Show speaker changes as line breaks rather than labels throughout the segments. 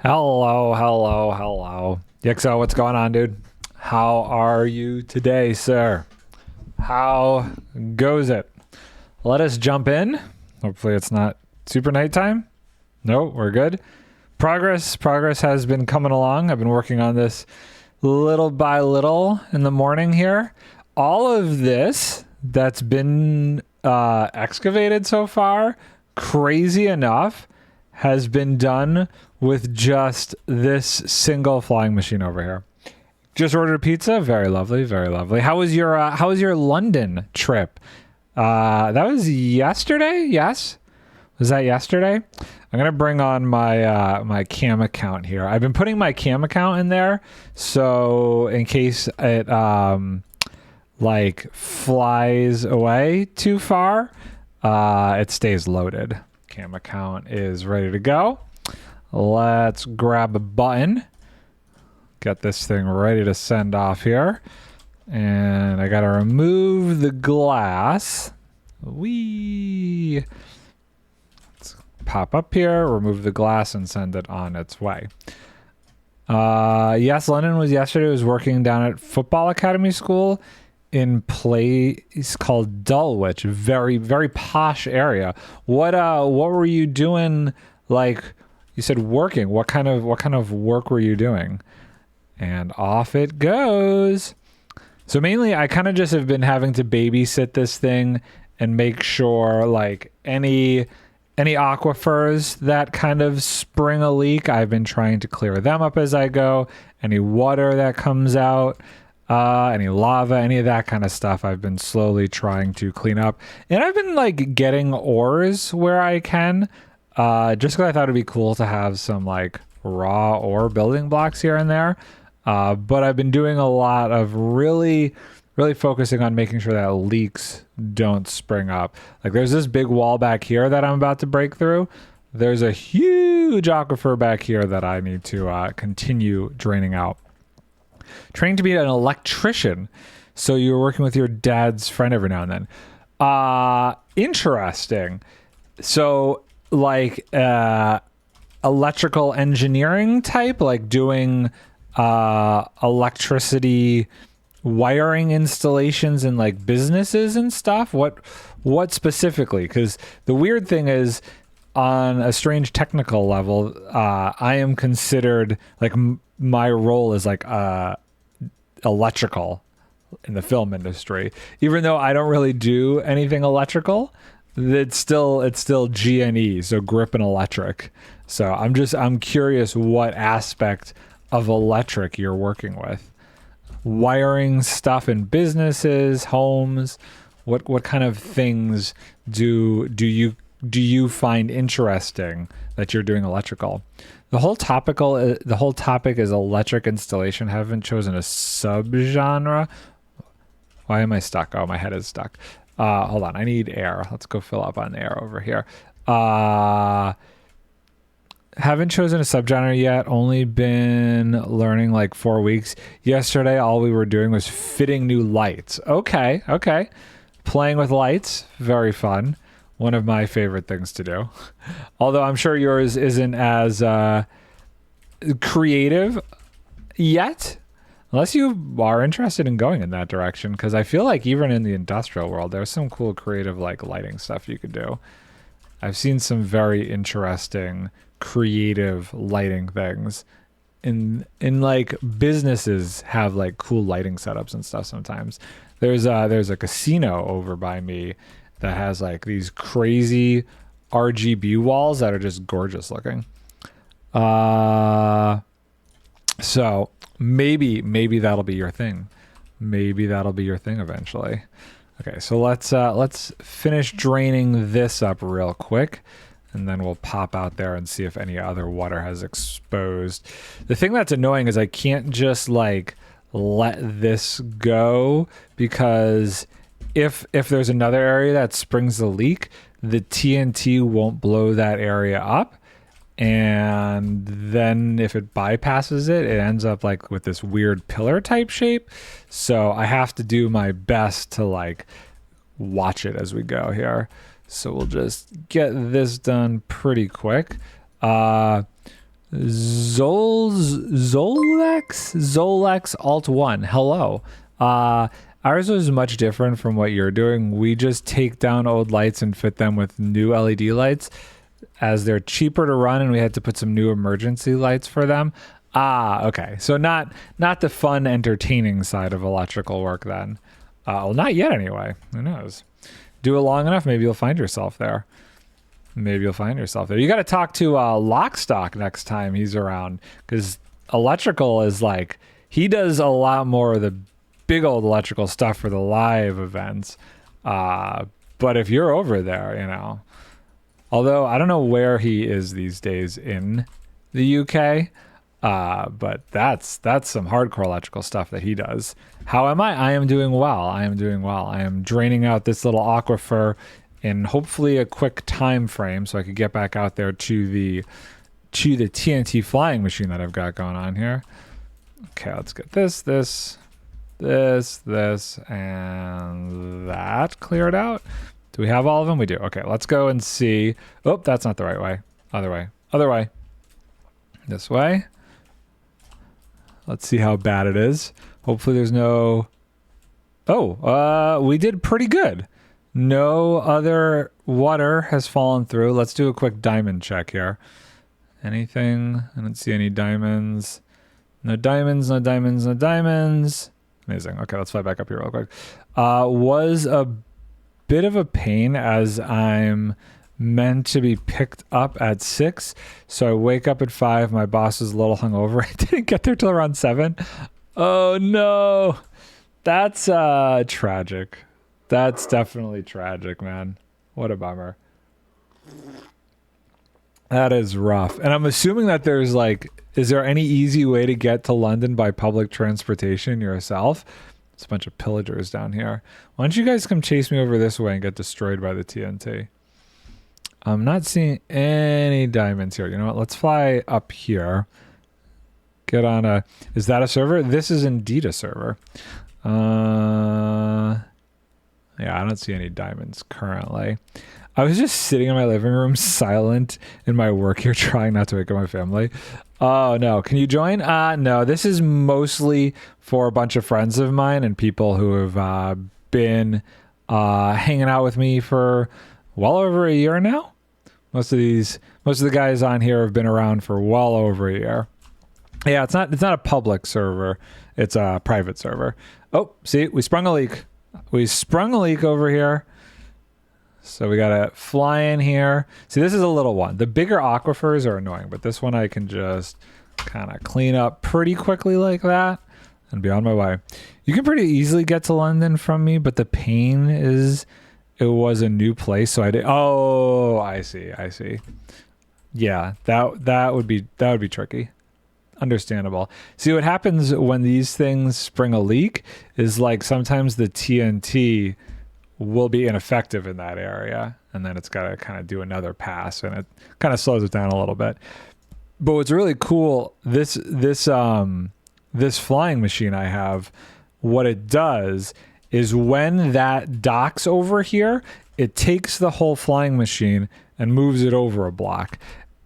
Hello, hello, hello. Yixo, what's going on, dude? How are you today, sir? How goes it? Let us jump in. Hopefully it's not super nighttime. No, we're good. Progress has been coming along. I've been working on this little by little in the morning here. All of this that's been excavated so far, crazy enough, has been done with just this single flying machine over here. Just ordered a pizza. Very lovely, very lovely. How was your London trip? That was yesterday. Yes, was that yesterday? I'm gonna bring on my my cam account here. I've been putting my cam account in there, so in case it like flies away too far, it stays loaded. Cam account is ready to go. Let's grab a button. Get this thing ready to send off here. And I gotta remove the glass. Whee! Let's pop up here, remove the glass, and send it on its way. Yes, London was yesterday. I was working down at Football Academy School in place called Dulwich. Very, very posh area. What were you doing? Like, you said working. What kind of work were you doing? And off it goes. So mainly I kind of just have been having to babysit this thing and make sure like any aquifers that kind of spring a leak, I've been trying to clear them up as I go. Any water that comes out, any lava, any of that kind of stuff, I've been slowly trying to clean up. And I've been like getting ores where I can, just because I thought it'd be cool to have some like raw ore building blocks here and there. But I've been doing a lot of really focusing on making sure that leaks don't spring up. Like there's this big wall back here that I'm about to break through. There's a huge aquifer back here that I need to continue draining out. Training to be an electrician. So you're working with your dad's friend every now and then. Interesting. So like electrical engineering type, like doing electricity wiring installations in like businesses and stuff. What specifically? Because the weird thing is, on a strange technical level, I am considered like my role is like electrical in the film industry, even though I don't really do anything electrical. It's still G&E, so grip and electric. So I'm curious what aspect of electric you're working with. Wiring stuff in businesses, homes. What kind of things do you find interesting that you're doing electrical? The whole topic is electric installation. I haven't chosen a subgenre. Why am I stuck? Oh, my head is stuck. Hold on, I need air. Let's go fill up on the air over here. Haven't chosen a subgenre yet. Only been learning like 4 weeks. Yesterday, all we were doing was fitting new lights. Okay. Playing with lights, very fun. One of my favorite things to do. Although I'm sure yours isn't as creative yet. Unless you are interested in going in that direction, because I feel like even in the industrial world, there's some cool creative like lighting stuff you could do. I've seen some very interesting creative lighting things in like businesses have like cool lighting setups and stuff sometimes. There's a casino over by me that has like these crazy RGB walls that are just gorgeous looking. So maybe that'll be your thing. Maybe that'll be your thing eventually. Okay, so let's finish draining this up real quick, and then we'll pop out there and see if any other water has exposed. The thing that's annoying is I can't just like let this go, because if there's another area that springs the leak, the TNT won't blow that area up. And then if it bypasses it, it ends up like with this weird pillar type shape. So I have to do my best to like watch it as we go here. So we'll just get this done pretty quick. Zolex Alt 1. Hello. Ours was much different from what you're doing. We just take down old lights and fit them with new LED lights as they're cheaper to run, and we had to put some new emergency lights for them. Ah, okay. So not the fun, entertaining side of electrical work then. Well, not yet anyway. Who knows? Do it long enough, maybe you'll find yourself there. Maybe you'll find yourself there. You got to talk to Lockstock next time he's around, because electrical is like, he does a lot more of the big old electrical stuff for the live events. But if you're over there, you know, although I don't know where he is these days in the UK, but that's some hardcore electrical stuff that he does. How am I? I am doing well. I am draining out this little aquifer in hopefully a quick time frame so I could get back out there to the TNT flying machine that I've got going on here. Okay, let's get this, and that cleared out. Do we have all of them? We do. Okay, let's go and see. Oh, that's not the right way. Other way. This way. Let's see how bad it is. Hopefully there's no... Oh, we did pretty good. No other water has fallen through. Let's do a quick diamond check here. Anything? I don't see any diamonds. No diamonds. Amazing. Okay, let's fly back up here real quick. Was a bit of a pain as I'm meant to be picked up at 6. So I wake up at 5. My boss is a little hungover. I didn't get there till around 7. Oh no. That's tragic. That's definitely tragic, man. What a bummer. That is rough. And I'm assuming that there's like, is there any easy way to get to London by public transportation yourself? It's a bunch of pillagers down here. Why don't you guys come chase me over this way and get destroyed by the TNT? I'm not seeing any diamonds here. You know what? Let's fly up here. Get on a... Is that a server? This is indeed a server. Yeah, I don't see any diamonds currently. I was just sitting in my living room, silent in my work here, trying not to wake up my family. Oh, no. Can you join? No, this is mostly for a bunch of friends of mine and people who have been hanging out with me for well over a year now. Most of the guys on here have been around for well over a year. Yeah, it's not a public server. It's a private server. Oh, see, we sprung a leak. We sprung a leak over here. So we gotta fly in here. See, this is a little one. The bigger aquifers are annoying, but this one I can just kind of clean up pretty quickly like that and be on my way. You can pretty easily get to London from me, but the pain is it was a new place, so I did. Oh, I see. Yeah, that would be tricky. Understandable. See, what happens when these things spring a leak is like sometimes the TNT will be ineffective in that area, and then it's got to kind of do another pass, and it kind of slows it down a little bit. But what's really cool, this flying machine I have, what it does is when that docks over here, it takes the whole flying machine and moves it over a block.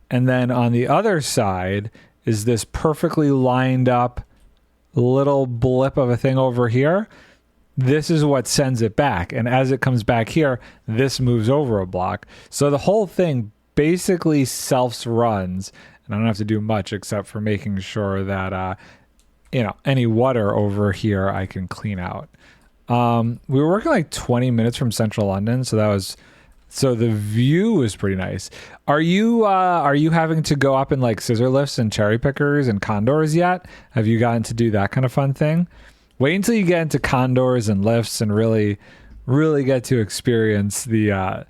And then on the other side is this perfectly lined up little blip of a thing over here. This is what sends it back. And as it comes back here, this moves over a block. So the whole thing basically self-runs, and I don't have to do much except for making sure that, any water over here I can clean out. We were working like 20 minutes from central London, so the view was pretty nice. Are you having to go up in like scissor lifts and cherry pickers and condors yet? Have you gotten to do that kind of fun thing? Wait until you get into condors and lifts and really get to experience the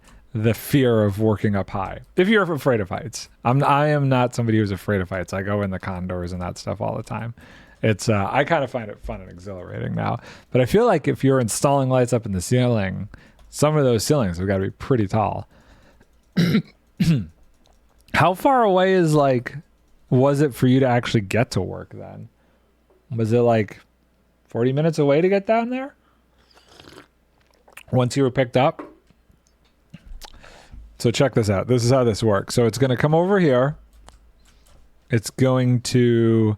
fear of working up high. If you're afraid of heights. I am not somebody who's afraid of heights. I go in the condors and that stuff all the time. It's I kind of find it fun and exhilarating now. But I feel like if you're installing lights up in the ceiling, some of those ceilings have got to be pretty tall. How far away was it for you to actually get to work then? Was it like 40 minutes away to get down there? Once you were picked up? So check this out. This is how this works. So it's going to come over here. it's going to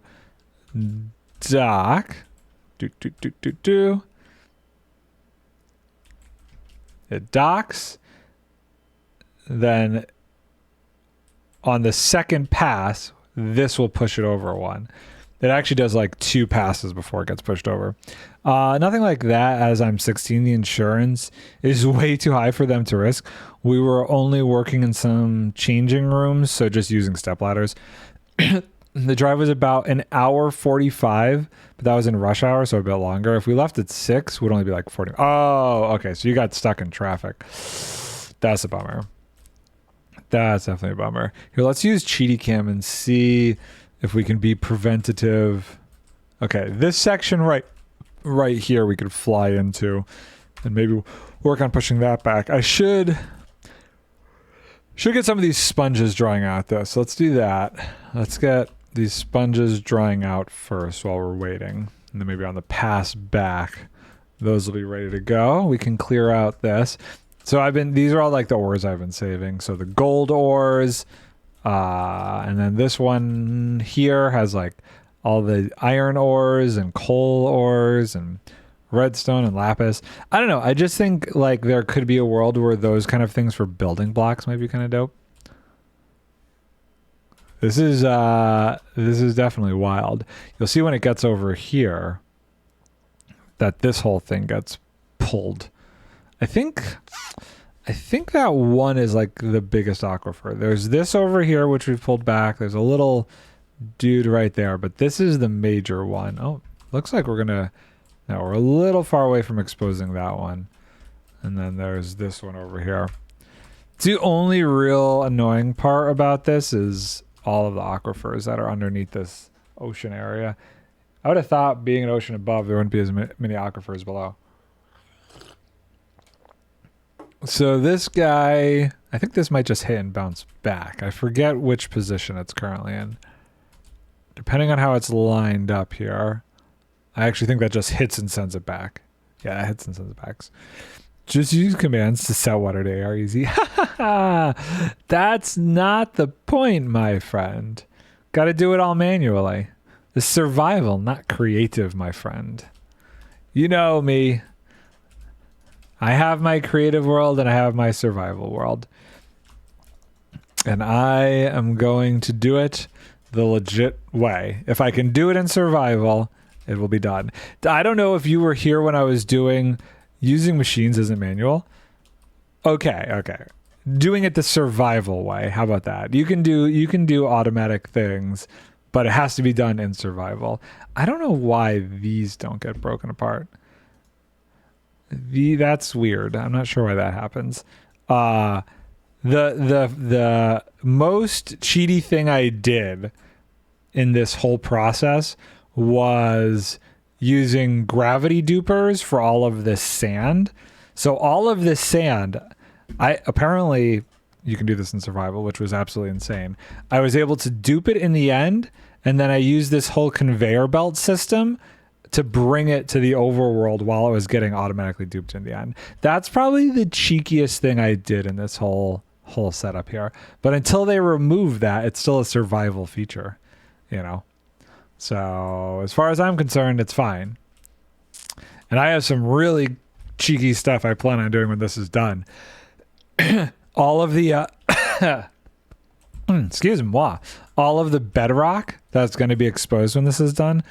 dock. It docks. Then on the second pass, this will push it over one. It actually does like 2 passes before it gets pushed over. Nothing like that. As I'm 16, the insurance is way too high for them to risk. We were only working in some changing rooms, so just using step ladders. The drive was about an hour 45, but that was in rush hour, so a bit longer. If we left at 6, it would only be like 40. Oh, okay. So you got stuck in traffic. That's a bummer. That's definitely a bummer. Here, let's use Cheaty Cam and see if we can be preventative. Okay, this section right here we could fly into, and maybe work on pushing that back. I should get some of these sponges drying out though. So let's do that. Let's get these sponges drying out first while we're waiting, and then maybe on the pass back, those will be ready to go. We can clear out this. So these are all like the ores I've been saving. So the gold ores, and then this one here has like all the iron ores and coal ores and redstone and lapis. I don't know. I just think like there could be a world where those kind of things for building blocks might be kind of dope. This is definitely wild. You'll see when it gets over here that this whole thing gets pulled. I think that one is like the biggest aquifer. There's this over here, which we've pulled back. There's a little dude right there, but this is the major one. Oh, looks like we're a little far away from exposing that one. And then there's this one over here. The only real annoying part about this is all of the aquifers that are underneath this ocean area. I would have thought being an ocean above, there wouldn't be as many aquifers below. So this guy, I think this might just hit and bounce back. I forget which position it's currently in. Depending on how it's lined up here, I actually think that just hits and sends it back. Yeah, it hits and sends it back. Just use commands to set water to air easy. That's not the point, my friend. Got to do it all manually. It's survival, not creative, my friend. You know me. I have my creative world and I have my survival world. And I am going to do it the legit way. If I can do it in survival, it will be done. I don't know if you were here when I was using machines as a manual. Okay. Doing it the survival way. How about that? You can do automatic things, but it has to be done in survival. I don't know why these don't get broken apart. That's weird. I'm not sure why that happens. The most cheaty thing I did in this whole process was using gravity dupers for all of this sand. So all of this sand, apparently you can do this in survival, which was absolutely insane. I was able to dupe it in the end, and then I used this whole conveyor belt system to bring it to the overworld while it was getting automatically duped in the end. That's probably the cheekiest thing I did in this whole setup here. But until they remove that, it's still a survival feature, you know? So as far as I'm concerned, it's fine. And I have some really cheeky stuff I plan on doing when this is done. All of the, excuse moi, all of the bedrock that's going to be exposed when this is done,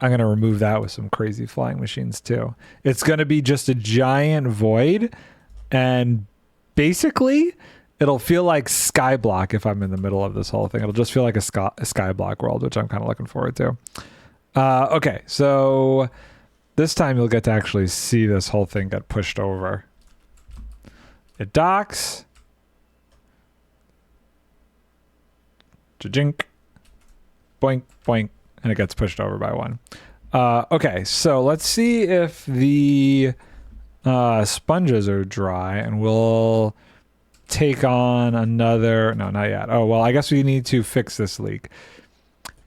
I'm going to remove that with some crazy flying machines too. It's going to be just a giant void, and basically it'll feel like Skyblock if I'm in the middle of this whole thing. It'll just feel like a Skyblock world, which I'm kind of looking forward to. Okay, so this time you'll get to actually see this whole thing get pushed over. It docks. Jink. Boink, boink. And it gets pushed over by one. Okay, so let's see if the sponges are dry, and we'll take on another... No, not yet. Oh, well, I guess we need to fix this leak.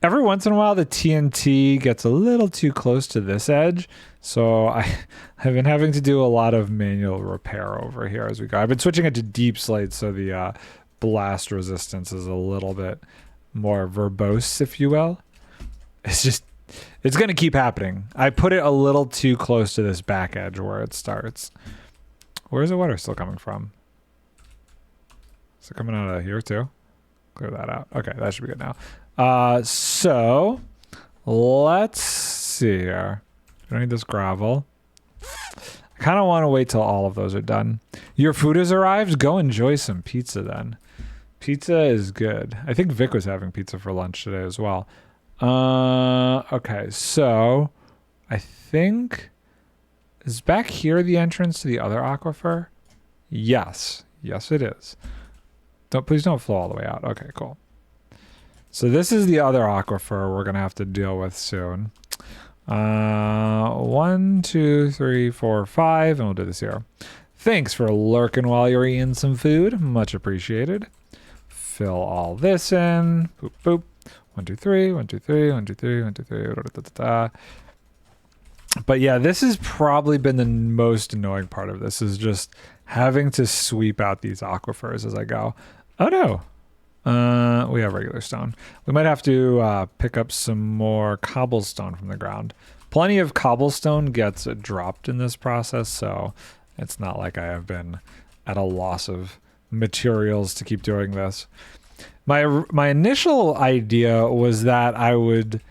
Every once in a while, the TNT gets a little too close to this edge, so I've been having to do a lot of manual repair over here as we go. I've been switching it to deep slate, so the blast resistance is a little bit more verbose, if you will. It's going to keep happening. I put it a little too close to this back edge where it starts. Where's the water still coming from? Is it coming out of here too? Clear that out. Okay, that should be good now. So let's see here. We don't need this gravel. I kind of want to wait till all of those are done. Your food has arrived. Go enjoy some pizza then. Pizza is good. I think Vic was having pizza for lunch today as well. Okay, so I think is back here the entrance to the other aquifer? Yes. Yes, it is. Please don't flow all the way out. Okay, cool. So this is the other aquifer we're gonna have to deal with soon. 1, 2, 3, 4, 5, and we'll do this here. Thanks for lurking while you're eating some food. Much appreciated. Fill all this in. Boop, boop. 1, 2, 3, 1, 2, 3, 1, 2, 3, 1, 2, 3. Da, da, da, da. But yeah, this has probably been the most annoying part of this, is just having to sweep out these aquifers as I go. Oh no. We have regular stone. We might have to pick up some more cobblestone from the ground. Plenty of cobblestone gets dropped in this process, so it's not like I have been at a loss of materials to keep doing this. My initial idea was that I would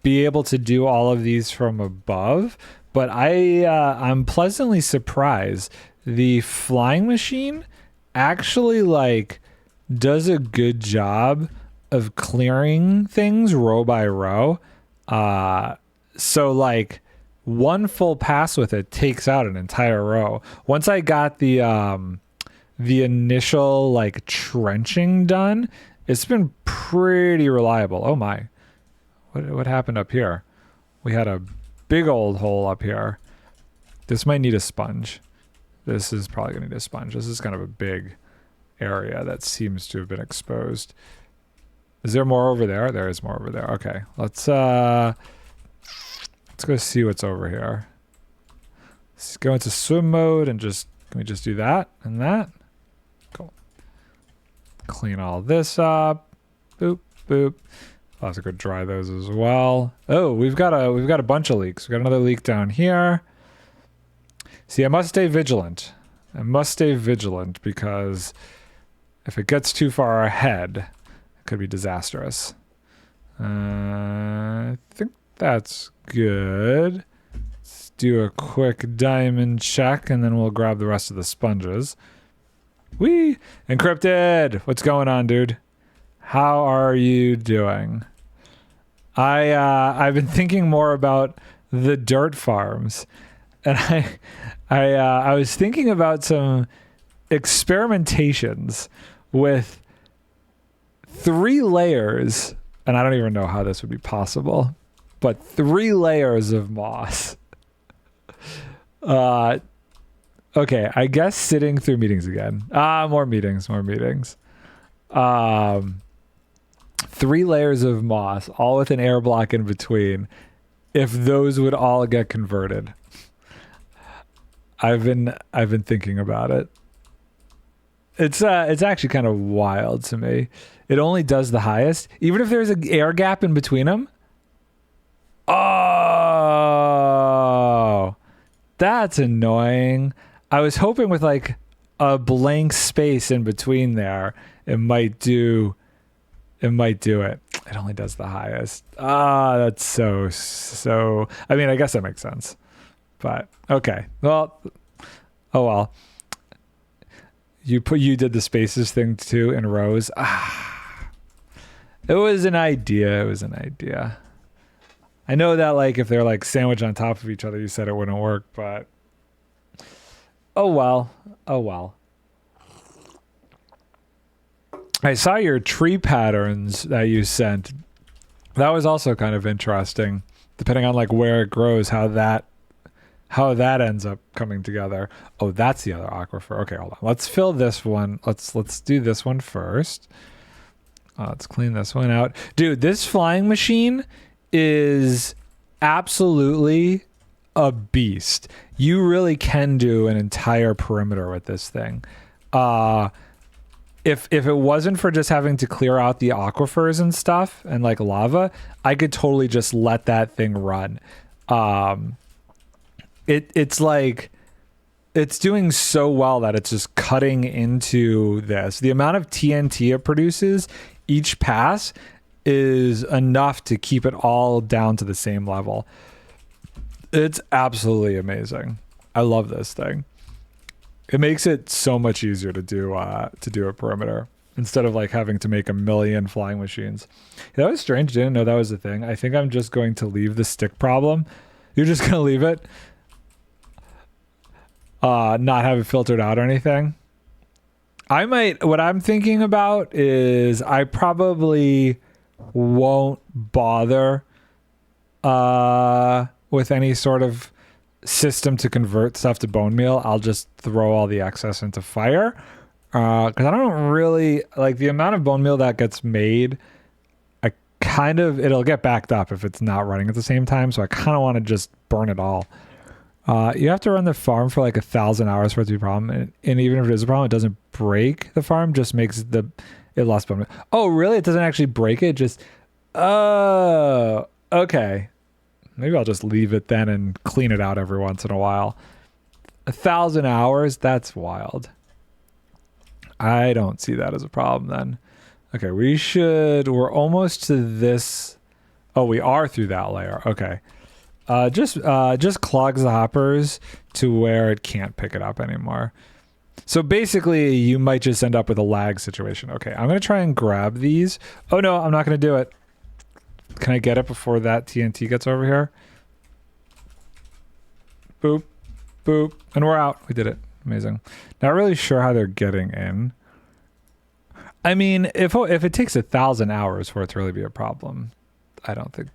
be able to do all of these from above, but I'm pleasantly surprised. The flying machine actually like does a good job of clearing things row by row. So like one full pass with it takes out an entire row. Once I got the initial like trenching done, it's been pretty reliable. Oh my, what happened up here? We had a big old hole up here. This might need a sponge. This is probably gonna need a sponge. This is kind of a big area that seems to have been exposed. Is there more over there? There is more over there. Okay, let's go see what's over here. Let's go into swim mode and can we just do that and that? Cool. Clean all this up. Boop, boop. I'll have to go dry those as well. Oh, we've got a bunch of leaks. We've got another leak down here. See, I must stay vigilant. I must stay vigilant because if it gets too far ahead, it could be disastrous. I think that's good. Let's do a quick diamond check and then we'll grab the rest of the sponges. Whee! Encrypted! What's going on, dude? How are you doing? I've been thinking more about the dirt farms, and I was thinking about some experimentations with 3 layers, and I don't even know how this would be possible, but 3 layers of moss. Okay, I guess sitting through meetings again. More meetings. 3 layers of moss, all with an air block in between. If those would all get converted. I've been thinking about it. It's actually kind of wild to me. It only does the highest, even if there's an air gap in between them. Oh, that's annoying. I was hoping with like a blank space in between there, it might do it. It only does the highest. That's so. I mean, I guess that makes sense. But okay. Well, oh well. You did the spaces thing too in rows. It was an idea. I know that like if they're like sandwiched on top of each other, you said it wouldn't work, but oh well. I saw your tree patterns that you sent. That was also kind of interesting, depending on like where it grows, how that ends up coming together. Oh, that's the other aquifer. Okay, hold on. Let's fill this one. Let's do this one first. Let's clean this one out. Dude, this flying machine is absolutely a beast. You really can do an entire perimeter with this thing. if it wasn't for just having to clear out the aquifers and stuff and like lava, I could totally just let that thing run. It's like it's doing so well that it's just cutting into this. The amount of TNT it produces each pass is enough to keep it all down to the same level. It's absolutely amazing. I love this thing. It makes it so much easier to do a perimeter instead of like having to make a million flying machines. That was strange. Didn't know that was a thing. I think I'm just going to leave the stick problem. You're just gonna leave it, not have it filtered out or anything. I might. What I'm thinking about is I probably won't bother with any sort of system to convert stuff to bone meal. I'll just throw all the excess into fire, because I don't really like the amount of bone meal that gets made. It'll get backed up if it's not running at the same time, so I kind of want to just burn it all. You have to run the farm for like 1,000 hours for it to be a problem, and even if it is a problem, it doesn't break the farm, just makes it lost bone meal. Oh really? It doesn't actually break it, just okay. Maybe I'll just leave it then and clean it out every once in a while. 1,000 hours? That's wild. I don't see that as a problem then. Okay, we're almost to this. Oh, we are through that layer. Okay. Just clogs the hoppers to where it can't pick it up anymore. So basically, you might just end up with a lag situation. Okay, I'm going to try and grab these. Oh no, I'm not going to do it. Can I get it before that TNT gets over here? Boop, boop, and we're out. We did it. Amazing. Not really sure how they're getting in. I mean, if it takes 1,000 hours for it to really be a problem, I don't think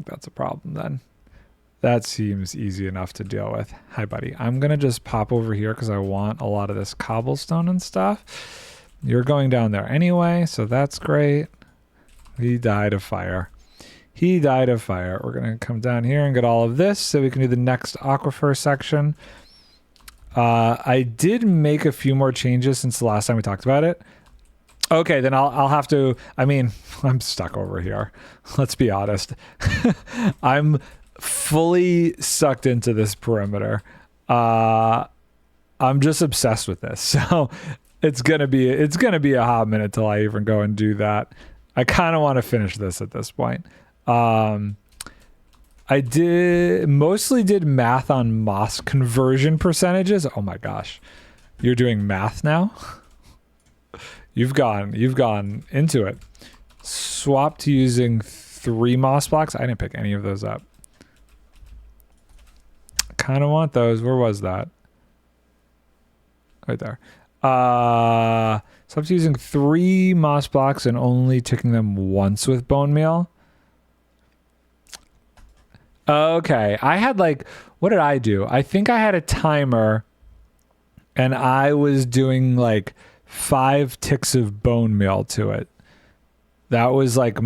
that's a problem then. That seems easy enough to deal with. Hi, buddy. I'm gonna just pop over here because I want a lot of this cobblestone and stuff. You're going down there anyway, so that's great. He died of fire. He died of fire. We're going to come down here and get all of this so we can do the next aquifer section. I did make a few more changes since the last time we talked about it. Okay, then I'll have to... I mean, I'm stuck over here. Let's be honest. I'm fully sucked into this perimeter. I'm just obsessed with this. So it's gonna be a hot minute till I even go and do that. I kind of want to finish this at this point. I mostly did math on moss conversion percentages. Oh my gosh. You're doing math now? You've gone into it. Swap to using 3 moss blocks. I didn't pick any of those up. Kind of want those. Where was that? Right there. Swap to using 3 moss blocks and only ticking them once with bone meal. Okay, I had what did I do? I think I had a timer and I was doing 5 ticks of bone meal to it. That was what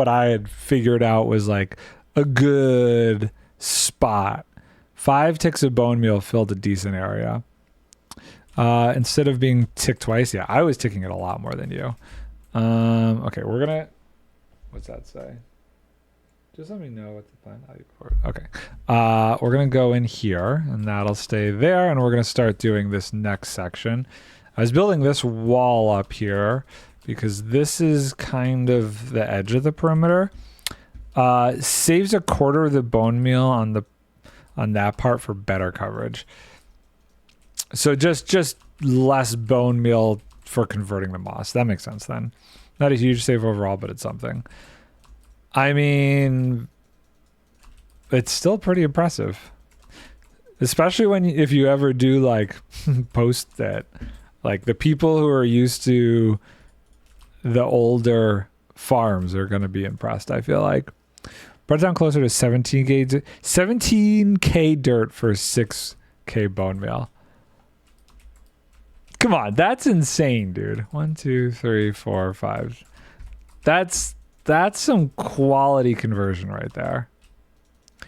I had figured out was a good spot. 5 ticks of bone meal filled a decent area. Instead of being ticked twice, yeah, I was ticking it a lot more than you. Okay, we're gonna, what's that say? Just let me know what the plan. Okay. We're going to go in here and that'll stay there. And we're going to start doing this next section. I was building this wall up here because this is kind of the edge of the perimeter. Saves 1/4 of the bone meal on that part for better coverage. So just less bone meal for converting the moss. That makes sense then. Not a huge save overall, but it's something. I mean, it's still pretty impressive, especially if you ever do post it. The people who are used to the older farms are going to be impressed. I feel like brought it down closer to 17k dirt for 6k bone meal. Come on, that's insane, dude. 1, 2, 3, 4, 5. That's some quality conversion right there.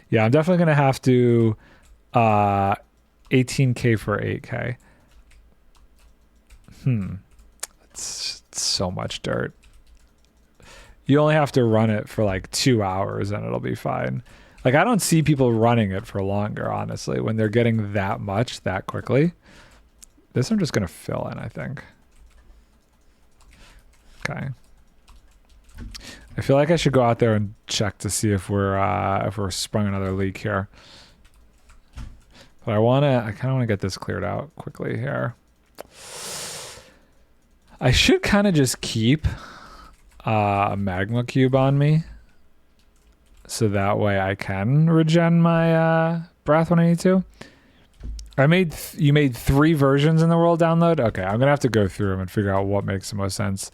Yeah, I'm definitely going to have to 18k for 8k. It's so much dirt. You only have to run it for like 2 hours and it'll be fine. Like, I don't see people running it for longer, honestly, when they're getting that much that quickly. This I'm just going to fill in, I think. Okay. I feel like I should go out there and check to see if we're sprung another leak here. But I kind of want to get this cleared out quickly here. I should kind of just keep a magma cube on me, so that way I can regen my breath when I need to. You made 3 versions in the world download? Okay, I'm gonna have to go through them and figure out what makes the most sense.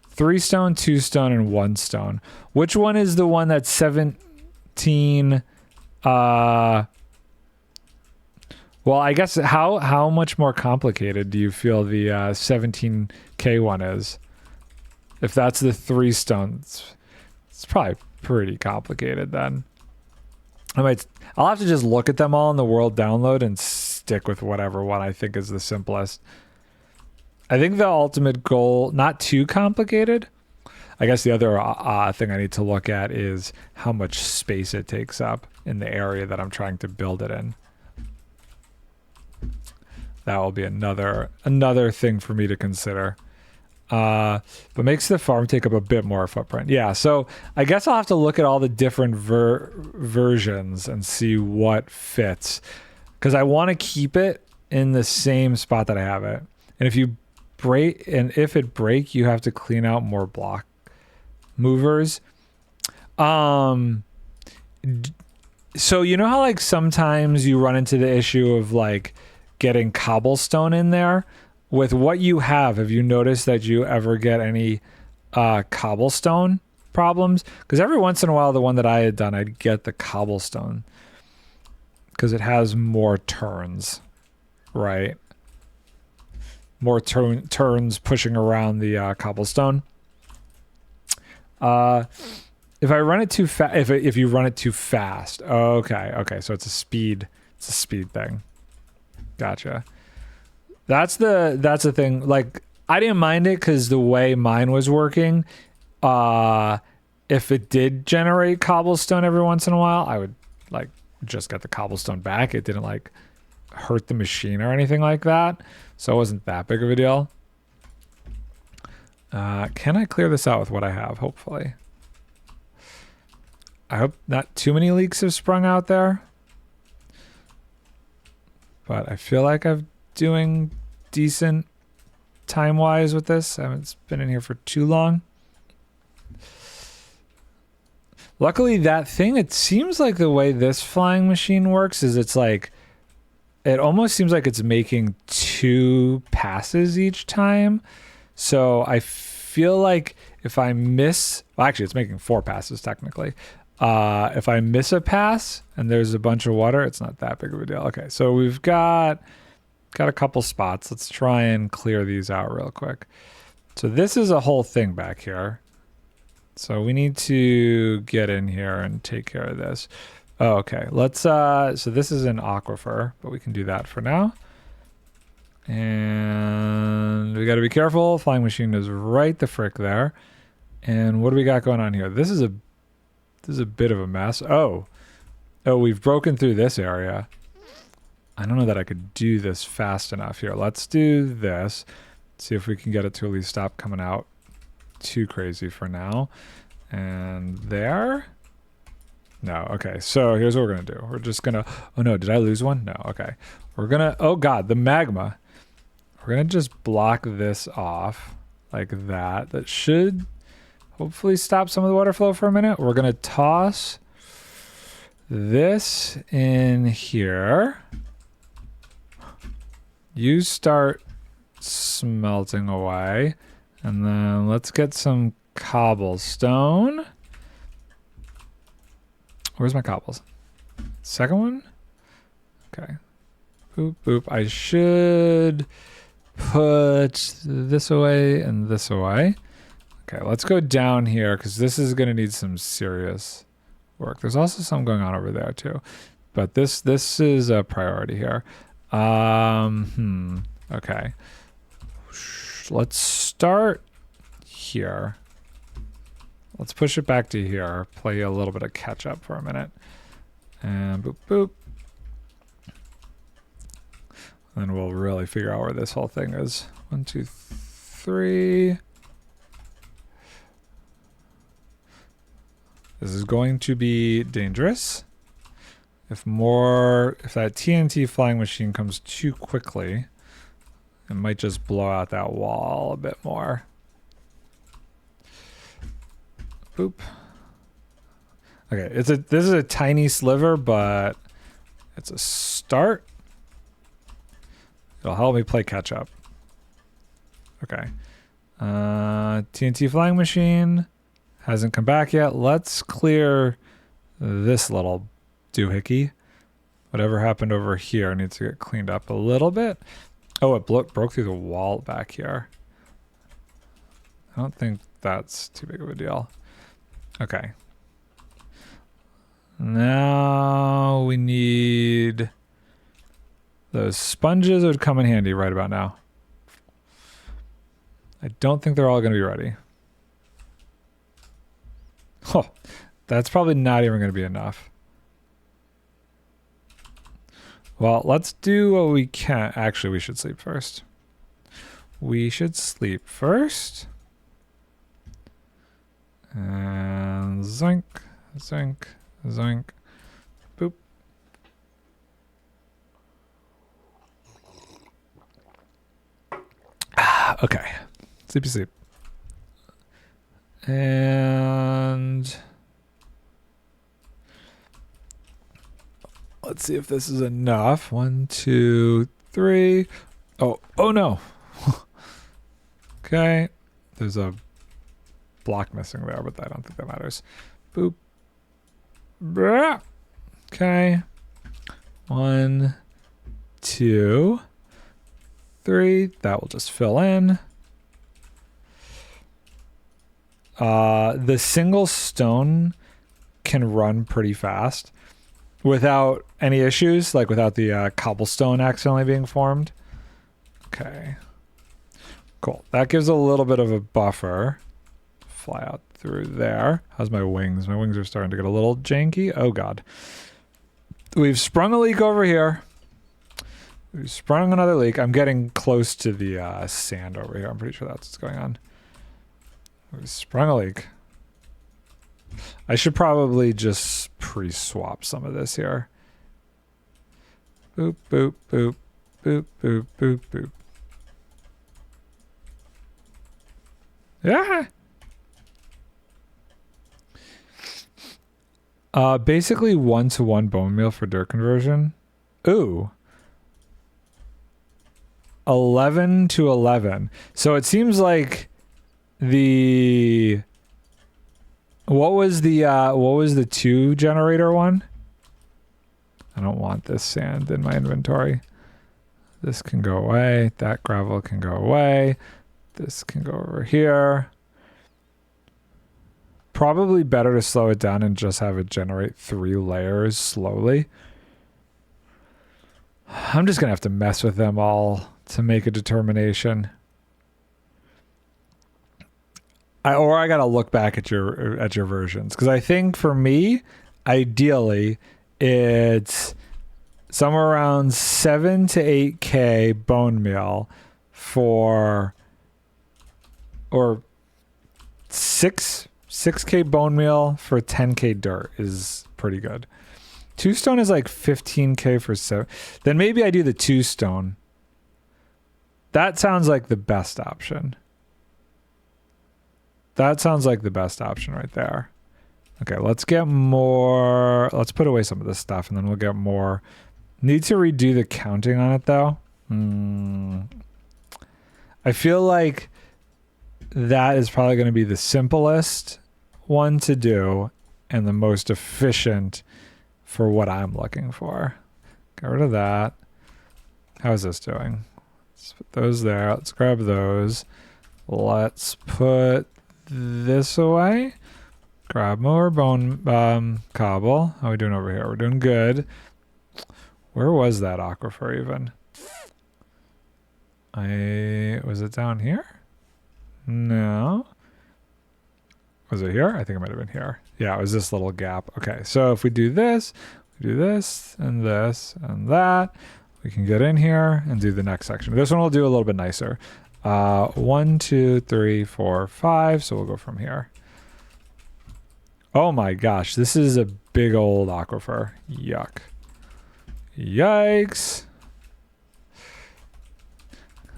3 stone, 2 stone, and 1 stone. Which one is the one that's 17? Well, I guess how much more complicated do you feel the 17K one is? If that's the 3 stones, it's probably pretty complicated then. I'll have to just look at them all in the world download and stick with whatever one I think is the simplest. I think the ultimate goal, not too complicated. I guess the other thing I need to look at is how much space it takes up in the area that I'm trying to build it in. That will be another thing for me to consider. But makes the farm take up a bit more footprint. Yeah, so I guess I'll have to look at all the different versions and see what fits. Because I want to keep it in the same spot that I have it. And if it break, you have to clean out more block movers. So you know how like sometimes you run into the issue of like getting cobblestone in there? With what you have you noticed that you ever get any cobblestone problems? Because every once in a while, the one that I had done, I'd get the cobblestone because it has more turns, right? More turns pushing around the cobblestone. If I run it too fast, if you run it too fast, okay, so it's a speed thing. Gotcha. That's the thing. Like, I didn't mind it because the way mine was working, if it did generate cobblestone every once in a while, I would like just get the cobblestone back. It didn't like hurt the machine or anything like that, so it wasn't that big of a deal. Can I clear this out with what I have? Hopefully. I hope not too many leaks have sprung out there, but I feel like I've doing decent time-wise with this. I haven't been in here for too long. Luckily, that thing, it seems like the way this flying machine works is it's like, it almost seems like it's making 2 passes each time. So I feel like if I miss, well, actually it's making 4 passes technically. If I miss a pass and there's a bunch of water, it's not that big of a deal. Okay, so we've got a couple spots. Let's try and clear these out real quick. So this is a whole thing back here. So we need to get in here and take care of this. Oh, okay. Let's so this is an aquifer, but we can do that for now. And we got to be careful. Flying machine is right the frick there. And what do we got going on here? This is a bit of a mess. Oh, we've broken through this area. I don't know that I could do this fast enough here. Let's do this. See if we can get it to at least stop coming out too crazy for now. And there. No, okay. So here's what we're going to do. We're just going to, oh no, did I lose one? No, okay. We're going to, oh God, the magma. We're going to just block this off like that. That should hopefully stop some of the water flow for a minute. We're going to toss this in here. You start smelting away, and then let's get some cobblestone. Where's my cobbles? Second one? Okay. Boop, boop. I should put this away and this away. Okay, let's go down here because this is going to need some serious work. There's also some going on over there too, but this is a priority here. Okay. let's start here. Let's push it back to here. Play a little bit of catch up for a minute. And boop, boop. And we'll really figure out where this whole thing is. 1, 2, 3. This is going to be dangerous. If that TNT flying machine comes too quickly, it might just blow out that wall a bit more. Boop. Okay, this is a tiny sliver, but it's a start. It'll help me play catch up. Okay. TNT flying machine hasn't come back yet. Let's clear this little doohickey. Whatever happened over here needs to get cleaned up a little bit. Oh, it broke through the wall back here. I don't think that's too big of a deal. Okay. Now we need those sponges. Would come in handy right about now. I don't think they're all going to be ready. Oh, that's probably not even going to be enough. Well, let's do what we can. Actually, we should sleep first. We should sleep first. And zoink, zoink, zoink, boop. Okay. Sleepy sleep. And let's see if this is enough. 1, 2, 3. Oh no. Okay. There's a block missing there, but I don't think that matters. Boop. Blah. Okay. 1, 2, 3. That will just fill in. The single stone can run pretty fast without any issues, like without the cobblestone accidentally being formed. Okay. Cool. That gives a little bit of a buffer. Fly out through there. How's my wings? My wings are starting to get a little janky. Oh, God. We've sprung a leak over here. We've sprung another leak. I'm getting close to the sand over here. I'm pretty sure that's what's going on. We sprung a leak. I should probably just pre-swap some of this here. Boop, boop, boop, boop, boop, boop, boop. Yeah. Basically 1-to-1 bone meal for dirt conversion. Ooh. 11-to-11. So it seems like what was the 2 generator one? I don't want this sand in my inventory. This can go away. That gravel can go away. This can go over here. Probably better to slow it down and just have it generate 3 layers slowly. I'm just gonna have to mess with them all to make a determination. I gotta look back at your versions, because I think for me, ideally, it's somewhere around 7 to 8K bone meal for, or 6K bone meal for 10K dirt is pretty good. 2 stone is like 15K for 7. Then maybe I do the 2 stone. That sounds like the best option. That sounds like the best option right there. Okay, let's get more. Let's put away some of this stuff and then we'll get more. Need to redo the counting on it though. I feel like that is probably going to be the simplest one to do and the most efficient for what I'm looking for. Get rid of that. How is this doing? Let's put those there. Let's grab those. Let's put this away. Grab more bone cobble. How are we doing over here? We're doing good. Where was that aquifer even? Was it down here? No. Was it here? I think it might have been here. Yeah, it was this little gap. Okay, so if we do this and that, we can get in here and do the next section. This one we'll do a little bit nicer. 1, 2, 3, 4, 5. So we'll go from here. Oh my gosh, this is a big old aquifer. Yuck. Yikes.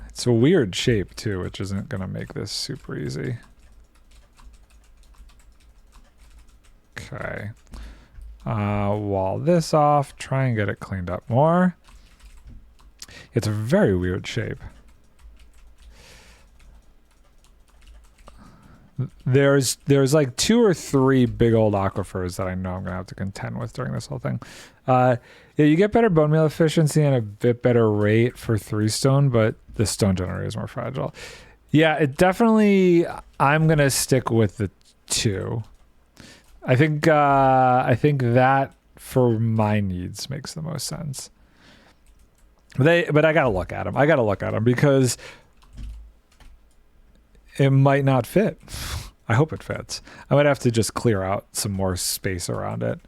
It's a weird shape too, which isn't going to make this super easy. Okay. Wall this off. Try and get it cleaned up more. It's a very weird shape. There's like 2 or 3 big old aquifers that I know I'm going to have to contend with during this whole thing. Yeah, you get better bone meal efficiency and a bit better rate for 3 stone, but the stone generator is more fragile. Yeah, it definitely, I'm going to stick with the 2. I think that for my needs makes the most sense. But I got to look at them. I got to look at them because it might not fit. I hope it fits. I might have to just clear out some more space around it.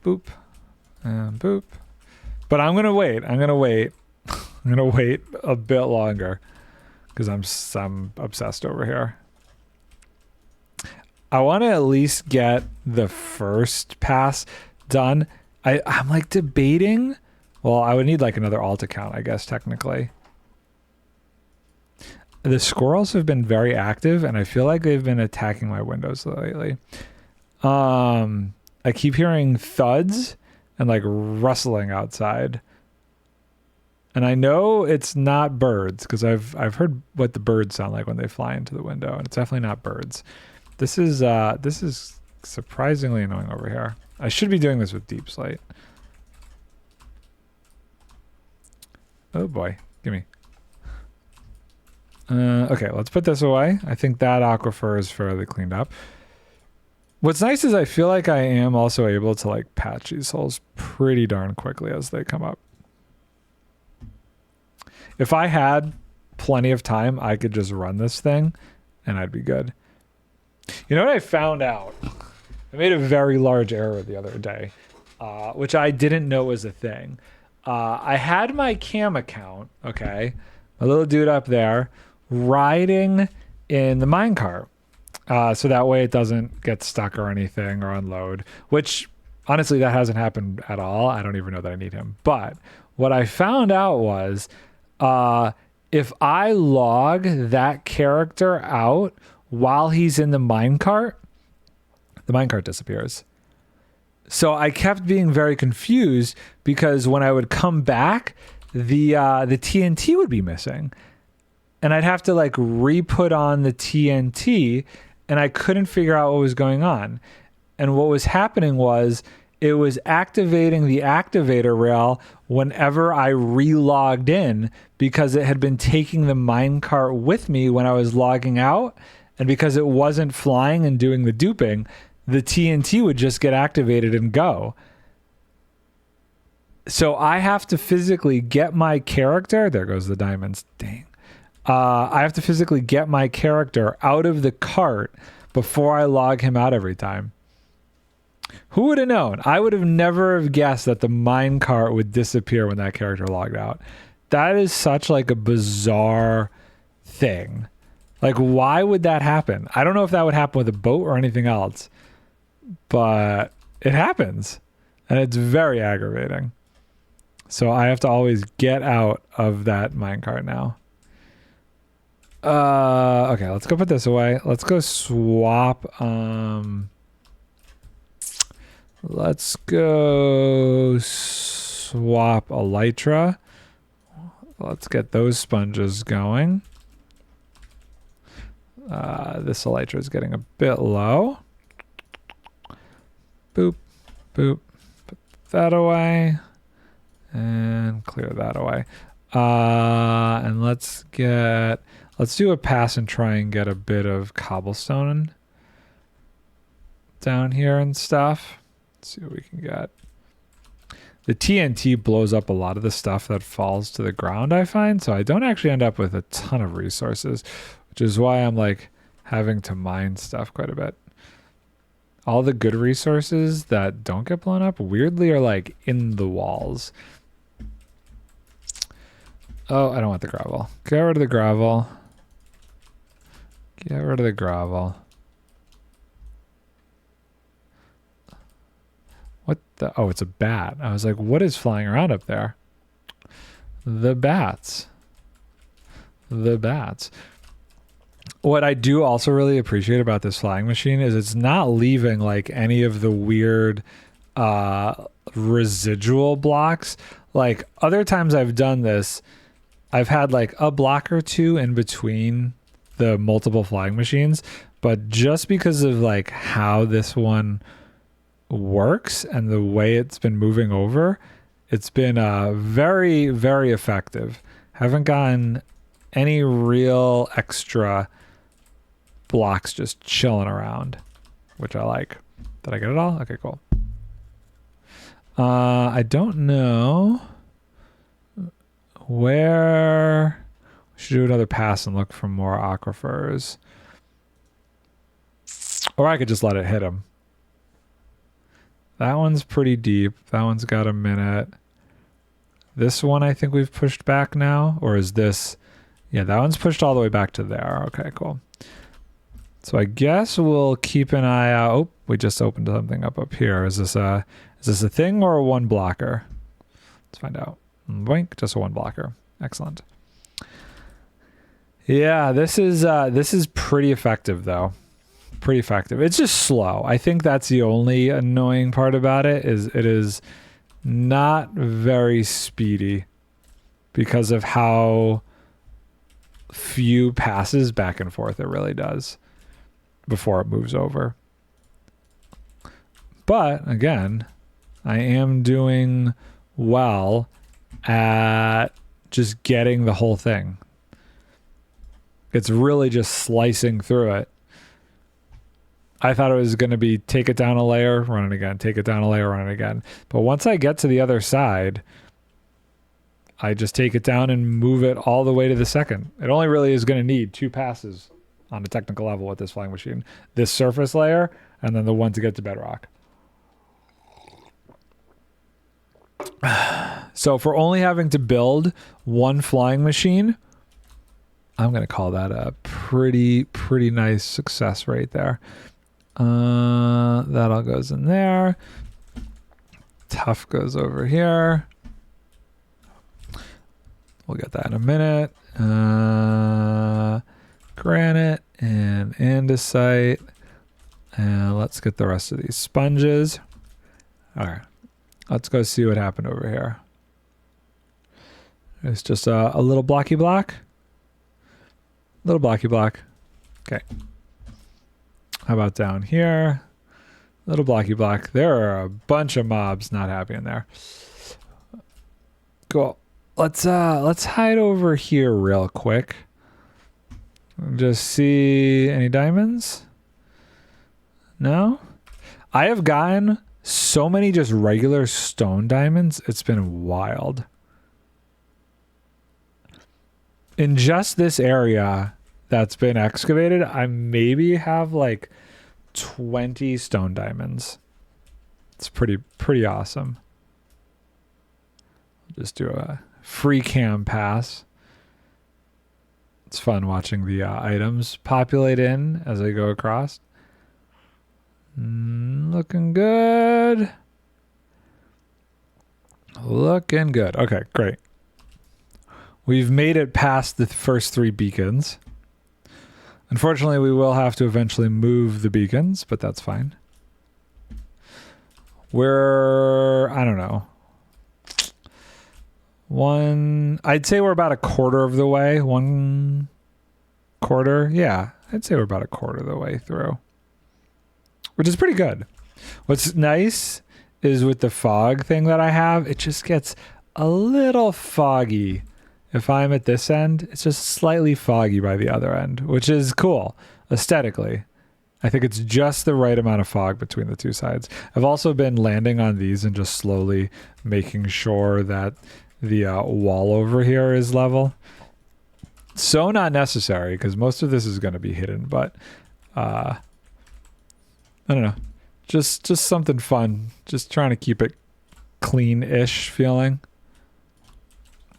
Boop. And boop. But I'm going to wait. I'm going to wait a bit longer because I'm obsessed over here. I want to at least get the first pass done. I'm like debating. Well, I would need like another alt account, I guess, technically. The squirrels have been very active, and I feel like they've been attacking my windows lately. I keep hearing thuds and like rustling outside. And I know it's not birds because I've heard what the birds sound like when they fly into the window, and it's definitely not birds. This is surprisingly annoying over here. I should be doing this with deep slate. Oh boy, gimme. Okay, let's put this away. I think that aquifer is fairly cleaned up. What's nice is I feel like I am also able to like patch these holes pretty darn quickly as they come up. If I had plenty of time, I could just run this thing and I'd be good. You know what I found out? I made a very large error the other day, which I didn't know was a thing. I had my cam account, okay, a little dude up there, riding in the minecart. So that way it doesn't get stuck or anything or unload, which honestly, that hasn't happened at all. I don't even know that I need him. But what I found out was if I log that character out while he's in the minecart disappears. So I kept being very confused because when I would come back, the TNT would be missing. And I'd have to like re-put on the TNT, and I couldn't figure out what was going on. And what was happening was it was activating the activator rail whenever I re-logged in because it had been taking the minecart with me when I was logging out. And because it wasn't flying and doing the duping, the TNT would just get activated and go. So I have to physically get my character. There goes the diamonds. Dang. I have to physically get my character out of the cart before I log him out every time. Who would have known? I would have never have guessed that the minecart would disappear when that character logged out. That is such like a bizarre thing. Like, why would that happen? I don't know if that would happen with a boat or anything else, but it happens, and it's very aggravating. So I have to always get out of that minecart now. Okay, let's go put this away. Let's go swap. Let's go swap elytra. Let's get those sponges going. This elytra is getting a bit low. Boop, boop. Put that away. And clear that away. And let's do a pass and try and get a bit of cobblestone down here and stuff. Let's see what we can get. The TNT blows up a lot of the stuff that falls to the ground, I find. So I don't actually end up with a ton of resources, which is why I'm like having to mine stuff quite a bit. All the good resources that don't get blown up weirdly are like in the walls. Oh, I don't want the gravel. Get rid of the gravel. Get rid of the gravel. What the? Oh, it's a bat. I was like, what is flying around up there? The bats. The bats. What I do also really appreciate about this flying machine is it's not leaving like any of the weird residual blocks. Like other times I've done this, I've had like a block or two in between the multiple flying machines, but just because of like how this one works and the way it's been moving over, it's been very, very effective. Haven't gotten any real extra blocks just chilling around, which I like. Did I get it all? Okay, cool. I don't know where. We should do another pass and look for more aquifers. Or I could just let it hit him. That one's pretty deep. That one's got a minute. This one I think we've pushed back now. Or is this... Yeah, that one's pushed all the way back to there. Okay, cool. So I guess we'll keep an eye out. Oh, we just opened something up here. Is this a thing or a one blocker? Let's find out. Boink, just a one blocker. Excellent. Yeah, this is pretty effective though. Pretty effective. It's just slow. I think that's the only annoying part about it, is it is not very speedy because of how few passes back and forth it really does before it moves over. But again, I am doing well at just getting the whole thing. It's really just slicing through it. I thought it was going to be take it down a layer, run it again, take it down a layer, run it again. But once I get to the other side, I just take it down and move it all the way to the second. It only really is going to need 2 passes on a technical level with this flying machine. This surface layer, and then the one to get to bedrock. So for only having to build one flying machine, I'm going to call that a pretty nice success rate there. That all goes in there. Tough goes over here. We'll get that in a minute. Granite and andesite. And let's get the rest of these sponges. All right. Let's go see what happened over here. It's just a little blocky block. Little blocky block. Okay. How about down here? Little blocky block. There are a bunch of mobs not happy in there. Cool. Let's hide over here real quick. Just see any diamonds? No? I have gotten so many just regular stone diamonds. It's been wild. In just this area that's been excavated, I maybe have like 20 stone diamonds. It's pretty awesome. Just do a free cam pass. It's fun watching the items populate in as I go across. Looking good. Looking good. Okay, great. We've made it past the first 3 beacons. Unfortunately, we will have to eventually move the beacons, but that's fine. We're, I don't know. I'd say we're about a quarter of the way. 1 quarter. Yeah, I'd say we're about a quarter of the way through, which is pretty good. What's nice is with the fog thing that I have, it just gets a little foggy. If I'm at this end, it's just slightly foggy by the other end, which is cool aesthetically. I think it's just the right amount of fog between the two sides. I've also been landing on these and just slowly making sure that the wall over here is level. So not necessary because most of this is going to be hidden, but I don't know. Just something fun. Just trying to keep it clean-ish feeling.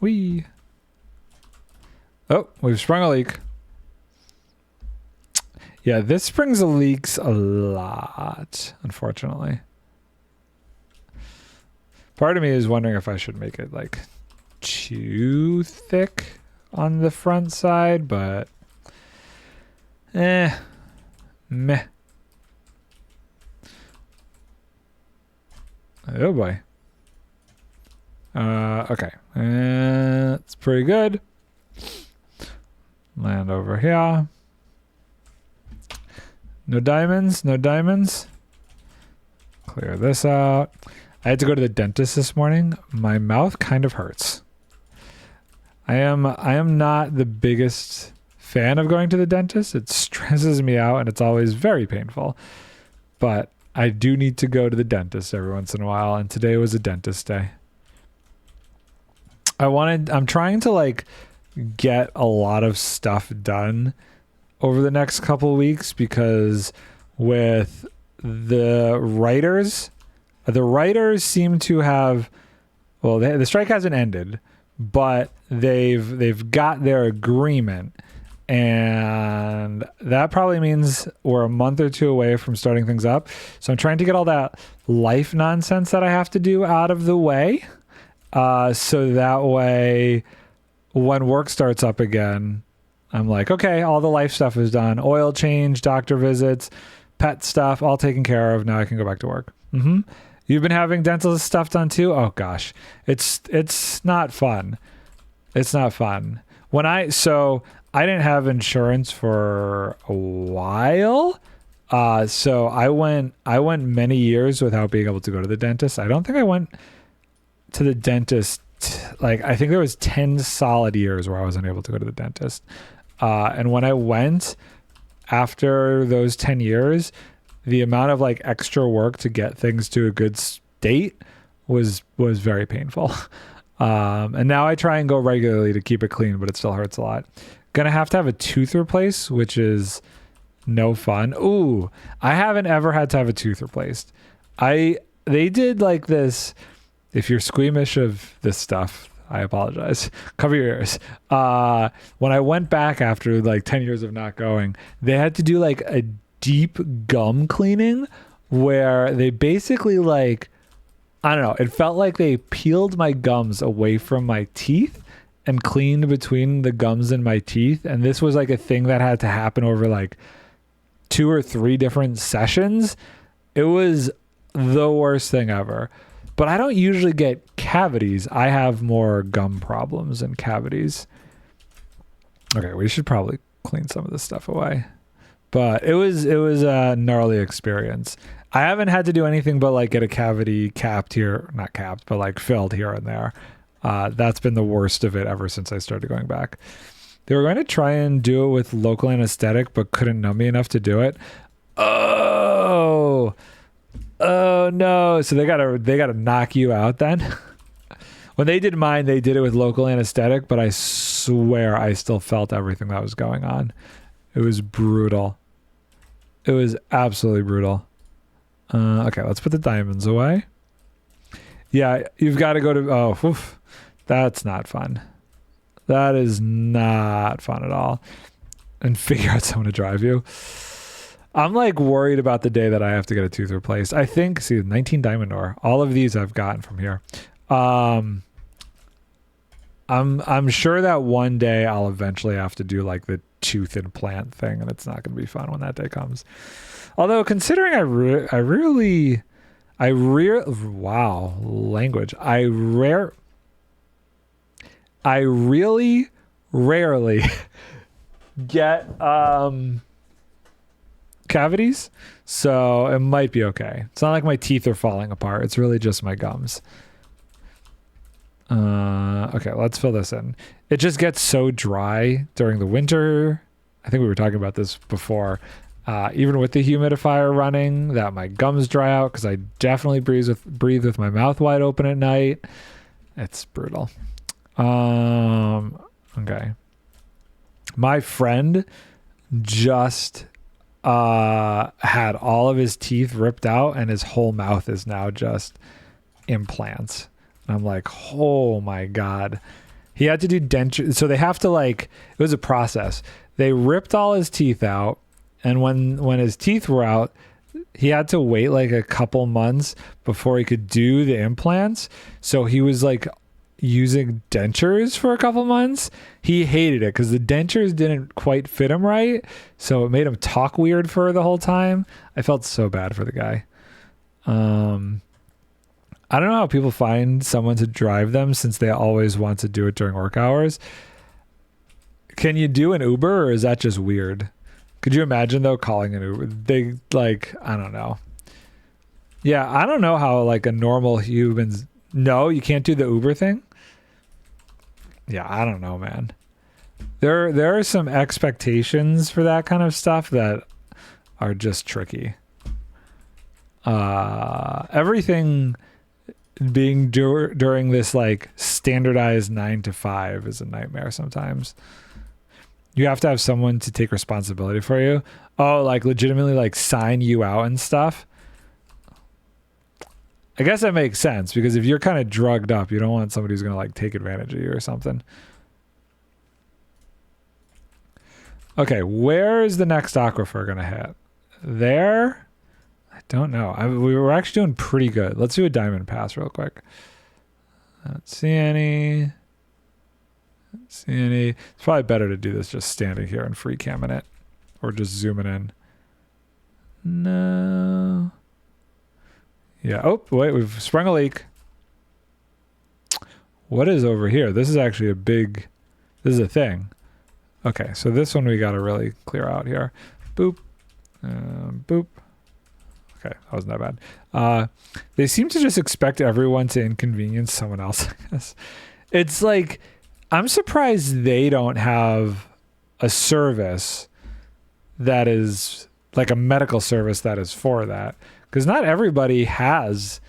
Whee! Oh, we've sprung a leak. Yeah, this springs leaks a lot, unfortunately. Part of me is wondering if I should make it like too thick on the front side, but meh. Oh boy. Okay. It's pretty good. Land over here. No diamonds, no diamonds. Clear this out. I had to go to the dentist this morning. My mouth kind of hurts. I am not the biggest fan of going to the dentist. It stresses me out and it's always very painful. But I do need to go to the dentist every once in a while, and today was a dentist day. I'm trying to like get a lot of stuff done over the next couple of weeks because with the writers seem to have, well, the strike hasn't ended, but they've got their agreement, and that probably means we're a month or two away from starting things up. So I'm trying to get all that life nonsense that I have to do out of the way, so that way when work starts up again, I'm like, okay, all the life stuff is done. Oil change, doctor visits, pet stuff, all taken care of. Now I can go back to work. You've been having dental stuff done too? Oh gosh, it's not fun. It's not fun. So I didn't have insurance for a while. So I went many years without being able to go to the dentist. I don't think I went to the dentist. Like, I think there was 10 solid years where I wasn't able to go to the dentist. And when I went after those 10 years, the amount of like extra work to get things to a good state was very painful. And now I try and go regularly to keep it clean, but it still hurts a lot. Gonna have to have a tooth replaced, which is no fun. Ooh, I haven't ever had to have a tooth replaced. They did like this. If you're squeamish of this stuff, I apologize. Cover your ears. When I went back after like 10 years of not going, they had to do like a deep gum cleaning where they basically like, I don't know, it felt like they peeled my gums away from my teeth and cleaned between the gums and my teeth. And this was like a thing that had to happen over like 2 or 3 different sessions. It was the worst thing ever. But I don't usually get cavities. I have more gum problems and cavities. Okay, we should probably clean some of this stuff away. But it was a gnarly experience. I haven't had to do anything but like get a cavity capped here, not capped, but like filled here and there. That's been the worst of it ever since I started going back. They were going to try and do it with local anesthetic, but couldn't numb me enough to do it. Oh no. So they gotta knock you out then. When they did mine, they did it with local anesthetic, but I swear I still felt everything that was going on. It was brutal. It was absolutely brutal. Okay, let's put the diamonds away. Yeah, you've got to go to, that's not fun. That is not fun at all. And figure out someone to drive you. I'm like worried about the day that I have to get a tooth replaced. I think, see, 19 diamond ore. All of these I've gotten from here. I'm sure that one day I'll eventually have to do like the tooth implant thing, and it's not going to be fun when that day comes. Although considering wow, language. I really rarely get cavities, so it might be okay. It's not like my teeth are falling apart. It's really just my gums. Okay, let's fill this in. It just gets so dry during the winter. I think we were talking about this before. even with the humidifier running, that my gums dry out because I definitely breathe with my mouth wide open at night. It's brutal. Okay. My friend just had all of his teeth ripped out and his whole mouth is now just implants. And I'm like, oh my God. He had to do denture. So they have to it was a process. They ripped all his teeth out. And when his teeth were out, he had to wait a couple months before he could do the implants. So he was using dentures for a couple months. He hated it because the dentures didn't quite fit him right. So it made him talk weird for the whole time. I felt so bad for the guy. I don't know how people find someone to drive them since they always want to do it during work hours. Can you do an Uber or is that just weird? Could you imagine though calling an Uber? They I don't know. Yeah, I don't know how a normal human's. No, you can't do the Uber thing. Yeah, I don't know, man. There are some expectations for that kind of stuff that are just tricky. Everything being during this standardized 9 to 5 is a nightmare sometimes. You have to have someone to take responsibility for you. Oh, legitimately sign you out and stuff. I guess that makes sense because if you're kind of drugged up, you don't want somebody who's going to take advantage of you or something. Okay, where is the next aquifer going to hit? There? I don't know. We were actually doing pretty good. Let's do a diamond pass real quick. I don't see any. It's probably better to do this just standing here and free camming it or just zooming in. No. Yeah. Oh, wait, we've sprung a leak. What is over here? This is actually this is a thing. Okay, so this one we got to really clear out here. Boop. Boop. Okay, that wasn't that bad. They seem to just expect everyone to inconvenience someone else, I guess. It's I'm surprised they don't have a service that is a medical service that is for that. Because not everybody has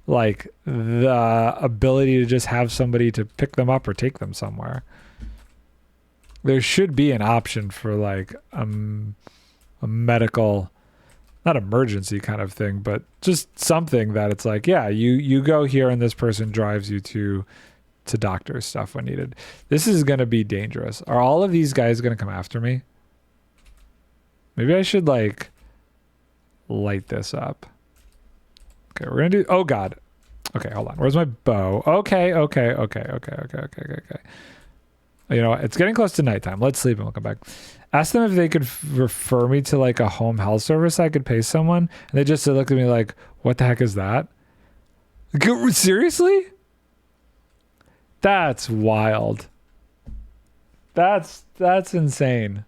the ability to just have somebody to pick them up or take them somewhere. There should be an option for a medical, not emergency kind of thing, but just something that it's yeah, you go here and this person drives you to doctor stuff when needed. This is going to be dangerous. Are all of these guys going to come after me? Maybe I should light this up. Okay, we're going to do, oh God. Okay, hold on. Where's my bow? Okay. You know what? It's getting close to nighttime. Let's sleep and we'll come back. Ask them if they could refer me to a home health service I could pay someone. And they just looked at me what the heck is that? Seriously? That's wild. That's insane.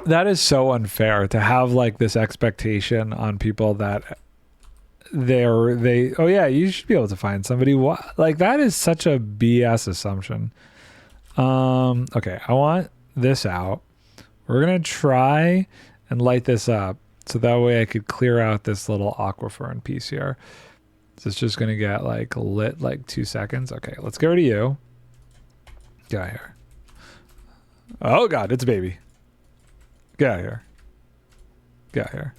That is so unfair to have this expectation on people that oh yeah, you should be able to find somebody. That is such a BS assumption. Okay, I want this out. We're gonna try and light this up so that way I could clear out this little aquifer in piece here. So it's just gonna get lit 2 seconds. Okay, let's get rid of you. Get out of here. Oh God, it's a baby. Get out of here. Get out of here.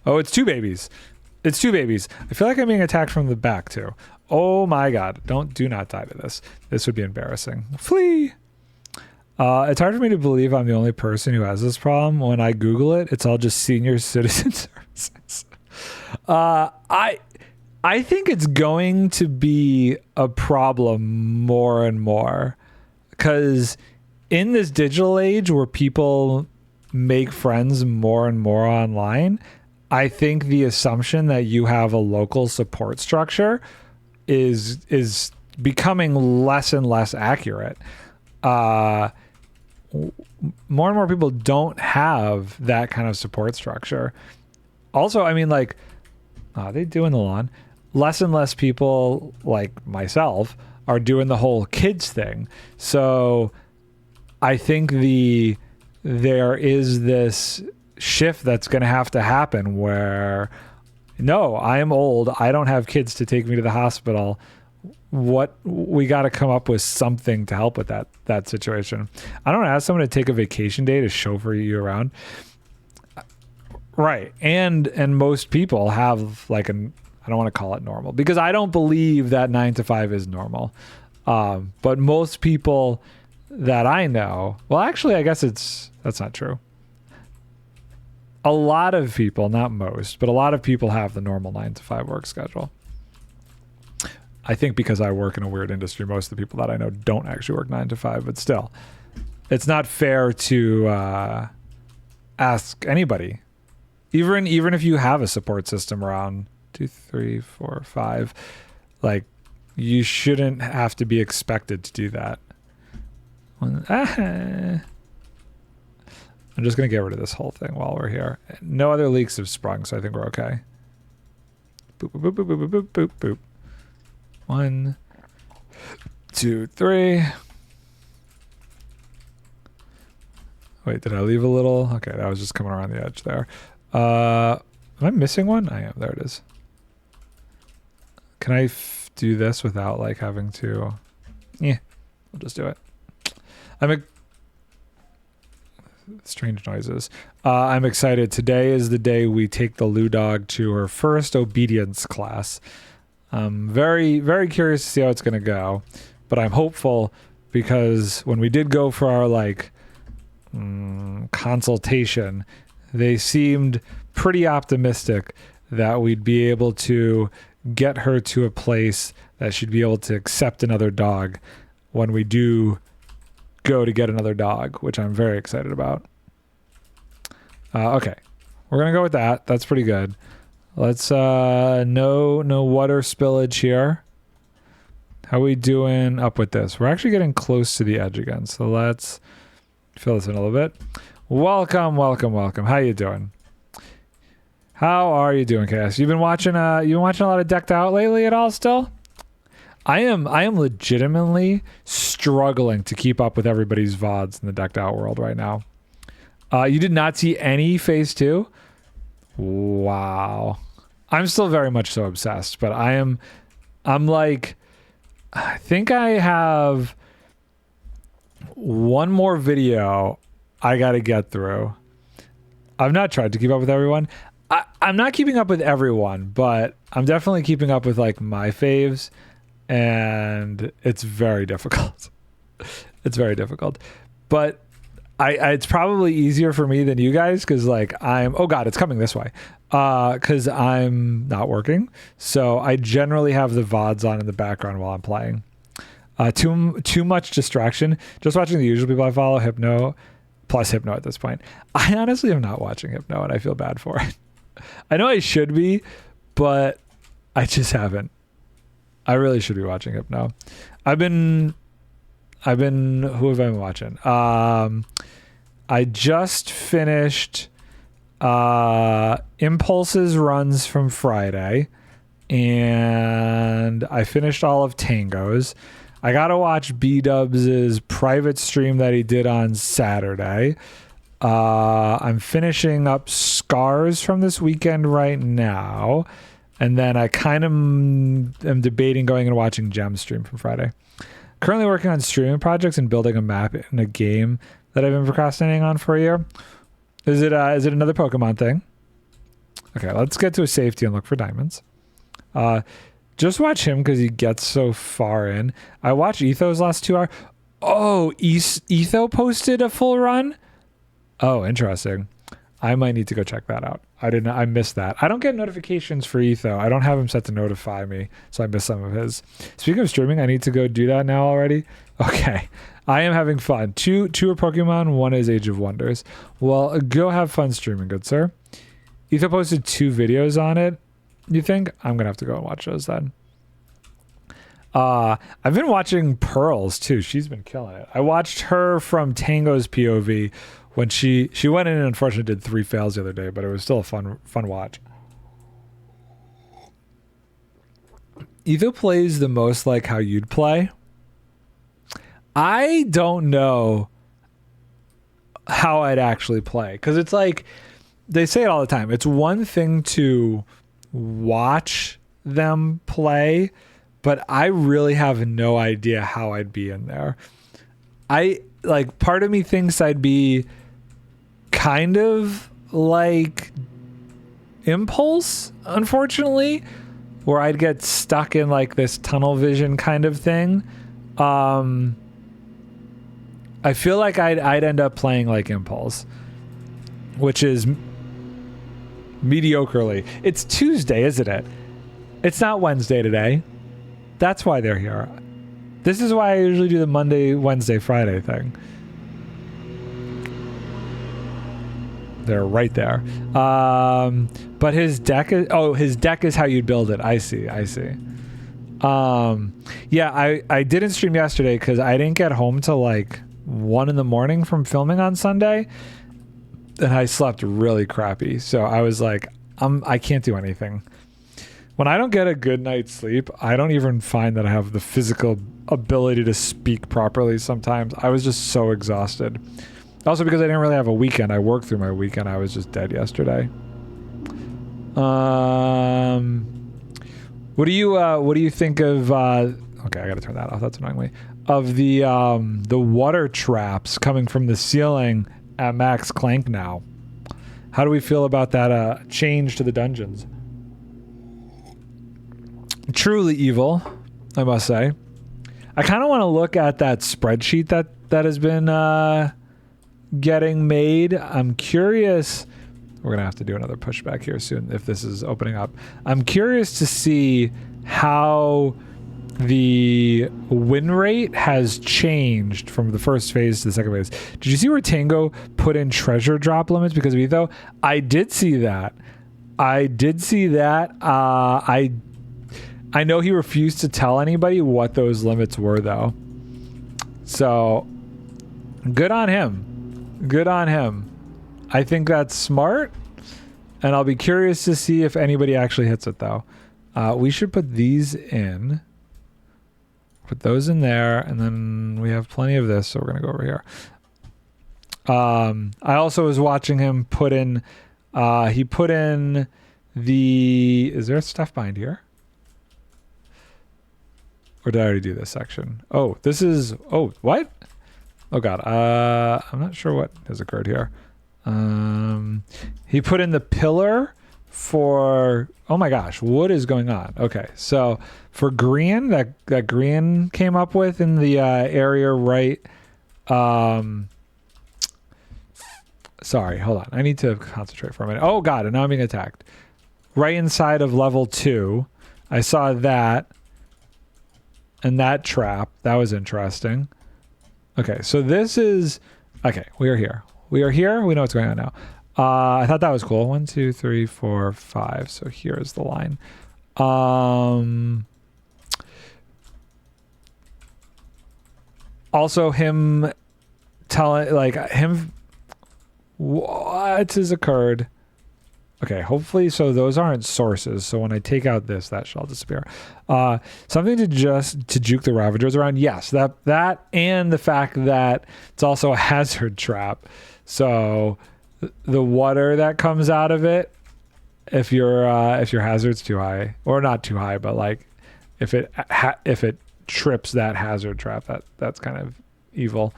Oh, it's two babies. It's two babies. I feel like I'm being attacked from the back too. Oh my God. Do not die to this. This would be embarrassing. Flee. It's hard for me to believe I'm the only person who has this problem. When I Google it, it's all just senior citizen services. I think it's going to be a problem more and more because in this digital age where people make friends more and more online, I think the assumption that you have a local support structure is becoming less and less accurate. More and more people don't have that kind of support structure. Also, I mean, are they doing the lawn? Less and less people like myself are doing the whole kids thing. So I think the there is this shift that's going to have to happen where, no, I am old. I don't have kids to take me to the hospital. What we got to come up with something to help with that situation. I don't ask someone to take a vacation day to chauffeur you around. Right. And most people have like I don't want to call it normal because I don't believe that 9 to 5 is normal. But most people that I know, well, actually, I guess that's not true. A lot of people, not most, but a lot of people have the normal 9 to 5 work schedule. I think because I work in a weird industry, most of the people that I know don't actually work 9 to 5, but still, it's not fair to ask anybody, even if you have a support system around 2, 3, 4, 5, like you shouldn't have to be expected to do that. I'm just going to get rid of this whole thing while we're here. No other leaks have sprung, so I think we're okay. Boop, boop, boop, boop, boop, boop, boop. 1, 2, 3. Wait, did I leave a little? Okay, that was just coming around the edge there. Am I missing one? I am. There it is. Can I do this without like having to... Yeah, I'll just do it. Strange noises. I'm excited. Today is the day we take the Lou dog to her first obedience class. I'm very, very curious to see how it's going to go, but I'm hopeful because when we did go for our like consultation, they seemed pretty optimistic that we'd be able to get her to a place that she'd be able to accept another dog when we do go to get another dog, which I'm very excited about. Okay, we're gonna go with that. That's pretty good. Let's no water spillage here. How are we doing up with this? We're actually getting close to the edge again, so let's fill this in a little bit. Welcome. How you doing? How are you doing, Cass? You've been watching a lot of Decked Out lately at all still? I am legitimately struggling to keep up with everybody's VODs in the Decked Out world right now. You did not see any phase 2? Wow. I'm still very much so obsessed, but I'm like, I think I have one more video I got to get through. I've not tried to keep up with everyone. I'm not keeping up with everyone, but I'm definitely keeping up with like my faves, and it's very difficult. It's very difficult, but it's probably easier for me than you guys because like oh god, it's coming this way because I'm not working, so I generally have the VODs on in the background while I'm playing. Too much distraction. Just watching the usual people I follow, Hypno plus Hypno at this point. I honestly am not watching Hypno, and I feel bad for it. I know I should be, but I just haven't. I really should be watching Hypno. I've been who have I been watching? I just finished Impulse's runs from Friday, and I finished all of Tango's. I gotta watch B-Dubs' private stream that he did on Saturday. I'm finishing up Scars from this weekend right now, and then I kind of am debating going and watching Gem stream from Friday. Currently working on streaming projects and building a map in a game that I've been procrastinating on for a year. Is it another Pokemon thing? Okay, let's get to a safety and look for diamonds. Just watch him because he gets so far in. I watched Etho's last 2 hours. Oh, Etho posted a full run? Oh, interesting. I might need to go check that out. I missed that. I don't get notifications for Etho. I don't have him set to notify me, so I missed some of his. Speaking of streaming, I need to go do that now already. Okay. I am having fun. Two are Pokemon, 1 is Age of Wonders. Well, go have fun streaming, good sir. Etho posted 2 videos on it. You think? I'm going to have to go and watch those then. I've been watching Pearls too. She's been killing it. I watched her from Tango's POV when she went in and unfortunately did 3 fails the other day, but it was still a fun watch. Etho plays the most like how you'd play. I don't know how I'd actually play. Because it's like, they say it all the time. It's one thing to watch them play, but I really have no idea how I'd be in there. Part of me thinks I'd be kind of like Impulse, unfortunately, where I'd get stuck in like this tunnel vision kind of thing. I feel like I'd end up playing like Impulse, which is mediocrely. It's Tuesday, isn't it? It's not Wednesday today. That's why they're here. This is why I usually do the Monday, Wednesday, Friday thing. They're right there. But his deck is how you'd build it. I see. Yeah, I didn't stream yesterday because I didn't get home till like 1 a.m. from filming on Sunday, and I slept really crappy. So I was like, I can't do anything. When I don't get a good night's sleep, I don't even find that I have the physical ability to speak properly sometimes. I was just so exhausted. Also because I didn't really have a weekend. I worked through my weekend. I was just dead yesterday. What do you think of okay, I gotta turn that off. That's annoying me. Of the water traps coming from the ceiling at Max Clank now. How do we feel about that change to the dungeons? Truly evil, I must say. I kind of want to look at that spreadsheet that has been getting made. I'm curious. We're gonna have to do another pushback here soon if this is opening up. I'm curious to see how the win rate has changed from the first phase to the second phase. Did you see where Tango put in treasure drop limits because of Etho? I did see that. I know he refused to tell anybody what those limits were, though. So, good on him. I think that's smart, and I'll be curious to see if anybody actually hits it, though. We should put these in. Put those in there, and then we have plenty of this, so we're going to go over here. I also was watching him put in... he put in the... Is there stuff behind here? Or did I already do this section? Oh, this is... Oh, what? Oh, God. I'm not sure what has occurred here. He put in the pillar for... Oh, my gosh. What is going on? Okay, so for green, that green came up with in the area right... Sorry, hold on. I need to concentrate for a minute. Oh, God, and now I'm being attacked. Right inside of level 2, I saw that... And that trap, that was interesting. Okay, so this is... Okay, we are here. We know what's going on now. I thought that was cool. 1, 2, 3, 4, 5. So here's the line. Also him telling... What has occurred? Okay, hopefully, so those aren't sources. So when I take out this, that shall disappear. Something to juke the Ravagers around. Yes, that and the fact that it's also a hazard trap. So the water that comes out of it, if your hazard's too high, or not too high, but like if it trips that hazard trap, that's kind of evil.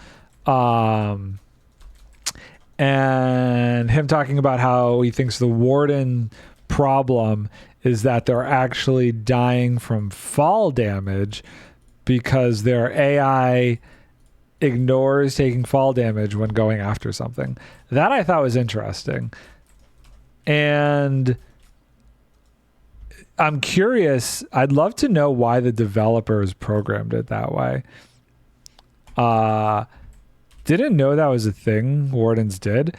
And him talking about how he thinks the warden problem is that they're actually dying from fall damage because their AI ignores taking fall damage when going after something. That I thought was interesting. And I'm curious, I'd love to know why the developers programmed it that way. Didn't know that was a thing wardens did.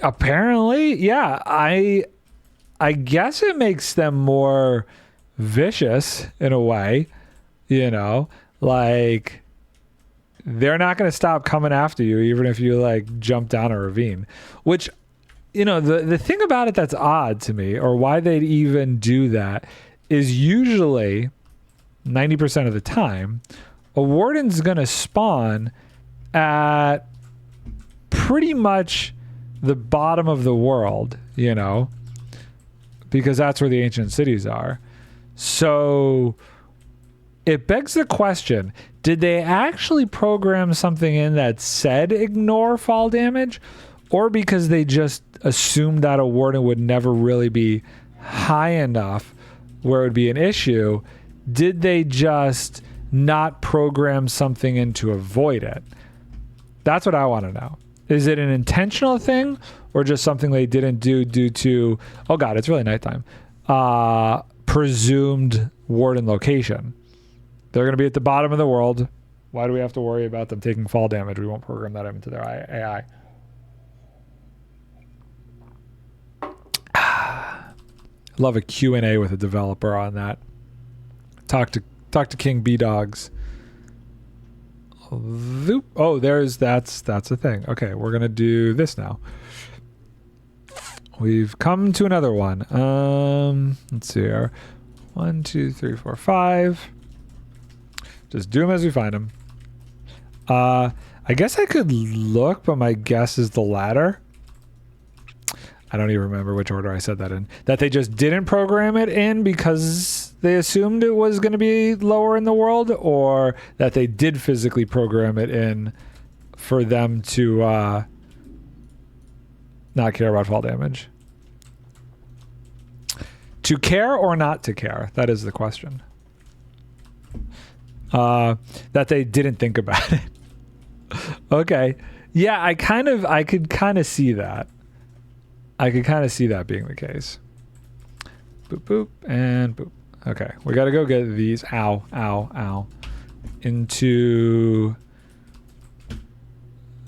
Apparently, yeah. I guess it makes them more vicious in a way, you know, like they're not going to stop coming after you even if you like jump down a ravine, which, you know, the thing about it that's odd to me, or why they'd even do that, is usually 90% of the time a warden's going to spawn at pretty much the bottom of the world, you know, because that's where the ancient cities are. So it begs the question, did they actually program something in that said ignore fall damage? Or because they just assumed that a warden would never really be high enough where it would be an issue, did they just not program something in to avoid it? That's what I want to know. Is it an intentional thing or just something they didn't do due to, oh God, it's really nighttime, presumed warden location? They're going to be at the bottom of the world. Why do we have to worry about them taking fall damage? We won't program that into their AI. Love a Q&A with a developer on that. Talk to King B Dogs. Oh, that's a thing. Okay, we're gonna do this now. We've come to another one. Let's see here. 1, 2, 3, 4, 5. Just do them as we find them. I guess I could look, but my guess is the latter. I don't even remember which order I said that in. That they just didn't program it in because they assumed it was going to be lower in the world, or that they did physically program it in for them to not care about fall damage. To care or not to care? That is the question. That they didn't think about it. Okay. Yeah, I could kind of see that. I could kind of see that being the case. Boop, boop, and boop. Okay, we got to go get these. Ow, ow, ow. Into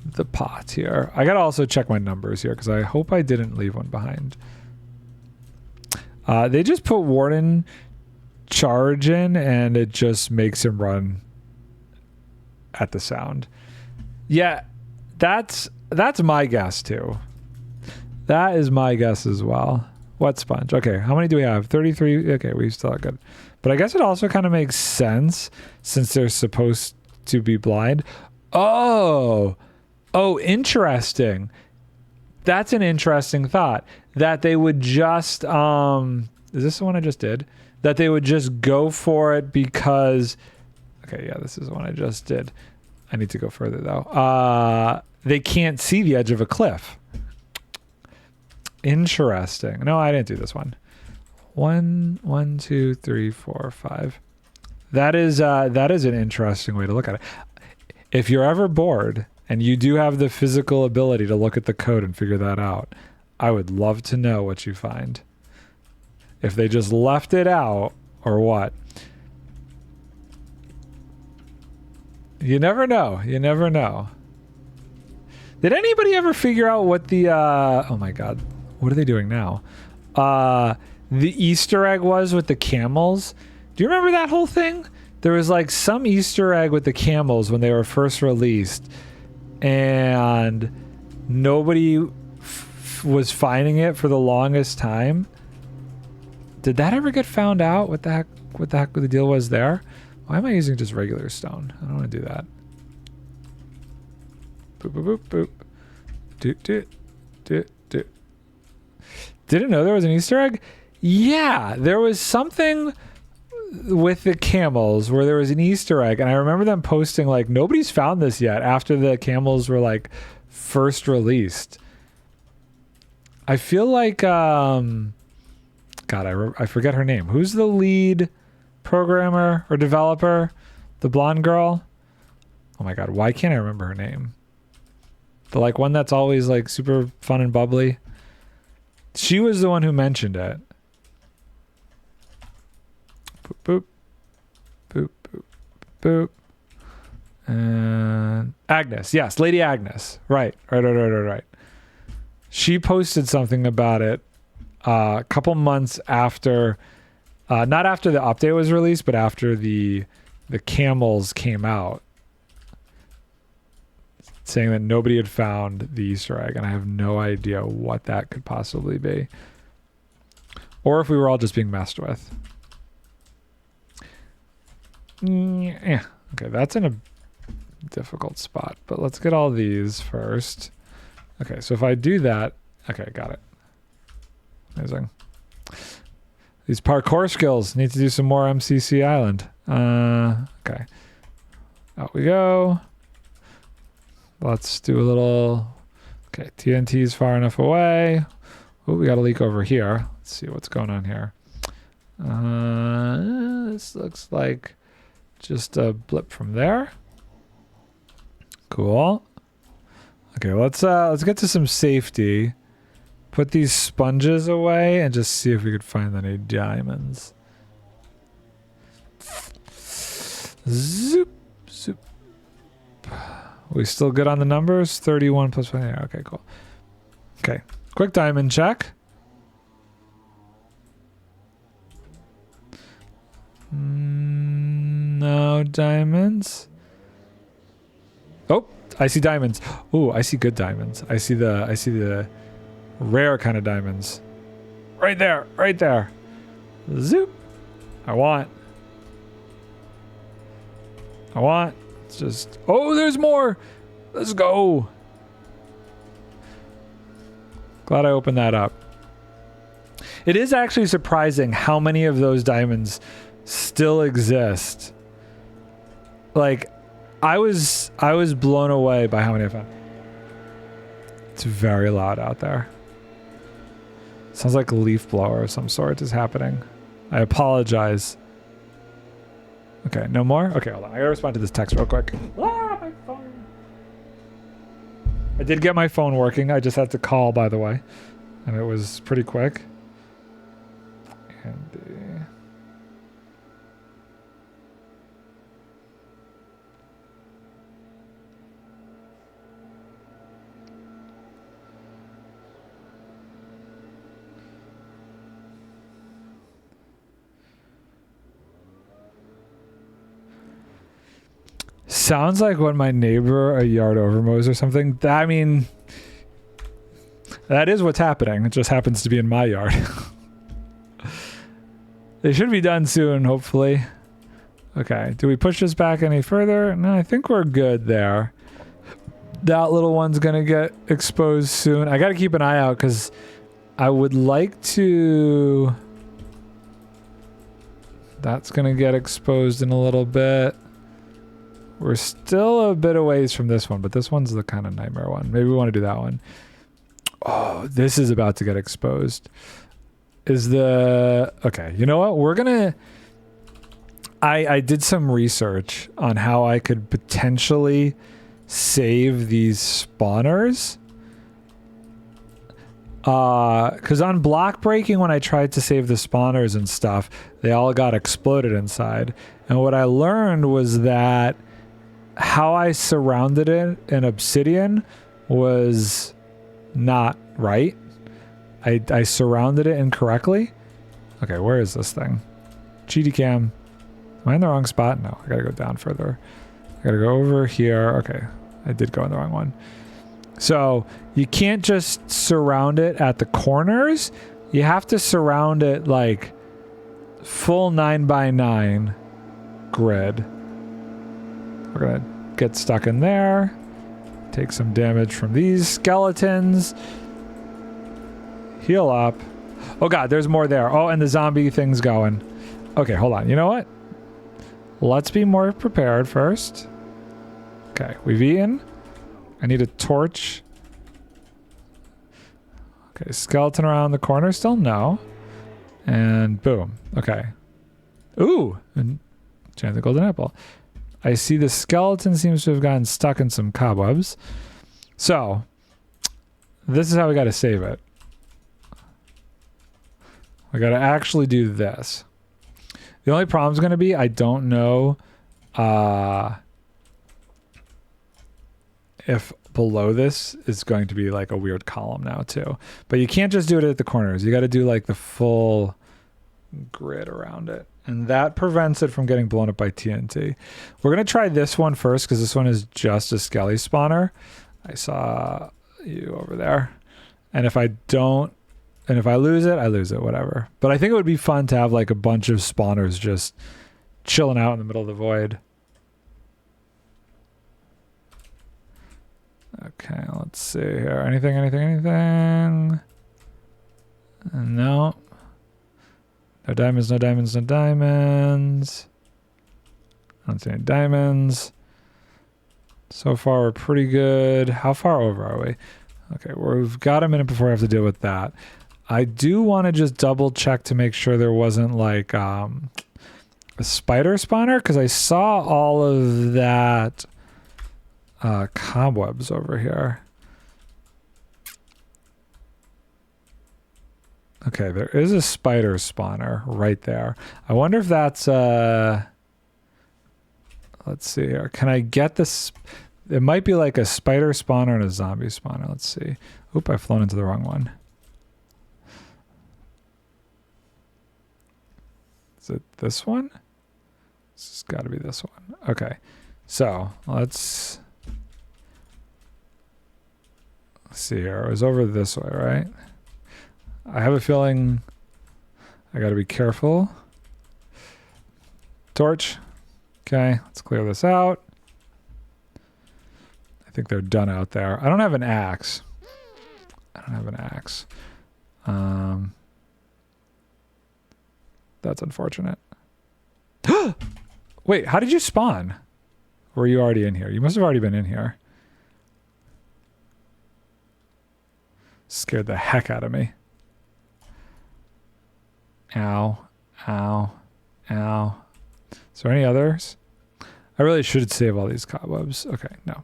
the pot here. I got to also check my numbers here because I hope I didn't leave one behind. They just put Warden charge in and it just makes him run at the sound. Yeah, that's my guess too. That is my guess as well. Wet sponge. Okay, how many do we have? 33. Okay, we still are good. But I guess it also kind of makes sense since they're supposed to be blind. Oh, interesting. That's an interesting thought. That they would just, is this the one I just did? That they would just go for it because, okay, yeah, this is the one I just did. I need to go further though. They can't see the edge of a cliff. Interesting. No, I didn't do this one. 1, 2, 3, 4, 5. That is an interesting way to look at it. If you're ever bored and you do have the physical ability to look at the code and figure that out, I would love to know what you find. If they just left it out or what. You never know. You never know. Did anybody ever figure out what the oh my god, what are they doing now? The Easter egg was with the camels. Do you remember that whole thing? There was like some Easter egg with the camels when they were first released, and nobody was finding it for the longest time. Did that ever get found out? What the heck the deal was there? Why am I using just regular stone? I don't want to do that. Boop, boop, boop, boop. Didn't know there was an Easter egg? Yeah, there was something with the camels where there was an Easter egg, and I remember them posting like, nobody's found this yet after the camels were like first released. I feel like, God, I forget her name. Who's the lead programmer or developer? The blonde girl? Oh my god, why can't I remember her name? The like one that's always like super fun and bubbly. She was the one who mentioned it. Boop, boop, boop, boop, boop. And Agnes, yes, Lady Agnes. Right. She posted something about it a couple months after, not after the update was released, but after the camels came out, saying that nobody had found the Easter egg, and I have no idea what that could possibly be. Or if we were all just being messed with. Yeah. Okay, that's in a difficult spot, but let's get all these first. Okay, so if I do that, okay, got it. Amazing. These parkour skills, need to do some more MCC Island. Okay. Out we go. Let's do a little, okay, TNT's far enough away. Oh, we got a leak over here. Let's see what's going on here. This looks like just a blip from there. Cool. Okay, let's get to some safety. Put these sponges away and just see if we could find any diamonds. Zoop, zoop. We still good on the numbers? 31 plus 1. Yeah, okay, cool. Okay, quick diamond check. No diamonds. Oh, I see diamonds. Oh, I see good diamonds. I see the rare kind of diamonds. Right there, right there. Zoop. I want. It's just, oh, there's more. Let's go. Glad I opened that up. It is actually surprising how many of those diamonds still exist. Like, I was blown away by how many I found. It's very loud out there. Sounds like a leaf blower of some sort is happening. I apologize. Okay, no more? Okay, hold on. I gotta respond to this text real quick. Ah, my phone. I did get my phone working. I just had to call, by the way. And it was pretty quick. And sounds like when my neighbor a yard over mows or something. I mean, that is what's happening. It just happens to be in my yard. They should be done soon, hopefully. Okay, do we push this back any further? No, I think we're good there. That little one's gonna get exposed soon. I gotta keep an eye out because I would like to... That's gonna get exposed in a little bit. We're still a bit a ways from this one, but this one's the kind of nightmare one. Maybe we want to do that one. Oh, this is about to get exposed. Is the... Okay, you know what? We're gonna... I did some research on how I could potentially save these spawners. Because on block breaking, when I tried to save the spawners and stuff, they all got exploded inside. And what I learned was that how I surrounded it in obsidian was not right. I surrounded it incorrectly. Okay, where is this thing? GD cam. Am I in the wrong spot? No, I gotta go down further. I gotta go over here. Okay, I did go in the wrong one. So you can't just surround it at the corners. You have to surround it like full 9x9 grid. We're gonna get stuck in there. Take some damage from these skeletons. Heal up. Oh god, there's more there. Oh, and the zombie thing's going. Okay, hold on. You know what? Let's be more prepared first. Okay, we've eaten. I need a torch. Okay, skeleton around the corner still? No. And boom. Okay. Ooh! And enchanted golden apple. I see the skeleton seems to have gotten stuck in some cobwebs. So, this is how we gotta save it. I gotta actually do this. The only problem is gonna be I don't know if below this is going to be like a weird column now too. But you can't just do it at the corners. You gotta do like the full grid around it. And that prevents it from getting blown up by TNT. We're going to try this one first because this one is just a skelly spawner. I saw you over there. And if I don't, and if I lose it, I lose it, whatever. But I think it would be fun to have like a bunch of spawners just chilling out in the middle of the void. Okay, let's see here. Anything? No. No diamonds. I don't see any diamonds. So far, we're pretty good. How far over are we? Okay, we've got a minute before I have to deal with that. I do want to just double check to make sure there wasn't like a spider spawner, because I saw all of that cobwebs over here. Okay, there is a spider spawner right there. I wonder if that's let's see here. Can I get this? It might be like a spider spawner and a zombie spawner. Let's see. Oop, I've flown into the wrong one. Is it this one? It's got to be this one. Okay. So, let's see here. It was over this way, right? I have a feeling I got to be careful. Torch. Okay, let's clear this out. I think they're done out there. I don't have an axe. That's unfortunate. Wait, how did you spawn? Or were you already in here? You must have already been in here. Scared the heck out of me. Ow. Ow. Ow. Is there any others? I really should save all these cobwebs. Okay, no.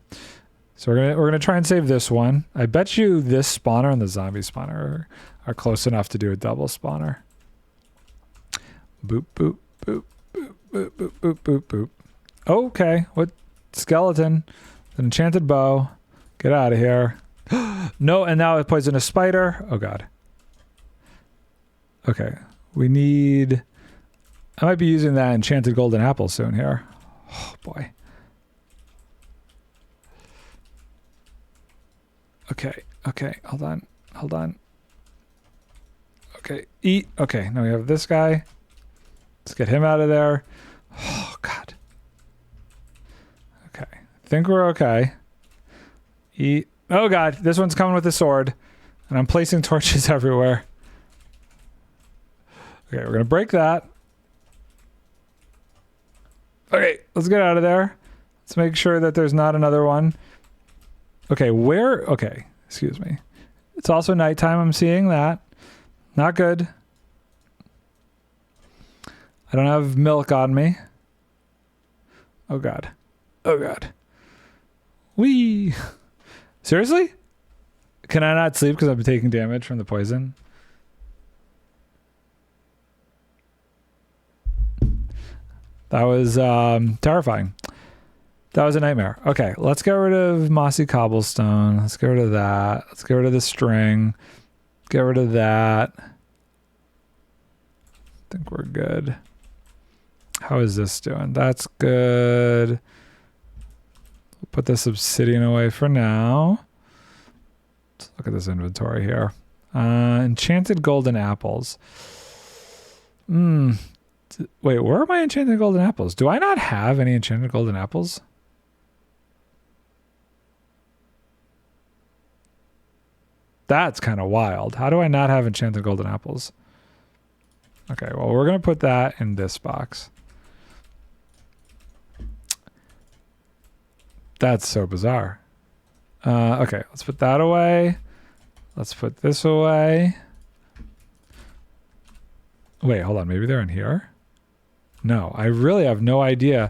So we're gonna try and save this one. I bet you this spawner and the zombie spawner are close enough to do a double spawner. Boop boop boop boop boop boop boop boop boop. Okay, what skeleton? An enchanted bow. Get out of here. No, and now it poisoned a spider. Oh god. Okay, we need. I might be using that enchanted golden apple soon here. Oh boy. Okay, hold on. Okay, eat. Okay, now we have this guy. Let's get him out of there. Oh god. Okay, think we're okay. Eat. Oh god, this one's coming with a sword. And I'm placing torches everywhere. Okay, we're gonna break that. Okay, let's get out of there. Let's make sure that there's not another one. Okay, where? Okay, excuse me. It's also nighttime. I'm seeing that. Not good. I don't have milk on me. Oh god. Oh god. Whee! Seriously? Can I not sleep because I've been taking damage from the poison? That was terrifying. That was a nightmare. Okay, let's get rid of mossy cobblestone. Let's get rid of that. Let's get rid of the string. Get rid of that. I think we're good. How is this doing? That's good. We'll put this obsidian away for now. Let's look at this inventory here. Enchanted golden apples. Wait, where are my enchanted golden apples? Do I not have any enchanted golden apples? That's kind of wild. How do I not have enchanted golden apples? Okay, well, we're going to put that in this box. That's so bizarre. Okay, let's put that away. Let's put this away. Wait, hold on. Maybe they're in here? No, I really have no idea.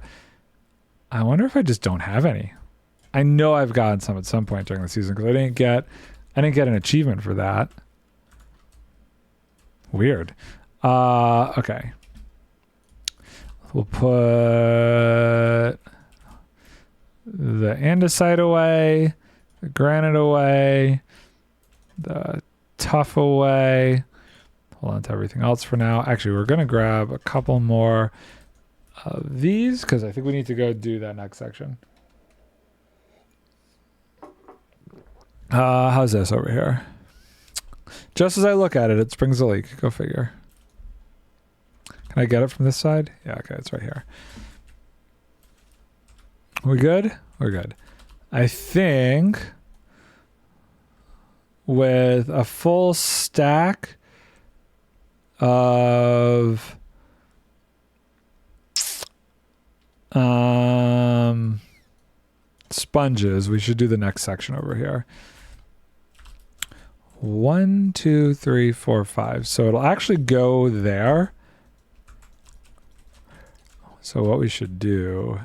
I wonder if I just don't have any. I know I've gotten some at some point during the season because I didn't get an achievement for that. Weird. Okay. We'll put the andesite away, the granite away, the tuff away. Hold on to everything else for now. Actually, we're going to grab a couple more of these because I think we need to go do that next section. How's this over here? Just as I look at it, it springs a leak. Go figure. Can I get it from this side? Yeah, okay, it's right here. We good? We're good. I think with a full stack of sponges. We should do the next section over here. 1, 2, 3, 4, 5. So it'll actually go there. So what we should do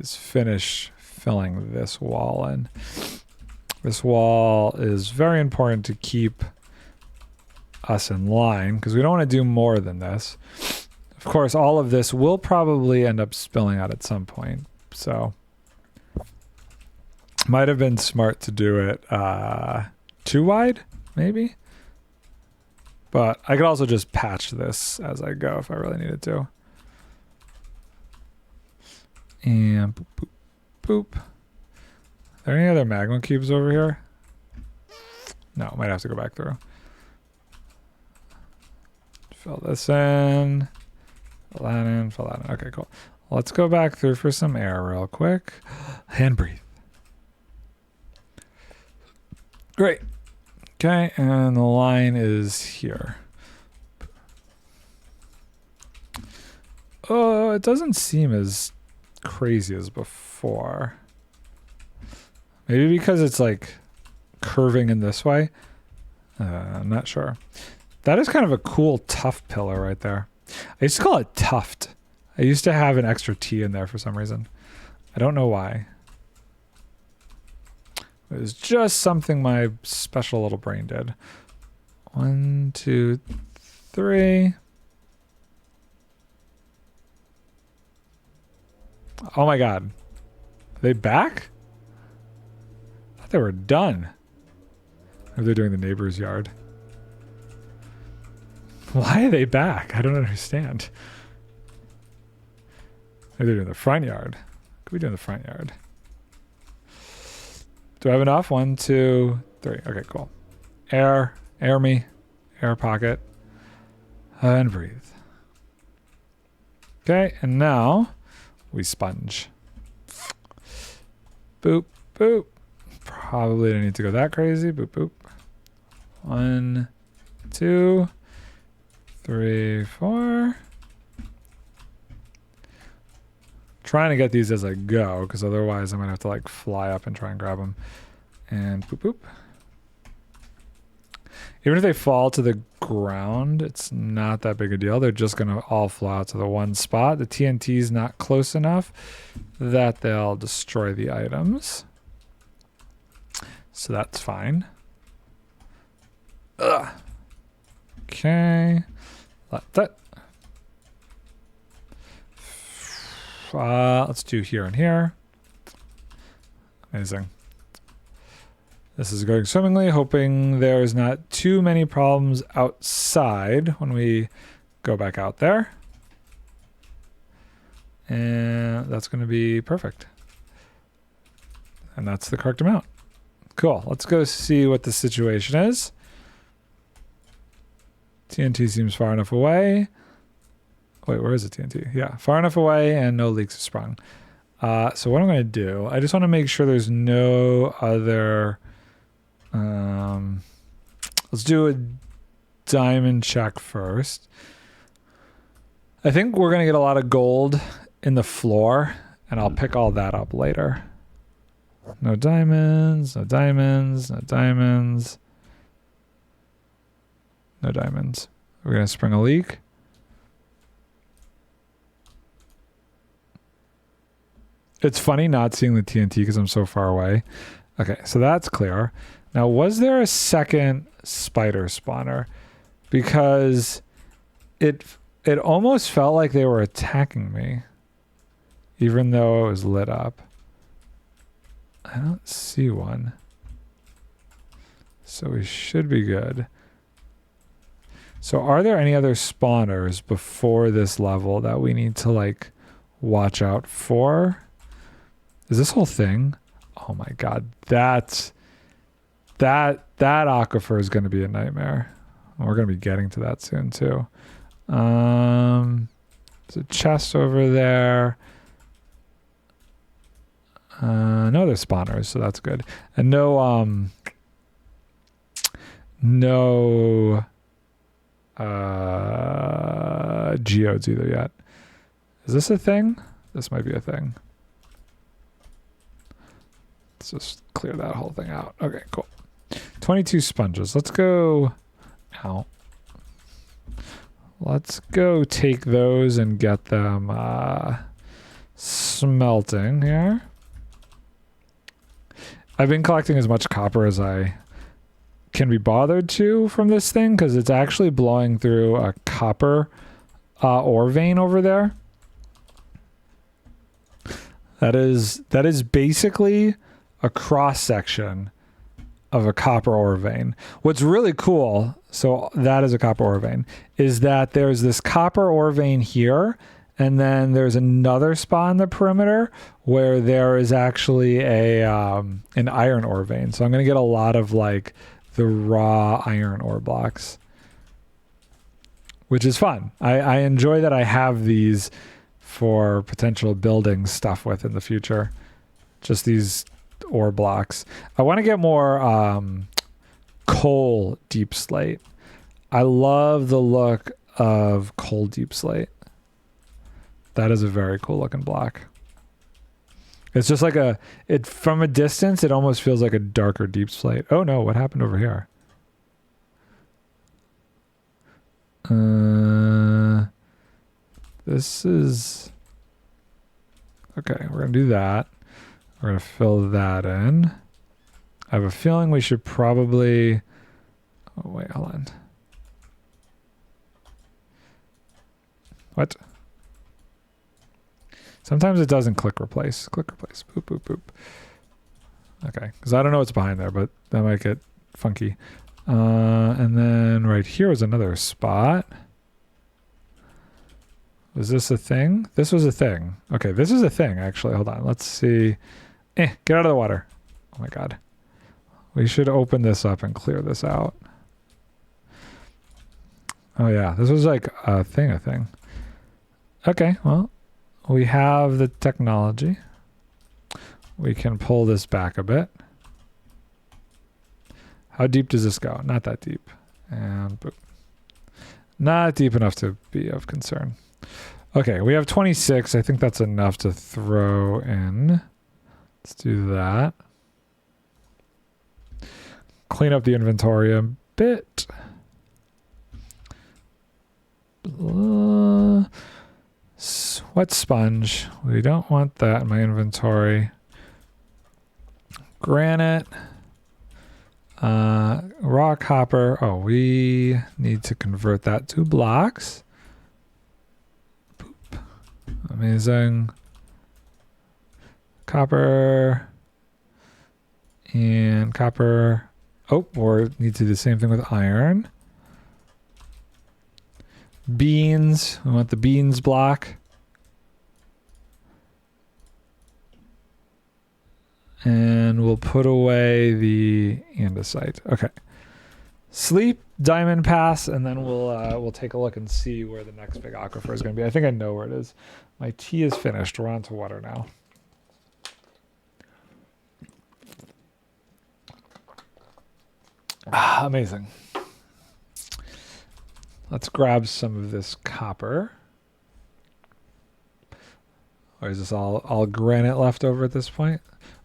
is finish filling this wall in. This wall is very important to keep us in line because we don't want to do more than this. Of course, all of this will probably end up spilling out at some point. So might have been smart to do it too wide, maybe. But I could also just patch this as I go if I really needed to. And boop, boop, boop. Are there any other magma cubes over here? No, might have to go back through. Fill this in. Fill that in, fill that in. Okay, cool. Let's go back through for some air real quick. And breathe. Great. Okay, and the line is here. Oh, it doesn't seem as crazy as before. Maybe because it's like curving in this way. I'm not sure. That is kind of a cool tuft pillar right there. I used to call it tuft. I used to have an extra T in there for some reason. I don't know why. It was just something my special little brain did. 1, 2, 3. Oh my god. Are they back? I thought they were done. Maybe they're doing the neighbor's yard. Why are they back? I don't understand. Maybe they're doing the front yard. Could be doing the front yard. Do I have enough? 1, 2, 3. Okay, cool. Air me. Air pocket. And breathe. Okay, and now we sponge. Boop, boop. Probably don't need to go that crazy. Boop, boop. 1, 2, 3, 4. Trying to get these as I go, because otherwise I might have to like fly up and try and grab them. And boop, boop. Even if they fall to the ground, it's not that big a deal. They're just going to all fly out to the one spot. The TNT is not close enough that they'll destroy the items. So that's fine. Ugh. Okay. That. Let's do here and here. Amazing. This is going swimmingly, hoping there's not too many problems outside when we go back out there. And that's going to be perfect. And that's the correct amount. Cool. Let's go see what the situation is. TNT seems far enough away. Wait, where is the TNT? Yeah, far enough away and no leaks have sprung. So what I'm going to do, I just want to make sure there's no other... let's do a diamond check first. I think we're going to get a lot of gold in the floor, and I'll pick all that up later. No diamonds, no diamonds, no diamonds. No diamonds. We're going to spring a leak. It's funny not seeing the TNT because I'm so far away. Okay, so that's clear. Now, was there a second spider spawner? Because it almost felt like they were attacking me, even though it was lit up. I don't see one. So we should be good. So are there any other spawners before this level that we need to like watch out for? Is this whole thing? Oh my god, that aquifer is going to be a nightmare. We're going to be getting to that soon too. There's a chest over there. No other spawners, so that's good. And no no geodes either yet. Is this a thing? This might be a thing. Let's just clear that whole thing out. Okay, cool. 22 sponges. Let's go out. Let's go take those and get them smelting here. I've been collecting as much copper as I can be bothered to from this thing because it's actually blowing through a copper ore vein over there. That is basically a cross section of a copper ore vein. What's really cool, so that is a copper ore vein, is that there's this copper ore vein here, and then there's another spot in the perimeter where there is actually a an iron ore vein. So I'm gonna get a lot of like the raw iron ore blocks, which is fun. I enjoy that I have these for potential building stuff with in the future. Just these ore blocks. I want to get more coal deep slate. I love the look of coal deep slate. That is a very cool looking block. It's just like from a distance, it almost feels like a darker deep slate. Oh no, what happened over here? This is... Okay, we're going to do that. We're going to fill that in. I have a feeling we should probably... Oh, wait, hold on. What? Sometimes it doesn't click replace. Click replace. Boop, boop, boop. Okay, because I don't know what's behind there, but that might get funky. And then right here is another spot. Was this a thing? This was a thing. Okay, this is a thing, actually. Hold on. Let's see. Get out of the water. Oh, my God. We should open this up and clear this out. Oh, yeah. This was like a thing. Okay, well, we have the technology. We can pull this back a bit. How deep does this go? Not that deep. And boop. Not deep enough to be of concern. Okay, we have 26. I think that's enough to throw in. Let's do that. Clean up the inventory a bit. Sweat sponge. We don't want that in my inventory. Granite. Raw copper. Oh, we need to convert that to blocks. Boop. Amazing. Copper. And copper. Oh, we need to do the same thing with iron. Beans. We want the beans block. And we'll put away the andesite. Okay. Sleep, diamond pass, and then we'll take a look and see where the next big aquifer is going to be. I think I know where it is. My tea is finished. We're on to water now. Ah, amazing. Let's grab some of this copper. Or is this all granite left over at this point?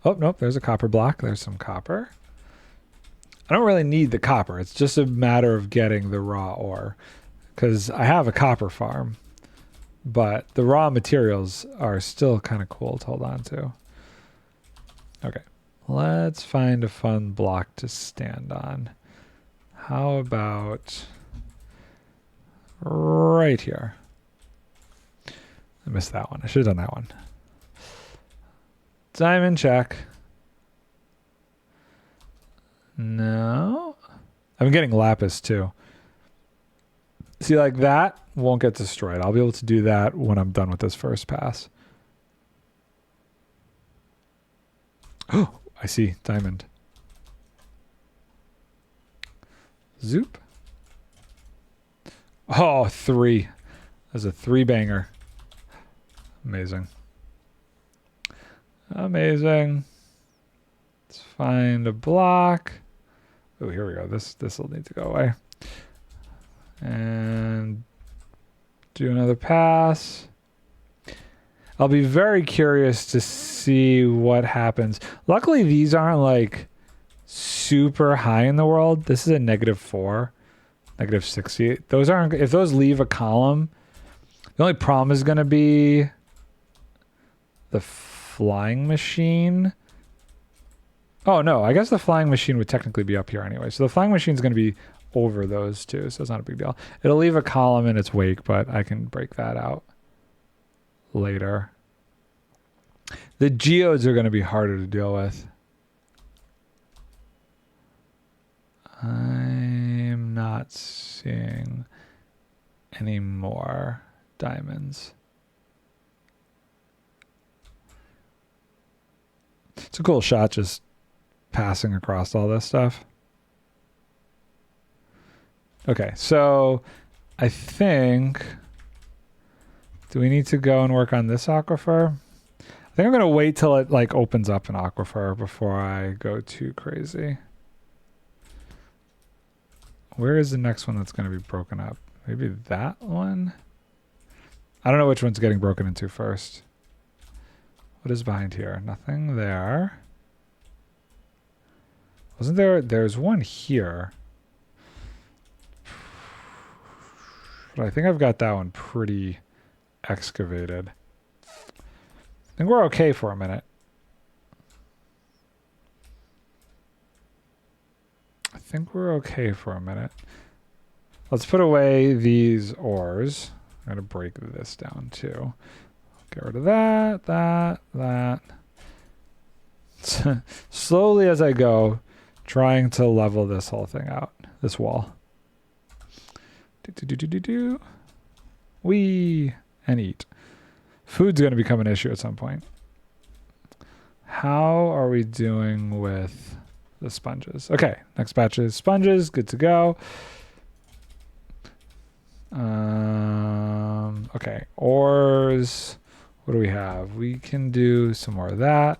Oh, nope, there's a copper block. There's some copper. I don't really need the copper. It's just a matter of getting the raw ore. Because I have a copper farm. But the raw materials are still kind of cool to hold on to. Okay, let's find a fun block to stand on. How about right here? I missed that one. I should have done that one. Diamond check. No. I'm getting lapis too. See, like that won't get destroyed. I'll be able to do that when I'm done with this first pass. Oh, I see. Diamond. Zoop. Oh, 3. That's a 3 banger. Amazing. Amazing. Let's find a block. Oh, here we go. This will need to go away. And do another pass. I'll be very curious to see what happens. Luckily, these aren't like super high in the world. This is a -4, -60. Those aren't, if those leave a column, the only problem is going to be the flying machine. Oh no, I guess the flying machine would technically be up here anyway. So the flying machine is going to be over those two, so it's not a big deal. It'll leave a column in its wake, but I can break that out later. The geodes are going to be harder to deal with. I'm not seeing any more diamonds. It's a cool shot just passing across all this stuff. Okay, so I think, do we need to go and work on this aquifer? I think I'm going to wait till it like opens up an aquifer before I go too crazy. Where is the next one that's going to be broken up? Maybe that one? I don't know which one's getting broken into first. What is behind here? Nothing there. Wasn't there? There's one here. But I think I've got that one pretty excavated. I think we're okay for a minute. I think we're okay for a minute. Let's put away these ores. I'm going to break this down too. Get rid of that. Slowly as I go, trying to level this whole thing out, this wall. Wee, and eat. Food's going to become an issue at some point. How are we doing with the sponges? Okay, next batch is sponges. Good to go. Okay, ores. What do we have? We can do some more of that.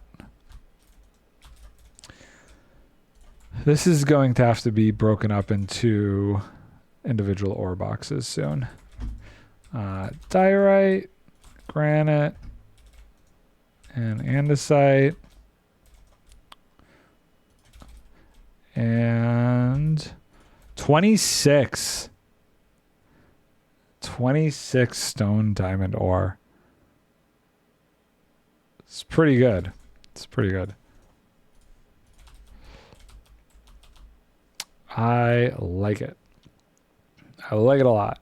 This is going to have to be broken up into individual ore boxes soon. Diorite, granite, and andesite. And 26 stone diamond ore. It's pretty good. It's pretty good. I like it. I like it a lot.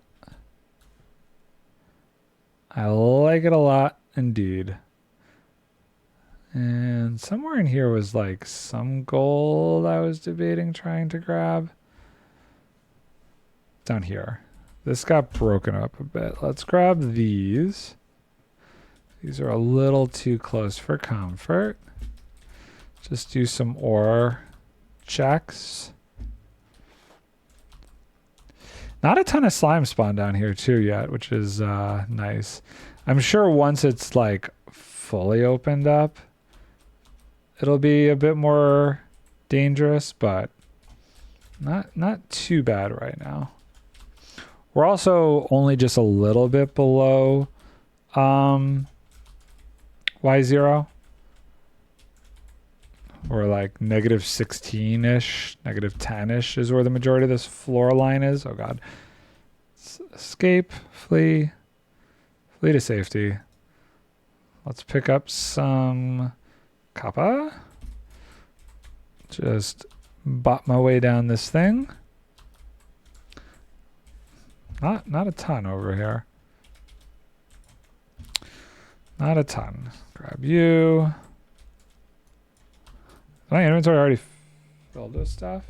I like it a lot indeed. And somewhere in here was like some gold I was debating trying to grab. Down here. This got broken up a bit. Let's grab these. These are a little too close for comfort. Just do some ore checks. Not a ton of slime spawn down here too yet, which is nice. I'm sure once it's like fully opened up, it'll be a bit more dangerous, but not too bad right now. We're also only just a little bit below Y0. Or like -16-ish, -10-ish is where the majority of this floor line is. Oh god. Escape, flee to safety. Let's pick up some copper. Just bot my way down this thing. Not a ton over here. Not a ton. Grab you. My inventory already filled with stuff.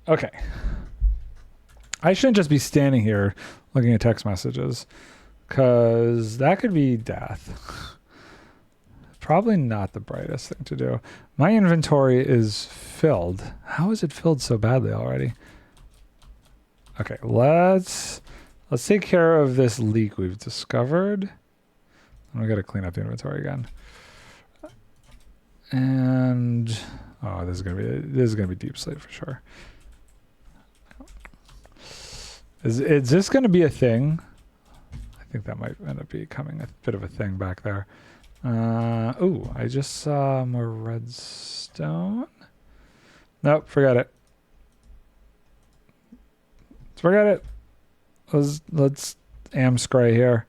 Okay. I shouldn't just be standing here looking at text messages, because that could be death. Probably not the brightest thing to do. My inventory is filled. How is it filled so badly already? Okay, let's take care of this leak we've discovered. And we got to clean up the inventory again. And oh, this is gonna be deep slate for sure. Is this gonna be a thing? I think that might end up becoming a bit of a thing back there. Oh, I just saw more redstone. Nope, forget it. Forget it. Let's amscray here.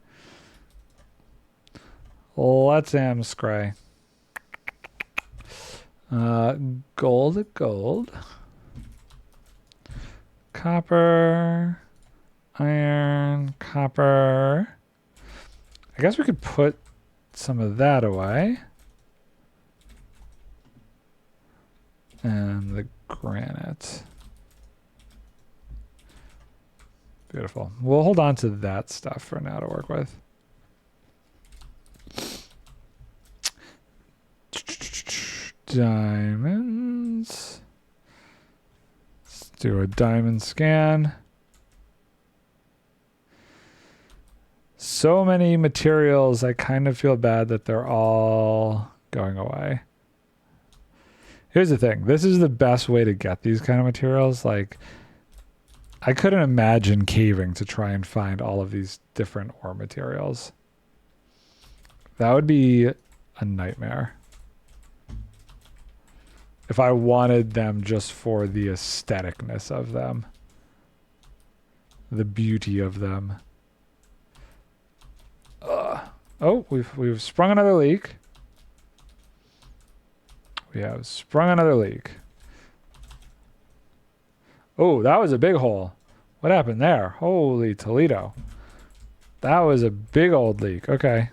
Let's amscray. Gold. Copper. Iron. Copper. I guess we could put some of that away. And the granite. Beautiful. We'll hold on to that stuff for now to work with. Diamonds. Let's do a diamond scan. So many materials, I kind of feel bad that they're all going away. Here's the thing. This is the best way to get these kind of materials. Like, I couldn't imagine caving to try and find all of these different ore materials. That would be a nightmare. If I wanted them just for the aestheticness of them. The beauty of them. Oh, we've sprung another leak. We have sprung another leak. Oh, that was a big hole. What happened there? Holy Toledo. That was a big old leak. Okay.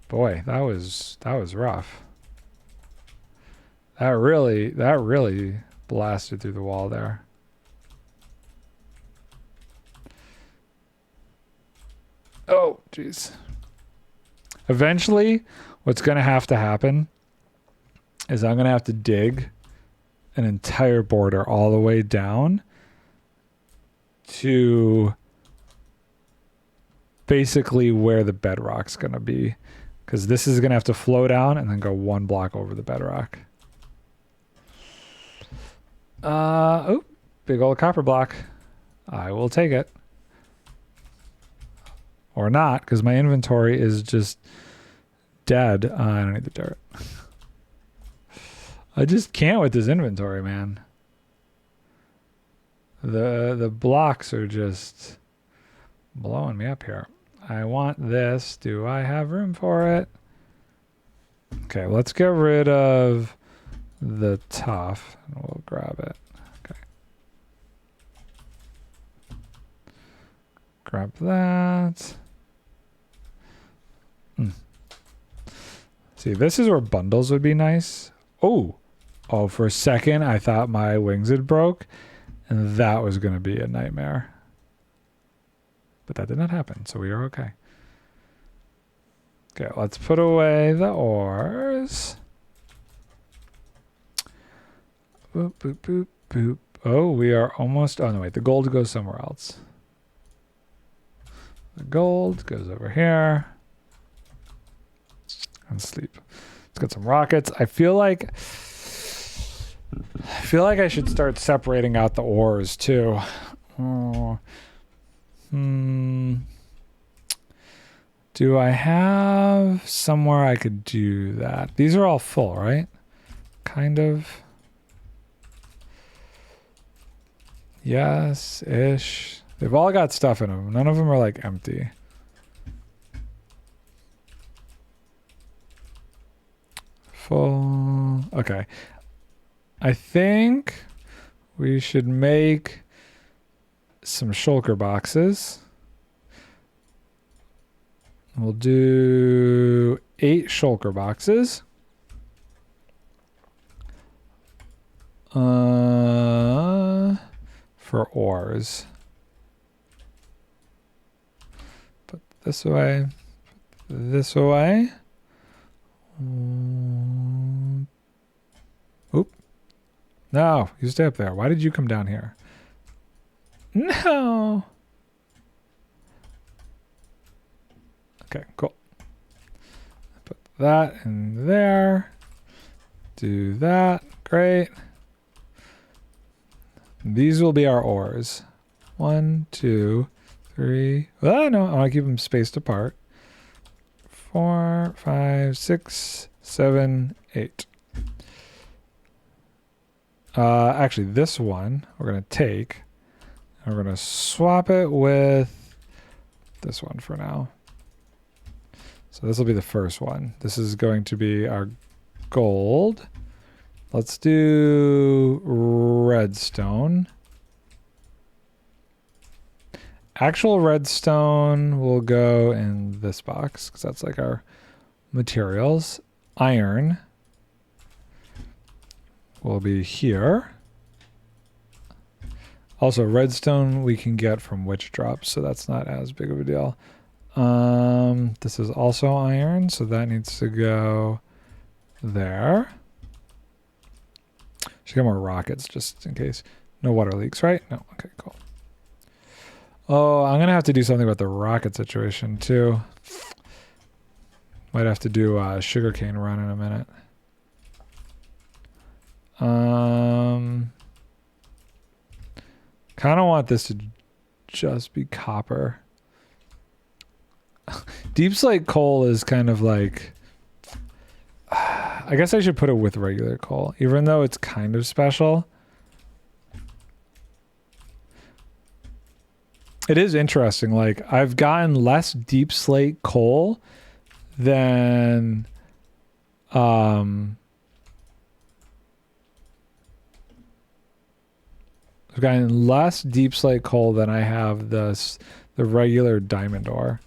Boy, that was rough. That really blasted through the wall there. Oh, jeez. Eventually, what's going to happen is I'm going to have to dig an entire border all the way down to basically where the bedrock's going to be. Because this is going to have to flow down and then go one block over the bedrock. Oh, big old copper block. I will take it. Or not, because my inventory is just dead. I don't need the dirt. I just can't with this inventory, man. The blocks are just blowing me up here. I want this. Do I have room for it? Okay, let's get rid of the tuff and we'll grab it. Okay. Grab that. See, this is where bundles would be nice. Oh, for a second I thought my wings had broke and that was going to be a nightmare. But that did not happen, so we are okay. Okay, let's put away the ores. Boop, boop, boop, boop. Oh, we are almost... Oh, no, wait. The gold goes somewhere else. The gold goes over here. And sleep. Let's get some rockets. I feel like I should start separating out the ores, too. Oh. Do I have somewhere I could do that? These are all full, right? Kind of. Yes-ish. They've all got stuff in them. None of them are like empty. Full. Okay. I think we should make some shulker boxes. We'll do 8 shulker boxes. For ores. Put this away. This away. Oop. No, you stay up there. Why did you come down here? No. Okay, cool. Put that in there. Do that. Great. These will be our ores. 1, 2, 3. Oh, no, I want to keep them spaced apart. 4, 5, 6, 7, 8. Actually, this one we're going to take. And we're going to swap it with this one for now. So this will be the first one. This is going to be our gold. Let's do redstone. Actual redstone will go in this box because that's like our materials. Iron will be here. Also, redstone we can get from witch drops, so that's not as big of a deal. This is also iron, so that needs to go there. Should get more rockets just in case. No water leaks, right? No. Okay, cool. Oh, I'm gonna have to do something about the rocket situation too. Might have to do a sugarcane run in a minute. Kind of want this to just be copper. Deep slate coal is kind of like, I guess I should put it with regular coal, even though it's kind of special. It is interesting. Like, I've gotten less deep slate coal than I've gotten less deep slate coal than I have the regular diamond ore.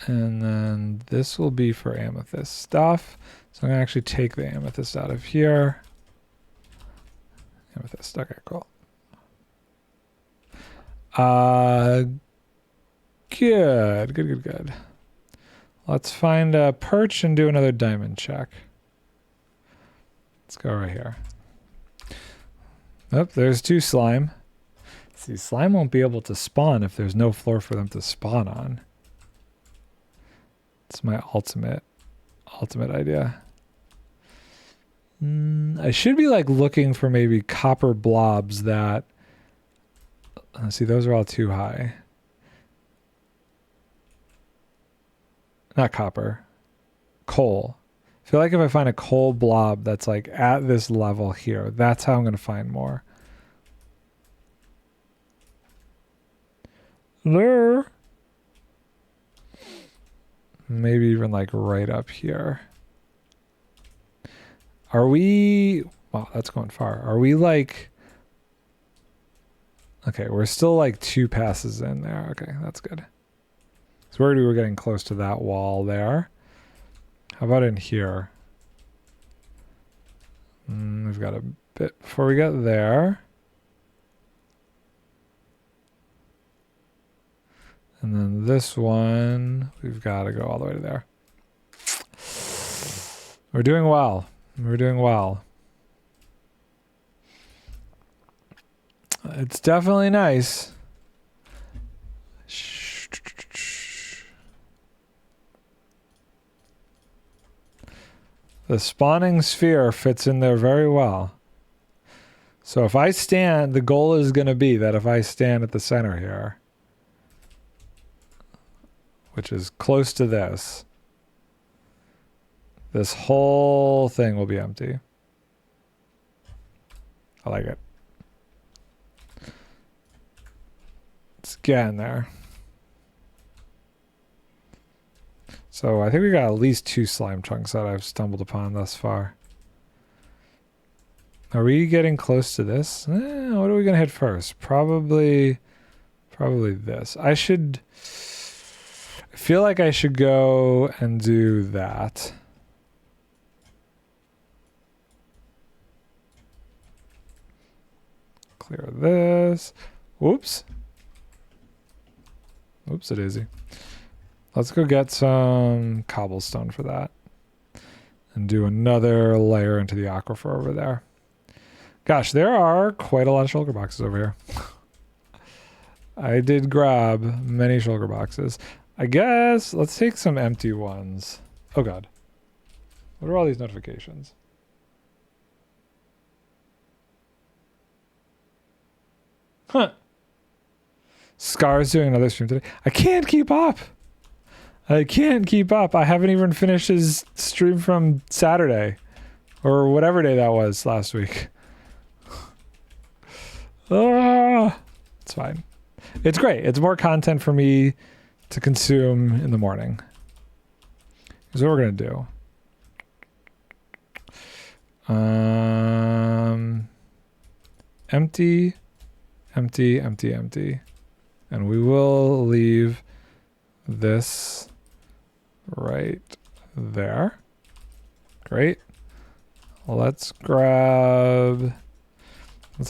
And then this will be for amethyst stuff. So I'm gonna actually take the amethyst out of here. Amethyst, okay, cool. Good. Let's find a perch and do another diamond check. Let's go right here. Oh, there's 2 slime. See, slime won't be able to spawn if there's no floor for them to spawn on. It's my ultimate idea. I should be like looking for maybe copper blobs that, see, those are all too high. Not copper, coal. I feel like if I find a coal blob that's like at this level here, that's how I'm going to find more. There. Maybe even like right up here. Are we... Wow, that's going far. Are we like... Okay, we're still like 2 passes in there. Okay, that's good. So we were getting close to that wall there. How about in here? We've got a bit before we get there. And then this one, we've got to go all the way to there. We're doing well. We're doing well. It's definitely nice. The spawning sphere fits in there very well. So if I stand, the goal is going to be that if I stand at the center here, which is close to this whole thing will be empty. I like it. Let's get in there. So I think we got at least 2 slime chunks that I've stumbled upon thus far. Are we getting close to this? What are we going to hit first? Probably this. I feel like I should go and do that. Clear this. Whoops. Oops, a daisy. Let's go get some cobblestone for that. And do another layer into the aquifer over there. Gosh, there are quite a lot of shulker boxes over here. I did grab many shulker boxes. I guess let's take some empty ones. Oh god. What are all these notifications? Huh. Scar's doing another stream today. I can't keep up. I can't keep up. I haven't even finished his stream from Saturday. Or whatever day that was last week. It's fine. It's great. It's more content for me to consume in the morning. Here's what we're going to do. Empty, empty, empty, empty. And we will leave this right there. Great. Let's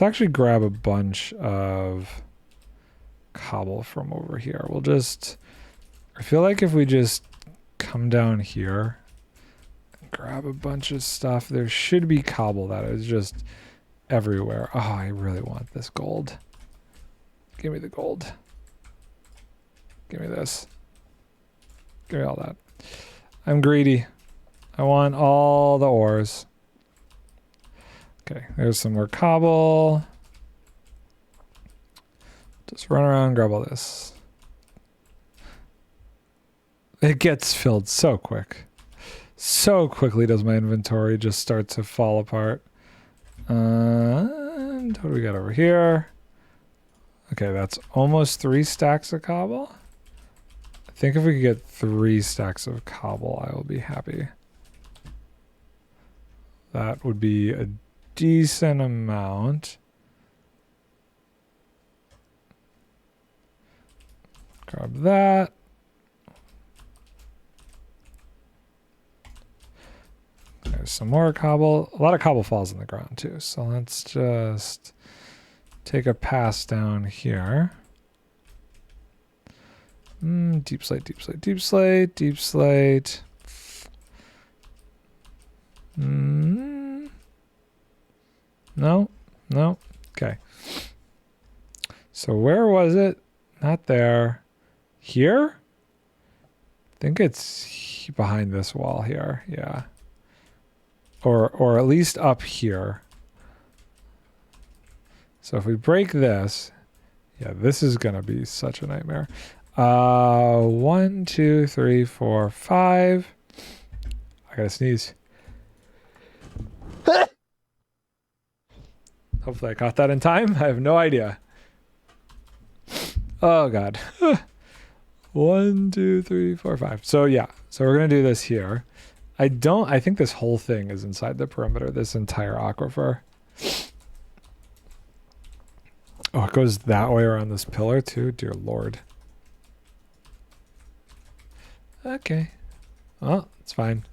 actually grab a bunch of cobble from over here. I feel like if we just come down here and grab a bunch of stuff, there should be cobble that is just everywhere. Oh, I really want this gold. Give me the gold. Give me this. Give me all that. I'm greedy. I want all the ores. Okay, there's some more cobble. Just run around and grab all this. It gets filled so quick. So quickly does my inventory just start to fall apart. And what do we got over here? Okay, that's almost 3 stacks of cobble. I think if we could get 3 stacks of cobble, I will be happy. That would be a decent amount. Grab that. There's some more cobble. A lot of cobble falls in the ground too. So let's just take a pass down here. Deep slate, deep slate, deep slate, deep slate. No, no. Okay. So where was it? Not there. Here? I think it's behind this wall here. Yeah. Or at least up here. So if we break this, yeah, this is gonna be such a nightmare. 1, 2, 3, 4, 5. I gotta sneeze. Hopefully I caught that in time. I have no idea. Oh god. 1, 2, 3, 4, 5. So yeah, so we're gonna do this here. I think this whole thing is inside the perimeter, this entire aquifer. Oh, it goes that way around this pillar too? Dear Lord. Okay. Well, it's fine.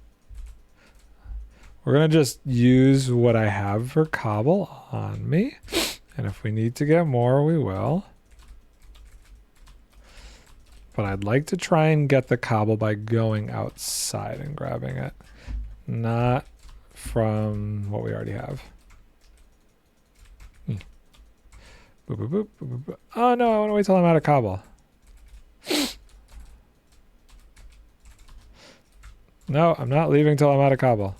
We're going to just use what I have for cobble on me. And if we need to get more, we will. But I'd like to try and get the cobble by going outside and grabbing it. Not from what we already have. Boop, boop, boop, boop, boop. Oh no, I want to wait till I'm out of cobble. No, I'm not leaving till I'm out of cobble.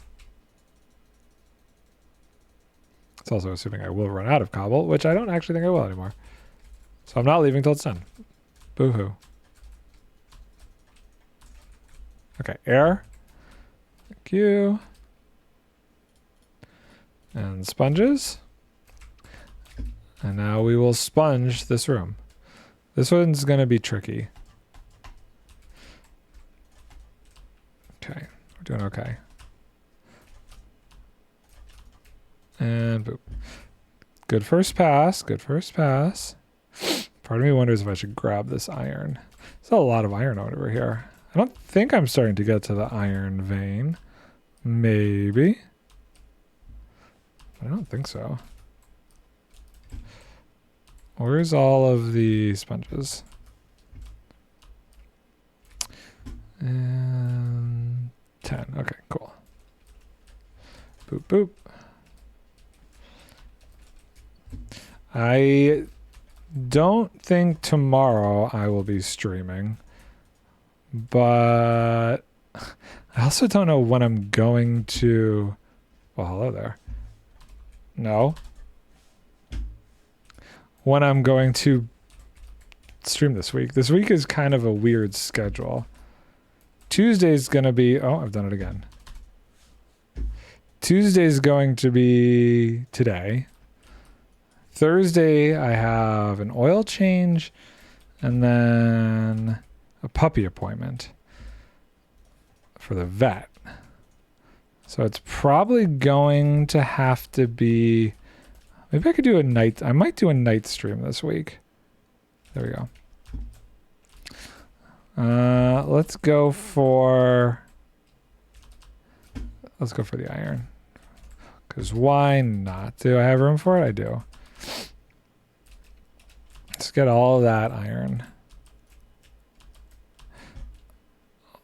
It's also assuming I will run out of cobble, which I don't actually think I will anymore. So I'm not leaving till it's done. Boo-hoo. Okay, air. Thank you. And sponges. And now we will sponge this room. This one's going to be tricky. Okay, we're doing okay. And boop. Good first pass, good first pass. Part of me wonders if I should grab this iron. There's a lot of iron over here. I don't think I'm starting to get to the iron vein. Maybe. I don't think so. Where's all of the sponges? And 10. Okay, cool. Boop, boop. I don't think tomorrow I will be streaming, but I also don't know when I'm going to... Well, hello there. No. When I'm going to stream this week. This week is kind of a weird schedule. Tuesday's going to be... Oh, I've done it again. Tuesday's going to be today. Thursday, I have an oil change and then a puppy appointment for the vet. So it's probably going to have to be... Maybe I could do a night... I might do a night stream this week. There we go. Let's go for the iron. Because why not? Do I have room for it? I do. Let's get all of that iron.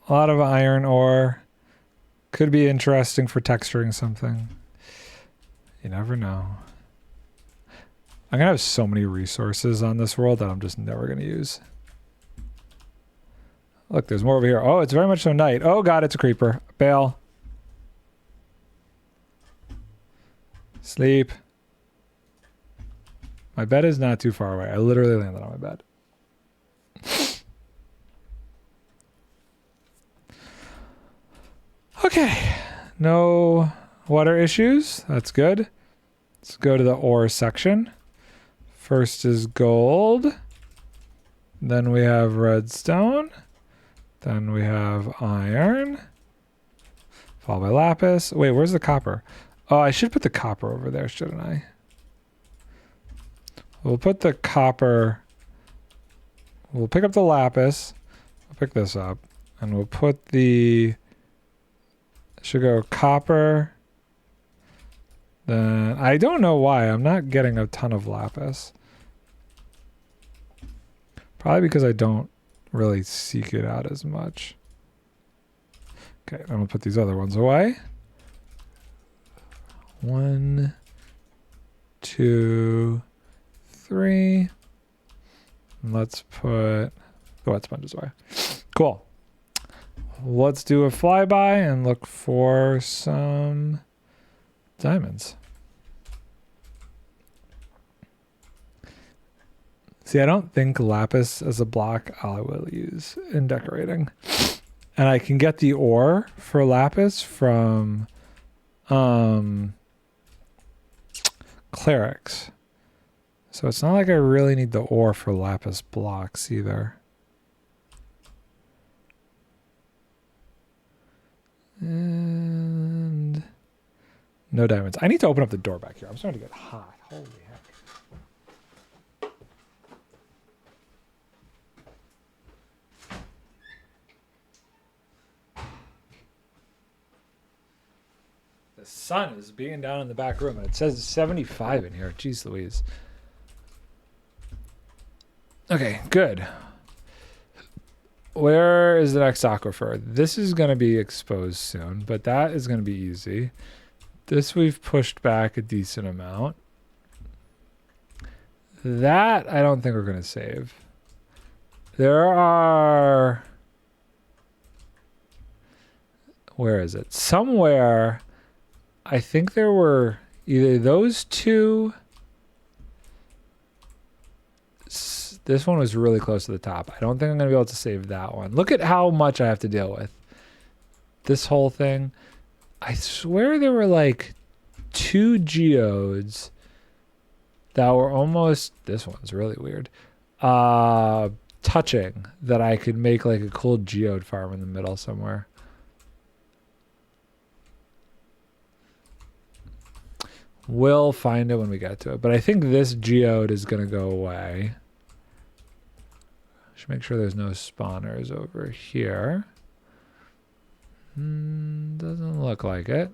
A lot of iron ore. Could be interesting for texturing something. You never know. I'm going to have so many resources on this world that I'm just never going to use. Look, there's more over here. Oh, it's very much so night. Oh, God, it's a creeper. Bail. Sleep. My bed is not too far away. I literally landed on my bed. Okay. No water issues. That's good. Let's go to the ore section. First is gold. Then we have redstone. Then we have iron. Followed by lapis. Wait, where's the copper? Oh, I should put the copper over there, shouldn't I? We'll put the copper. We'll pick up the lapis. We'll pick this up. And we'll put the... Should go copper. Then... I don't know why. I'm not getting a ton of lapis. Probably because I don't really seek it out as much. Okay, I'm going to put these other ones away. 1, 2, 3. And let's put the wet sponges away. Cool. Let's do a flyby and look for some diamonds. See, I don't think lapis as a block I will use in decorating. And I can get the ore for lapis from clerics. So it's not like I really need the ore for lapis blocks either. And no diamonds. I need to open up the door back here. I'm starting to get hot. Holy heck. The sun is being down in the back room, and it says 75 in here. Jeez Louise. Okay, good. Where is the next aquifer? This is going to be exposed soon, but that is going to be easy. This we've pushed back a decent amount. That I don't think we're going to save. There are... Where is it? Somewhere... I think there were either those two. This one was really close to the top. I don't think I'm going to be able to save that one. Look at how much I have to deal with. This whole thing. I swear there were like 2 geodes that were almost... This one's really weird. Touching that I could make like a cool geode farm in the middle somewhere. We'll find it when we get to it. But I think this geode is going to go away. Should make sure there's no spawners over here. Doesn't look like it.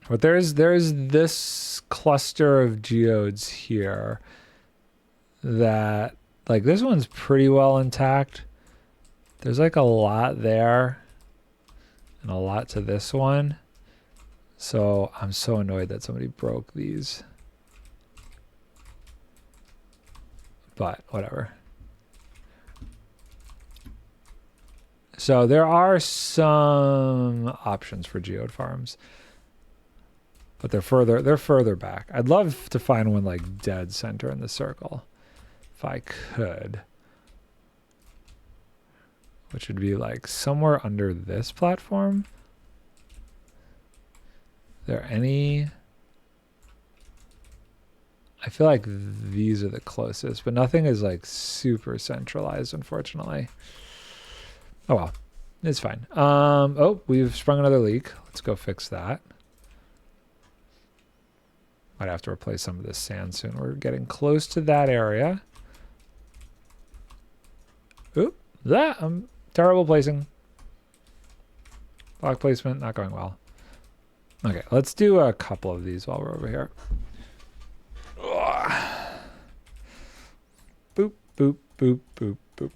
But there's this cluster of geodes here that, like, this one's pretty well intact. There's like a lot there and a lot to this one. So I'm so annoyed that somebody broke these. But whatever. So there are some options for geode farms. But they're further back. I'd love to find one like dead center in the circle. If I could. Which would be like somewhere under this platform. There any? I feel like these are the closest, but nothing is like super centralized, unfortunately. Oh well, it's fine. Oh, we've sprung another leak. Let's go fix that. Might have to replace some of this sand soon. We're getting close to that area. Oop, that I'm terrible placing. Block placement not going well. Okay, let's do a couple of these while we're over here. Boop, boop, boop, boop, boop.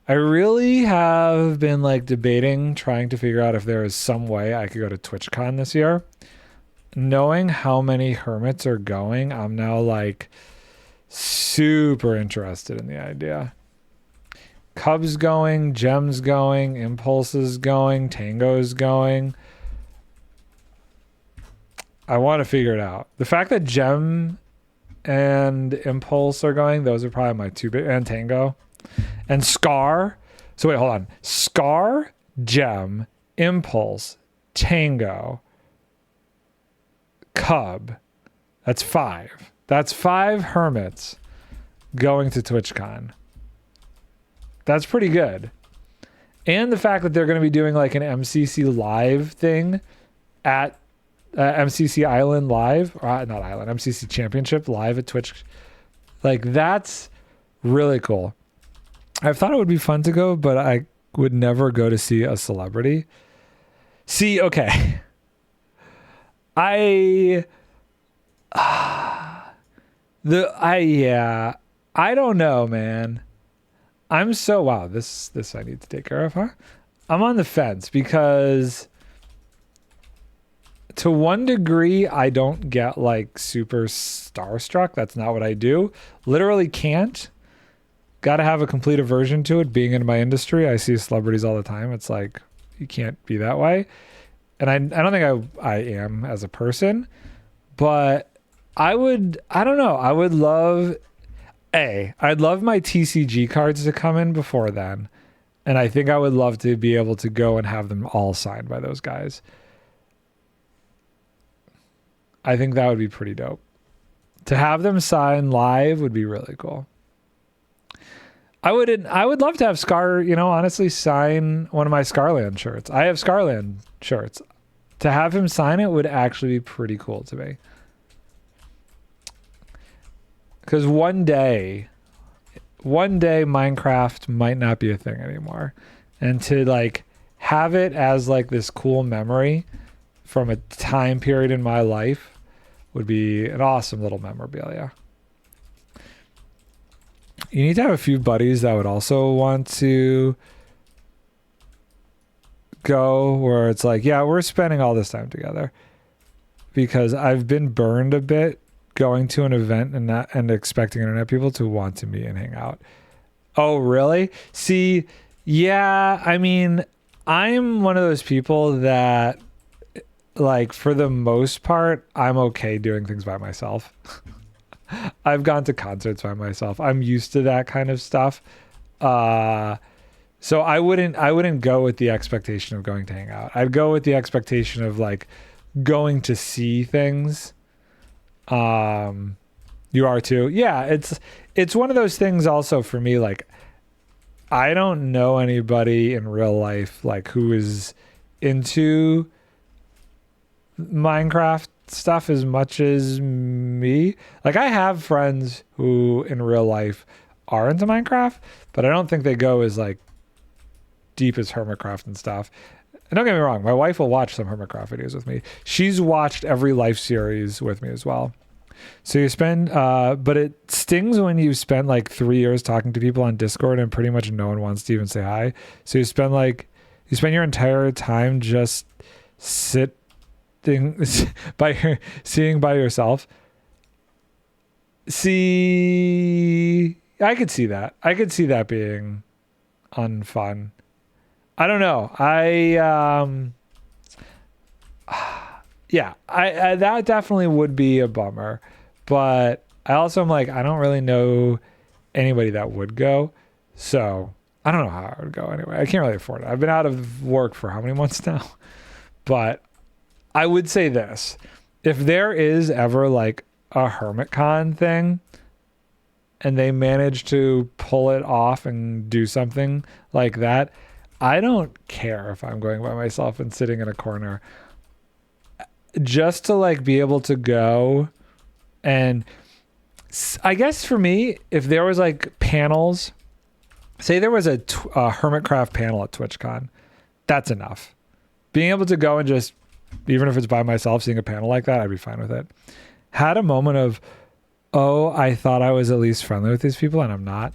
I really have been like debating, trying to figure out if there is some way I could go to TwitchCon this year. Knowing how many hermits are going, I'm now like super interested in the idea. Cub's going, Gem's going, Impulse's going, Tango's going. I want to figure it out. The fact that Gem and Impulse are going, those are probably my two big, and Tango. And Scar. So wait, hold on. Scar, Gem, Impulse, Tango, Cub. That's 5. That's 5 hermits going to TwitchCon. That's pretty good. And the fact that they're going to be doing like an MCC live thing at MCC Island live, or not Island, MCC Championship live at Twitch. Like, that's really cool. I thought it would be fun to go, but I would never go to see a celebrity. See, okay. I don't know, man. I'm so, wow, this I need to take care of, huh? I'm on the fence because to one degree, I don't get like super starstruck. That's not what I do. Literally can't. Got to have a complete aversion to it. Being in my industry, I see celebrities all the time. It's like, you can't be that way. And I don't think I am as a person, but I don't know. I would love, I'd love my TCG cards to come in before then. And I think I would love to be able to go and have them all signed by those guys. I think that would be pretty dope. To have them sign live would be really cool. I would love to have Scar, honestly sign one of my Scarland shirts. I have Scarland shirts. To have him sign it would actually be pretty cool to me. Because one day Minecraft might not be a thing anymore. And to like have it as like this cool memory from a time period in my life would be an awesome little memorabilia. You need to have a few buddies that would also want to go, where it's like, yeah, we're spending all this time together. Because I've been burned a bit going to an event and expecting internet people to want to meet and hang out. Oh, really? See, yeah, I mean, I'm one of those people that, like, for the most part, I'm okay doing things by myself. I've gone to concerts by myself. I'm used to that kind of stuff. So I wouldn't go with the expectation of going to hang out. I'd go with the expectation of like going to see things. You are too. Yeah, it's one of those things also for me, like I don't know anybody in real life like who is into Minecraft stuff as much as me. Like I have friends who in real life are into Minecraft, but I don't think they go as like deep as Hermitcraft and stuff. And don't get me wrong, my wife will watch some Hermitcraft videos with me. She's watched every life series with me as well. So you spend, but it stings when you spend like 3 years talking to people on Discord and pretty much no one wants to even say hi. So you spend your entire time just seeing by yourself. See, I could see that. I could see that being unfun. I don't know. Yeah, I that definitely would be a bummer, but I also am like, I don't really know anybody that would go, so I don't know how I would go anyway. I can't really afford it. I've been out of work for how many months now? But I would say this: if there is ever like a HermitCon thing, and they manage to pull it off and do something like that, I don't care if I'm going by myself and sitting in a corner. Just to like be able to go, and I guess for me, if there was like panels, say there was a Hermitcraft panel at TwitchCon, that's enough. Being able to go and just, even if it's by myself, seeing a panel like that, I'd be fine with it. Had a moment of, oh, I thought I was at least friendly with these people and I'm not.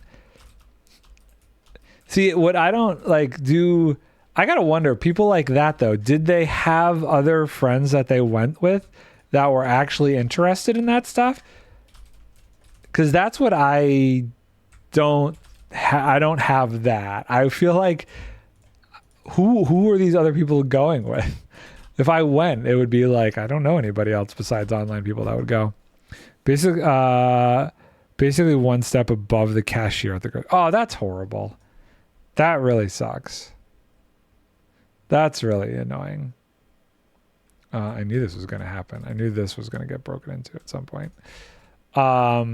See, what I don't like do, I gotta wonder, people like that though, did they have other friends that they went with that were actually interested in that stuff? Because that's what I don't have that. I feel like who are these other people going with? If I went, it would be like, I don't know anybody else besides online people that would go. Basically one step above the cashier at the oh, that's horrible. That really sucks. That's really annoying. I knew this was going to happen. I knew this was going to get broken into at some point. Yeah,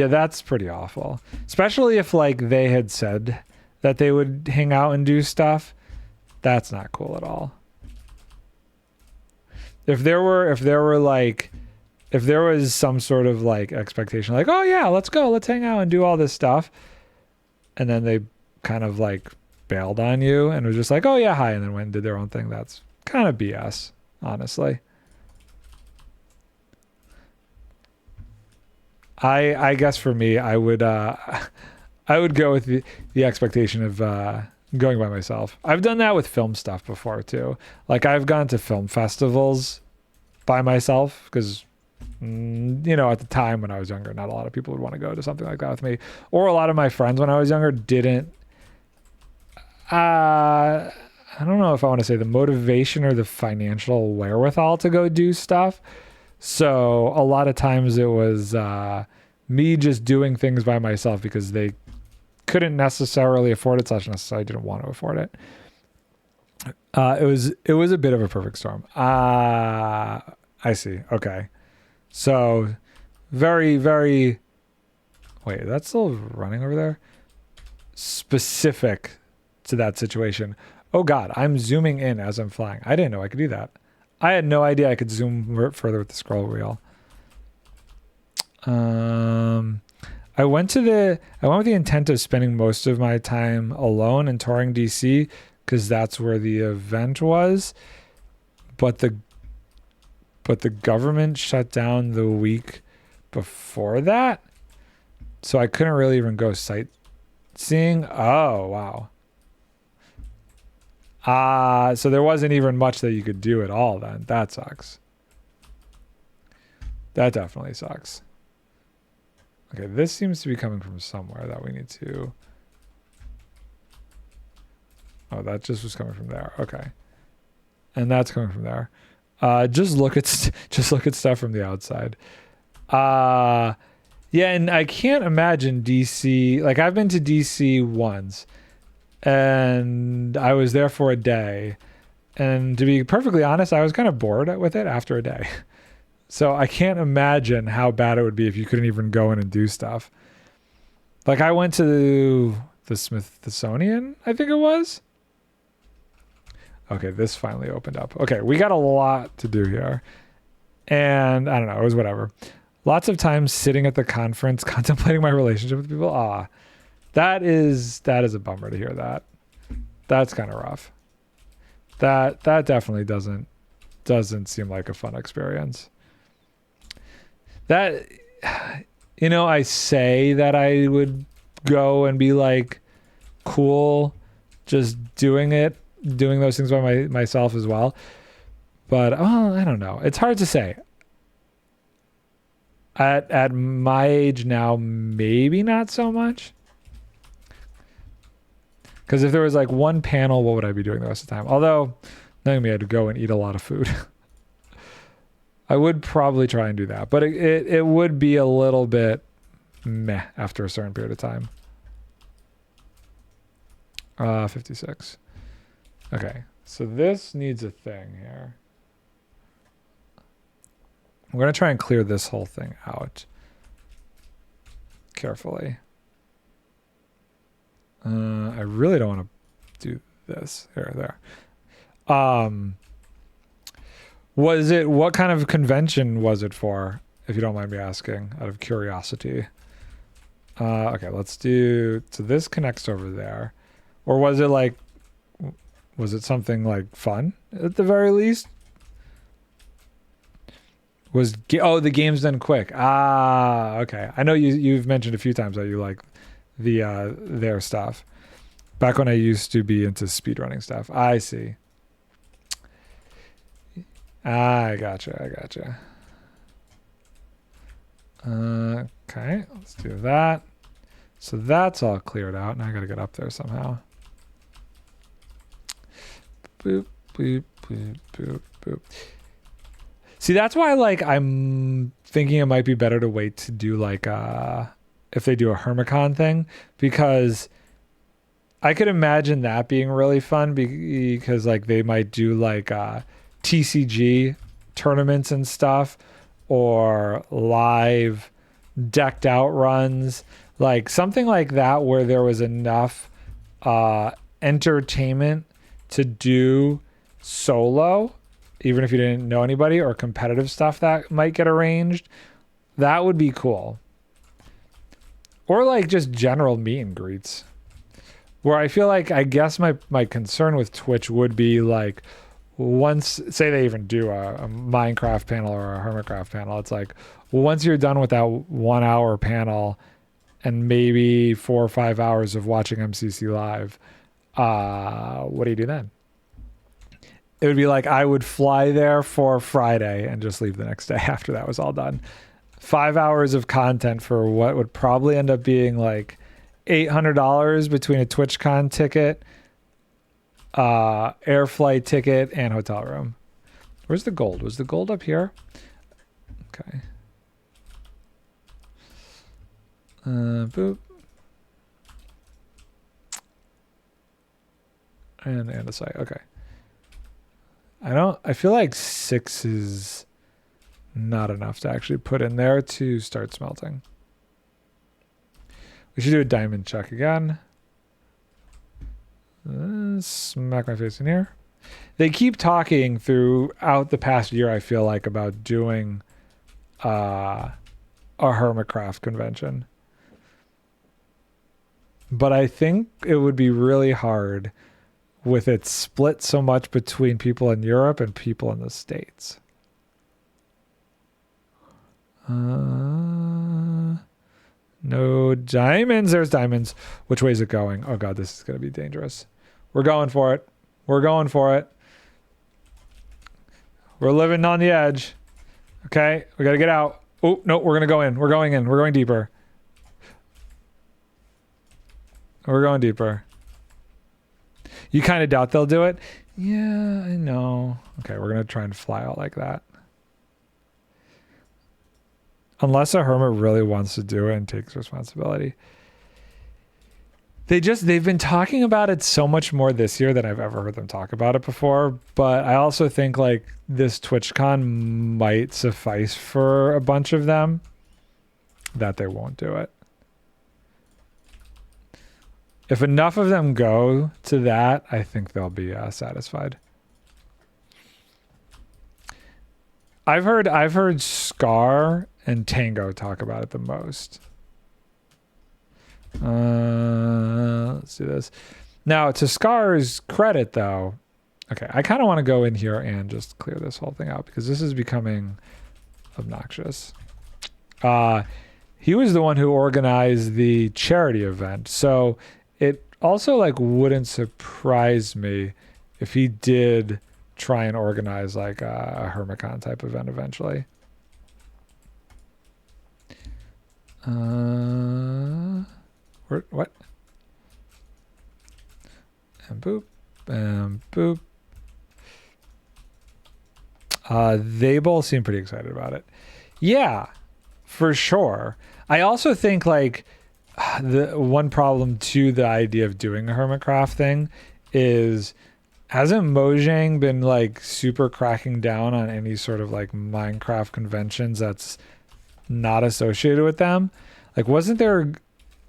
that's pretty awful. Especially if like they had said that they would hang out and do stuff. That's not cool at all. If there was some sort of like expectation, like, oh yeah, let's go, let's hang out and do all this stuff, and then they kind of like bailed on you and was just like, oh yeah, hi, and then went and did their own thing, that's kind of BS, honestly. I guess for me, I would go with the expectation of going by myself. I've done that with film stuff before too. Like I've gone to film festivals by myself because you know, at the time when I was younger, not a lot of people would want to go to something like that with me, or a lot of my friends when I was younger didn't. I don't know if I want to say the motivation or the financial wherewithal to go do stuff. So a lot of times it was me just doing things by myself because they couldn't necessarily afford it, such necessarily didn't want to afford it. It was a bit of a perfect storm. I see. Okay. So very, very, wait, that's still running over there? Specific to that situation. Oh God, I'm zooming in as I'm flying. I didn't know I could do that. I had no idea I could zoom further with the scroll wheel. I went with the intent of spending most of my time alone and touring DC because that's where the event was. But the government shut down the week before that. So I couldn't really even go sightseeing. Oh, wow. So there wasn't even much that you could do at all then. That sucks. That definitely sucks. Okay, this seems to be coming from somewhere that we need to... Oh, that just was coming from there. Okay. And that's coming from there. Just look at stuff from the outside. Yeah, and I can't imagine DC... Like, I've been to DC once, and I was there for a day. And to be perfectly honest, I was kind of bored with it after a day. So I can't imagine how bad it would be if you couldn't even go in and do stuff. Like, I went to the Smithsonian, I think it was. Okay, this finally opened up. Okay, we got a lot to do here. And I don't know, it was whatever. Lots of times sitting at the conference, contemplating my relationship with people. That is a bummer to hear that. That's kind of rough. That definitely doesn't seem like a fun experience. That, you know, I say that I would go and be like cool just doing those things by myself as well. But I don't know. It's hard to say. At my age now, maybe not so much. Because if there was like one panel, what would I be doing the rest of the time? Although, knowing me, I'd go and eat a lot of food. I would probably try and do that. But it would be a little bit meh after a certain period of time. 56. Okay, so this needs a thing here. I'm going to try and clear this whole thing out carefully. I really don't want to do this. There. What kind of convention was it for, if you don't mind me asking, out of curiosity? Okay, let's do, so this connects over there. Or was it something like fun at the very least? The game's done quick. Okay. I know you've mentioned a few times that you like their stuff. Back when I used to be into speedrunning stuff. I see. I gotcha. Okay, let's do that. So that's all cleared out. Now I gotta get up there somehow. Boop, boop, boop, boop, boop. See, that's why I'm thinking it might be better to wait to do if they do a Hermicon thing, because I could imagine that being really fun because they might do TCG tournaments and stuff, or live decked out runs, something like that where there was enough entertainment to do solo, even if you didn't know anybody, or competitive stuff that might get arranged. That would be cool. Or just general meet and greets, where I feel I guess my concern with Twitch would be once, say they even do a Minecraft panel or a Hermitcraft panel, it's once you're done with that 1 hour panel and maybe 4 or 5 hours of watching MCC live, what do you do then? It would be I would fly there for Friday and just leave the next day after that was all done. 5 hours of content for what would probably end up being $800 between a TwitchCon ticket, air flight ticket, and hotel room. Where's the gold? Was the gold up here? Okay. Boop. And a site. Okay. I feel 6 is not enough to actually put in there to start smelting. We should do a diamond check again. Smack my face in here. They keep talking throughout the past year, I feel about doing a Hermitcraft convention. But I think it would be really hard with it split so much between people in Europe and people in the States. No diamonds. There's diamonds. Which way is it going? Oh God, this is going to be dangerous. We're going for it. We're living on the edge. Okay, we got to get out. Oh, no, we're going to go in. We're going in. We're going deeper. You kind of doubt they'll do it? Yeah, I know. Okay, we're going to try and fly out like that. Unless a hermit really wants to do it and takes responsibility. They've been talking about it so much more this year than I've ever heard them talk about it before. But I also think this TwitchCon might suffice for a bunch of them that they won't do it. If enough of them go to that, I think they'll be satisfied. I've heard Scar and Tango talk about it the most. Let's do this. Now, to Scar's credit, though, okay, I kind of want to go in here and just clear this whole thing out because this is becoming obnoxious. He was the one who organized the charity event, so it also like wouldn't surprise me if he did try and organize like a Hermicon type event eventually. What? And boop, and boop. They both seem pretty excited about it. Yeah, for sure. I also think like the one problem to the idea of doing a Hermitcraft thing is, hasn't Mojang been like super cracking down on any sort of like Minecraft conventions that's not associated with them? Like, wasn't there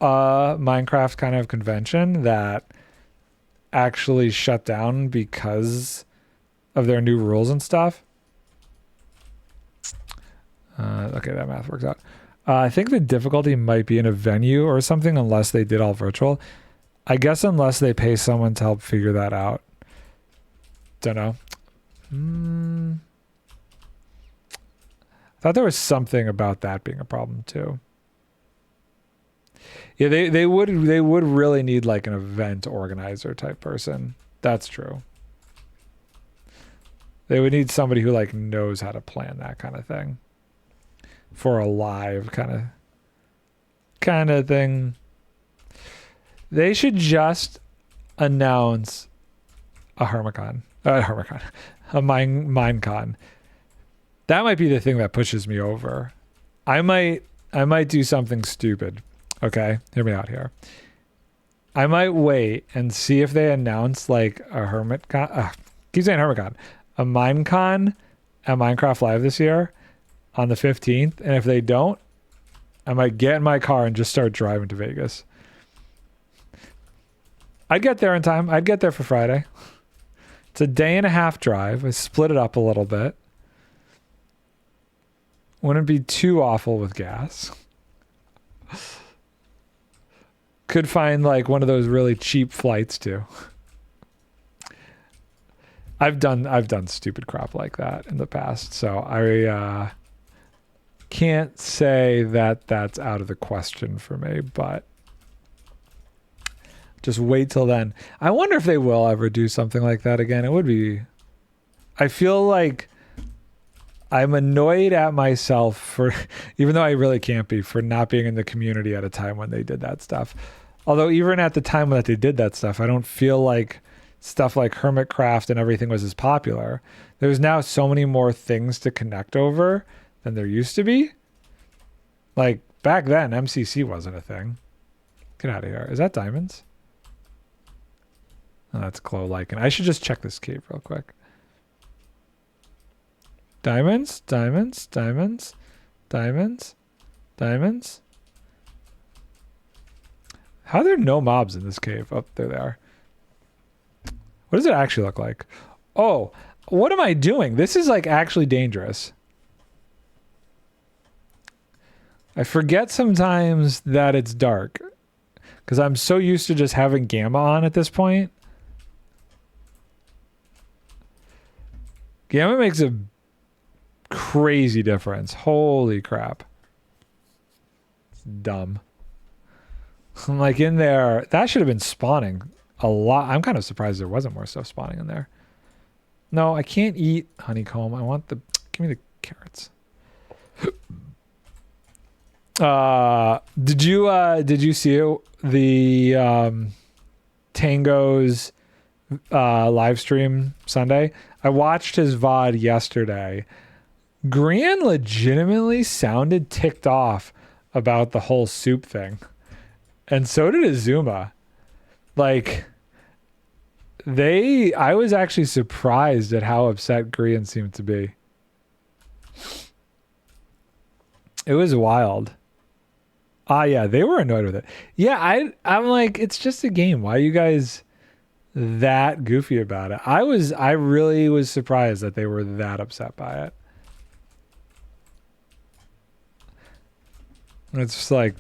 a Minecraft kind of convention that actually shut down because of their new rules and stuff? Okay, that math works out. I think the difficulty might be in a venue or something unless they did all virtual. I guess unless they pay someone to help figure that out. Don't know. I thought there was something about that being a problem too. Yeah, they would really need like an event organizer type person. That's true. They would need somebody who like knows how to plan that kind of thing for a live kind of thing. They should just announce a Hermicon, a Minecon. That might be the thing that pushes me over. I might do something stupid. Okay, hear me out here. I might wait and see if they announce like a Hermitcon. Keep saying Hermitcon. A Minecon at Minecraft Live this year on the 15th. And if they don't, I might get in my car and just start driving to Vegas. I'd get there in time. I'd get there for Friday. It's a day and a half drive. I split it up a little bit. Wouldn't be too awful with gas. Could find like one of those really cheap flights too. I've done stupid crap like that in the past, so I can't say that that's out of the question for me, but just wait till then. I wonder if they will ever do something like that again. It would be... I feel like I'm annoyed at myself for, even though I really can't be, for not being in the community at a time when they did that stuff. Although even at the time that they did that stuff, I don't feel like stuff like Hermitcraft and everything was as popular. There's now so many more things to connect over than there used to be. Like back then, MCC wasn't a thing. Get out of here. Is that diamonds? Oh, that's Clo Lichen. I should just check this cave real quick. Diamonds, diamonds, diamonds, diamonds, diamonds. How are there no mobs in this cave? Oh, there they are. What does it actually look like? Oh, what am I doing? This is like actually dangerous. I forget sometimes that it's dark because I'm so used to just having gamma on at this point. Gamma makes a crazy difference. Holy crap. It's dumb. I'm like in there. That should have been spawning a lot. I'm kind of surprised there wasn't more stuff spawning in there. No, I can't eat honeycomb. I want the... Give me the carrots. Did you see it? The Tango's live stream Sunday? I watched his VOD yesterday. Grian legitimately sounded ticked off about the whole soup thing. And so did Azuma. Like, I was actually surprised at how upset Grian seemed to be. It was wild. Yeah, they were annoyed with it. Yeah, I'm like, it's just a game. Why are you guys that goofy about it? I really was surprised that they were that upset by it. It's just like,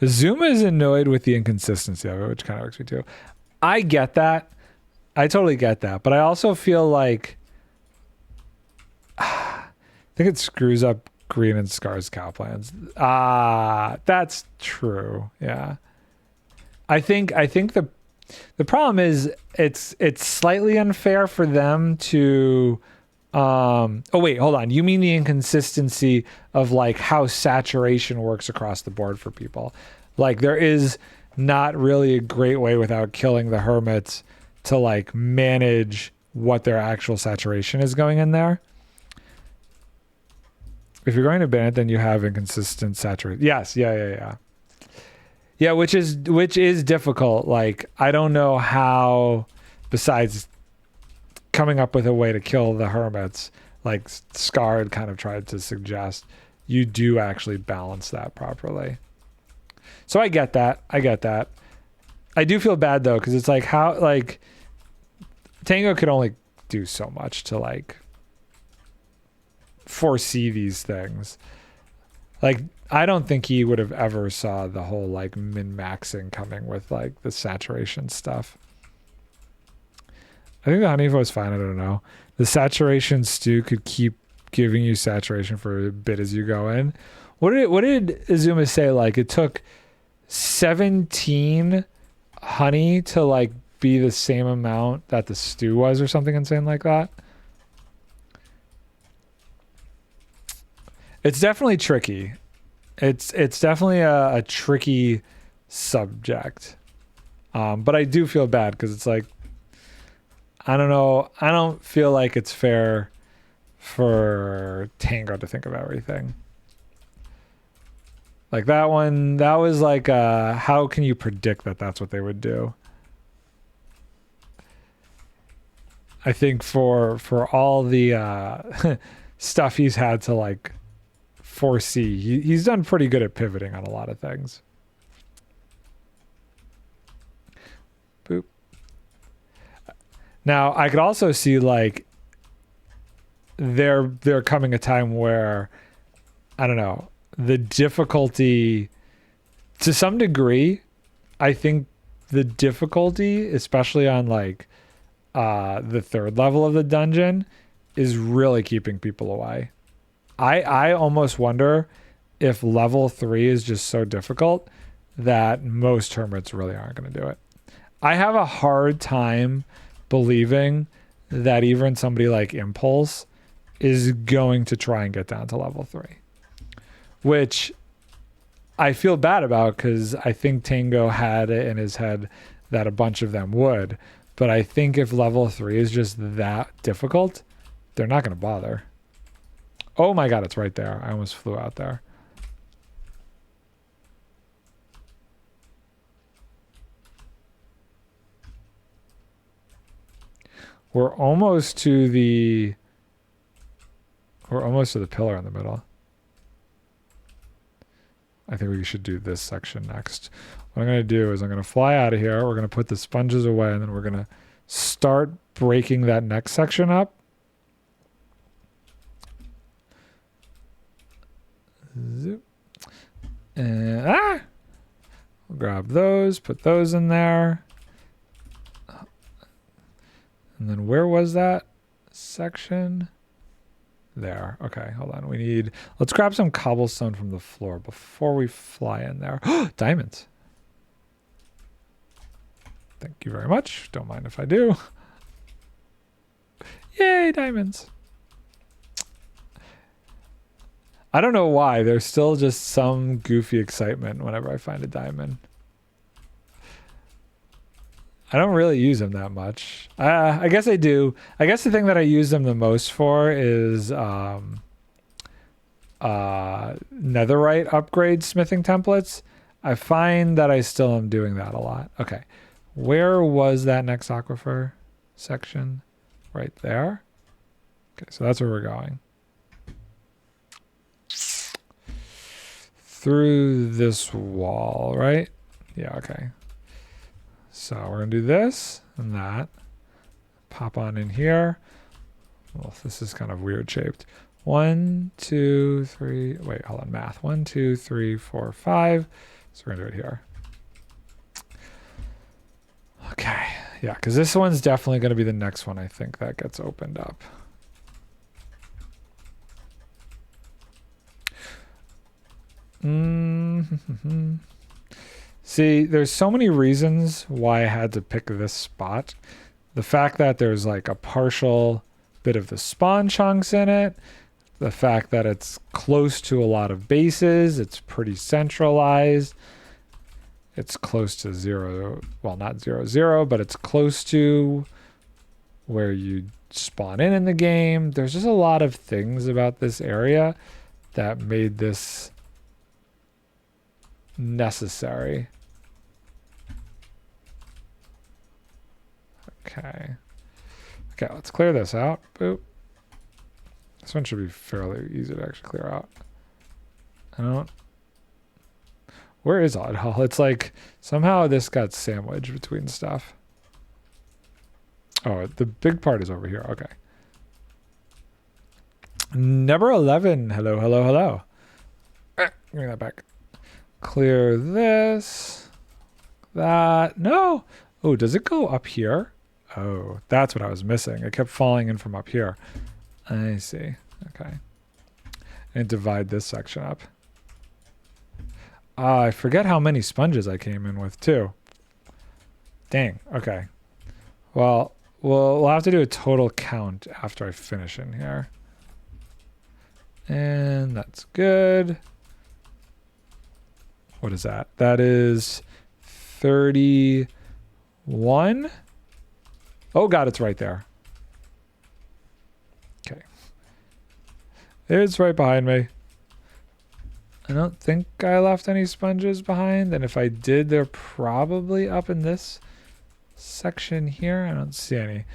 Zuma is annoyed with the inconsistency of it, which kind of works me too. I get that. I totally get that. But I also feel like I think it screws up green and scars cow plans. That's true. Yeah. I think the problem is it's slightly unfair for them to oh wait, hold on. You mean the inconsistency of like how saturation works across the board for people? Like there is not really a great way without killing the hermits to like manage what their actual saturation is going in there. If you're going to ban it, then you have inconsistent saturation. Yes, yeah. Yeah, which is difficult. Like I don't know how, besides coming up with a way to kill the hermits, like Scarred kind of tried to suggest, you do actually balance that properly. So I get that. I do feel bad though, because it's like how like Tango could only do so much to like foresee these things. Like I don't think he would have ever saw the whole like min-maxing coming with like the saturation stuff. I think the honeyfo is fine. I don't know. The saturation stew could keep giving you saturation for a bit as you go in. What did Azuma say? Like it took 17 honey to like be the same amount that the stew was, or something insane like that. It's definitely tricky. It's definitely a tricky subject. But I do feel bad because it's like, I don't know. I don't feel like it's fair for Tango to think of everything. Like that one, that was like, how can you predict that that's what they would do? I think for all the stuff he's had to like foresee, he's done pretty good at pivoting on a lot of things. Boop. Now I could also see like there coming a time where, I don't know, the difficulty to some degree, I think the difficulty, especially on like the third level of the dungeon, is really keeping people away. I almost wonder if level 3 is just so difficult that most hermits really aren't going to do it. I have a hard time believing that even somebody like Impulse is going to try and get down to level 3, which I feel bad about because I think Tango had it in his head that a bunch of them would. But I think if level 3 is just that difficult, they're not going to bother. Oh my God, it's right there. I almost flew out there. We're almost to the pillar in the middle. I think we should do this section next. What I'm going to do is I'm going to fly out of here. We're going to put the sponges away, and then we're going to start breaking that next section up. Zoop. And we'll grab those, put those in there. And then where was that section? There. Okay, hold on. Let's grab some cobblestone from the floor before we fly in there. Diamonds. Thank you very much. Don't mind if I do. Yay, diamonds. I don't know why. There's still just some goofy excitement whenever I find a diamond. I don't really use them that much. I guess I do. I guess the thing that I use them the most for is netherite upgrade smithing templates. I find that I still am doing that a lot. Okay. Where was that next aquifer section? Right there. Okay, so that's where we're going. Through this wall, right? Yeah, okay. So we're going to do this and that. Pop on in here. Well, this is kind of weird shaped. 1, 2, 3. Wait, hold on. Math. 1, 2, 3, 4, 5. So we're going to do it here. Okay. Yeah, because this one's definitely going to be the next one, I think, that gets opened up. See, there's so many reasons why I had to pick this spot. The fact that there's like a partial bit of the spawn chunks in it, the fact that it's close to a lot of bases, it's pretty centralized. It's close to 0, well, not 0, 0, but it's close to where you spawn in the game. There's just a lot of things about this area that made this necessary. Okay. Okay, let's clear this out. Boop. This one should be fairly easy to actually clear out. I don't... Where is Odd Hall? It's like somehow this got sandwiched between stuff. Oh, the big part is over here. Okay. Number 11. Hello, hello, hello. Give me that back. Clear this. That. No. Oh, does it go up here? Oh, that's what I was missing. It kept falling in from up here. I see. Okay. And divide this section up. I forget how many sponges I came in with, too. Dang. Okay. Well, we'll have to do a total count after I finish in here. And that's good. What is that? That is 31. Oh, God, it's right there. Okay. It's right behind me. I don't think I left any sponges behind. And if I did, they're probably up in this section here. I don't see any.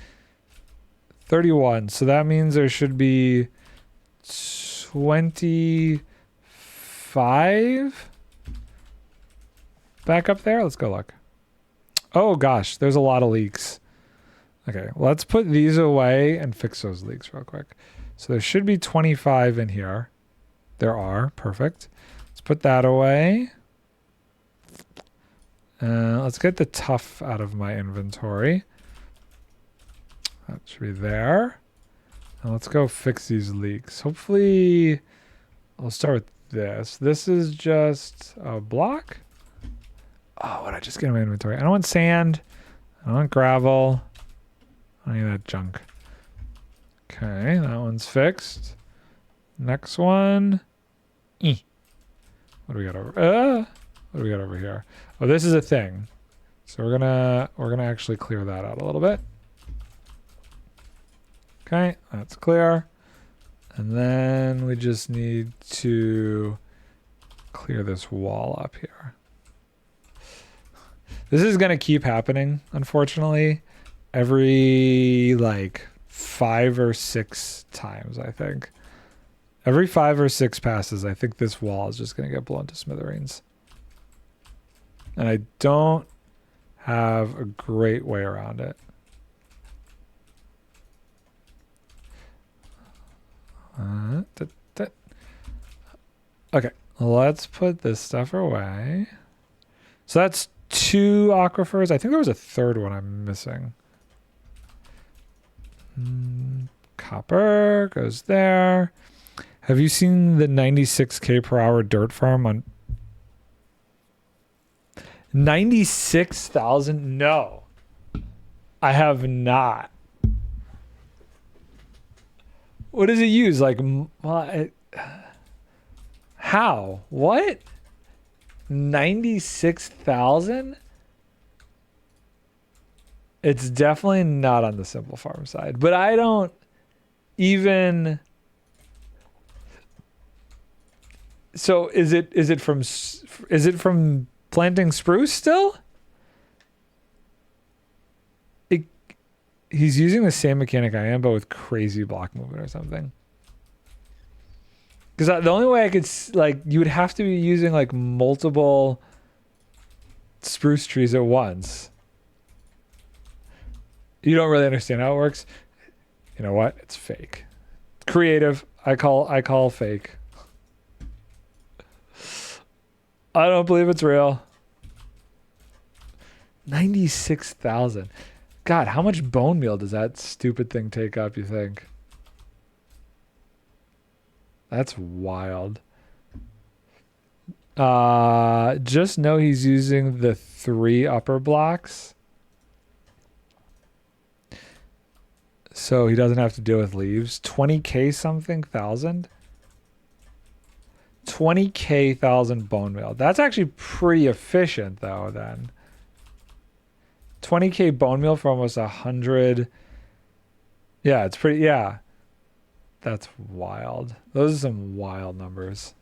31. So that means there should be 25 back up there. Let's go look. Oh, gosh. There's a lot of leaks. Okay. Let's put these away and fix those leaks real quick. So there should be 25 in here. There are. Perfect. Let's put that away. Let's get the tough out of my inventory. That should be there. Now let's go fix these leaks. Hopefully, I'll start with this. This is just a block. Oh, what did I just get in my inventory? I don't want sand. I don't want gravel. I don't need that junk. Okay, that one's fixed. Next one. What do we got over? What do we got over here? Oh, this is a thing. So we're gonna actually clear that out a little bit. Okay, that's clear. And then we just need to clear this wall up here. This is gonna keep happening, unfortunately, every like 5 or 6 times, I think. Every 5 or 6 passes, I think this wall is just going to get blown to smithereens. And I don't have a great way around it. Okay, let's put this stuff away. So that's 2 aquifers. I think there was a third one I'm missing. Copper goes there. Have you seen the 96k per hour dirt farm on 96,000? No, I have not. What does it use? Like, how? What? 96,000? It's definitely not on the simple farm side, but I don't even. So is it from planting spruce still? He's using the same mechanic I am, but with crazy block movement or something. Because the only way I could you would have to be using like multiple spruce trees at once. You don't really understand how it works. You know what? It's fake. Creative. I call fake. I don't believe it's real. 96,000. God, how much bone meal does that stupid thing take up, you think? That's wild. Just know he's using the 3 upper blocks. So he doesn't have to deal with leaves. 20k something thousand? 20k thousand bone meal. That's actually pretty efficient though then. 20k bone meal for almost 100. Yeah, it's pretty, yeah. That's wild. Those are some wild numbers.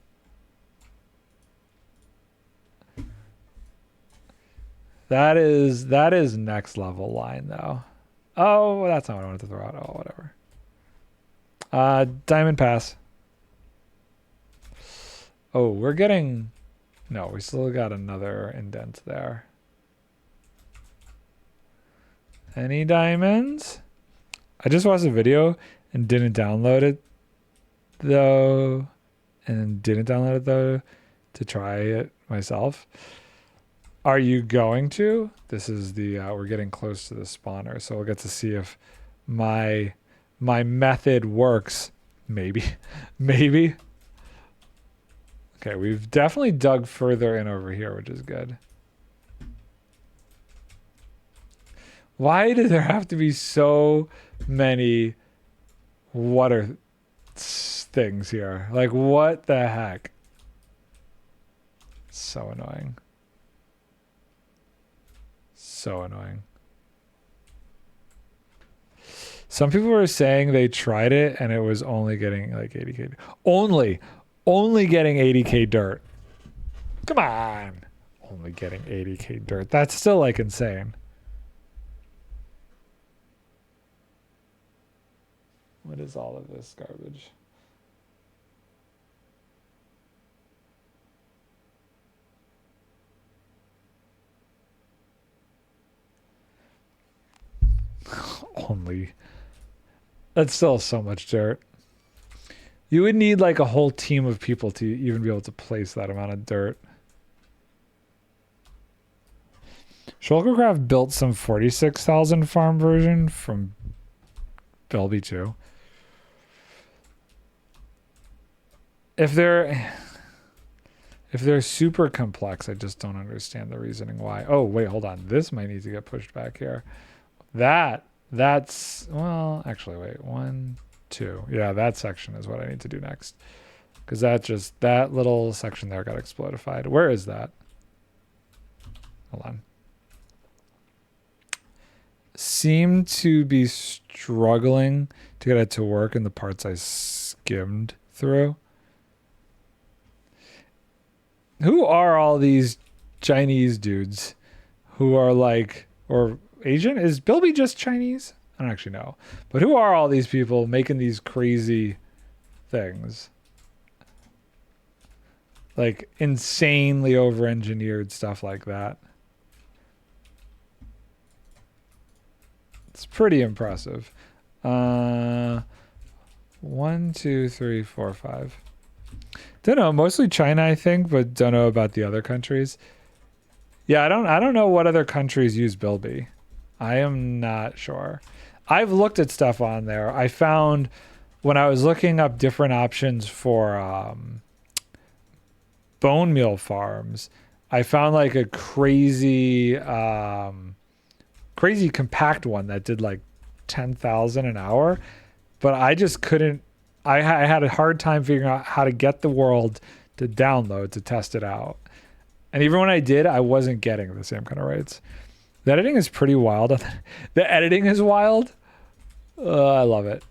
That is next level line though. Oh, that's not what I wanted to throw out. Oh, whatever. Diamond pass. Oh, we're getting... No, we still got another indent there. Any diamonds? I just watched a video and didn't download it though. And didn't download it though to try it myself. Are you going to? This is the we're getting close to the spawner, so we'll get to see if my method works. Maybe. Maybe. Okay, we've definitely dug further in over here, which is good. Why do there have to be so many water things here? Like, what the heck? So annoying. So annoying. Some people were saying they tried it and it was only getting like 80k. Only getting 80k dirt. Come on. Only getting 80k dirt. That's still like insane. What is all of this garbage? Only. That's still so much dirt. You would need like a whole team of people to even be able to place that amount of dirt. Shulkercraft built some 46,000 farm version from Belby too. If they're super complex, I just don't understand the reasoning why. Oh, wait, hold on. This might need to get pushed back here. That's, well, actually, wait, 1, 2. Yeah, that section is what I need to do next. Because that little section there got explodified. Where is that? Hold on. Seem to be struggling to get it to work in the parts I skimmed through. Who are all these Chinese dudes who are like, or Asian? Is Bilby just Chinese? I don't actually know. But who are all these people making these crazy things? Like insanely over-engineered stuff like that. It's pretty impressive. 1, 2, 3, 4, 5. Don't know, mostly China, I think, but don't know about the other countries. Yeah, I don't know what other countries use Bilby. I am not sure. I've looked at stuff on there. I found when I was looking up different options for bone meal farms, I found like a crazy compact one that did like 10,000 an hour, but I just couldn't. I had a hard time figuring out how to get the world to download to test it out. And even when I did, I wasn't getting the same kind of rates. The editing is pretty wild. The editing is wild. I love it.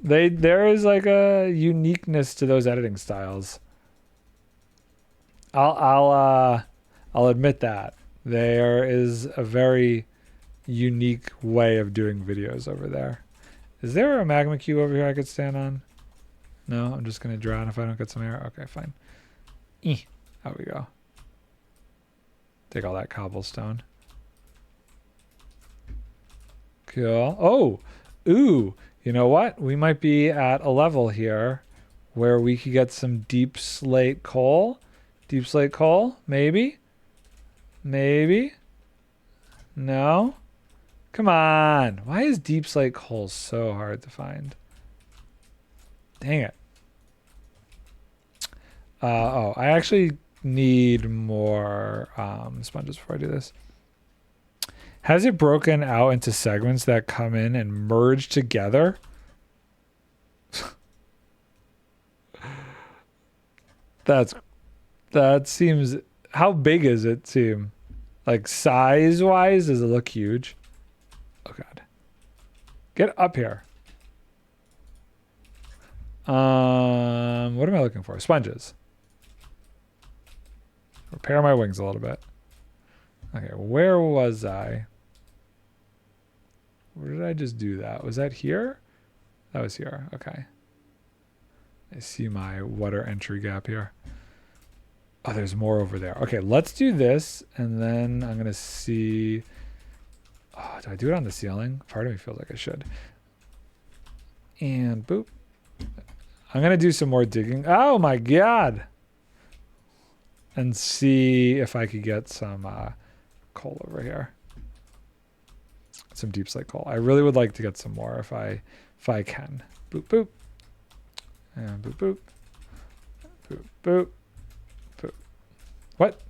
There is like a uniqueness to those editing styles. I'll admit that. There is a very unique way of doing videos over there. Is there a magma cube over here I could stand on? No, I'm just going to drown if I don't get some air. Okay, fine. There we go. Take all that cobblestone. Cool. Oh, ooh. You know what? We might be at a level here where we could get some deep slate coal. Deep slate coal, maybe. Maybe. No? Come on. Why is deep slate coal so hard to find? Dang it. Oh, I actually need more sponges before I do this. Has it broken out into segments that come in and merge together? That seems... How big is it seem? Like size-wise, does it look huge? Oh, God. Get up here. What am I looking for? Sponges. Repair my wings a little bit. Okay, where was I? Where did I just do that? Was that here? That was here. Okay. I see my water entry gap here. Oh, there's more over there. Okay, let's do this, and then I'm going to see... Oh, do I do it on the ceiling? Part of me feels like I should. And boop. I'm going to do some more digging. Oh, my God. And see if I could get some coal over here. Some deep slate coal. I really would like to get some more if I can. Boop, boop. And boop, boop. Boop, boop. Boop. What?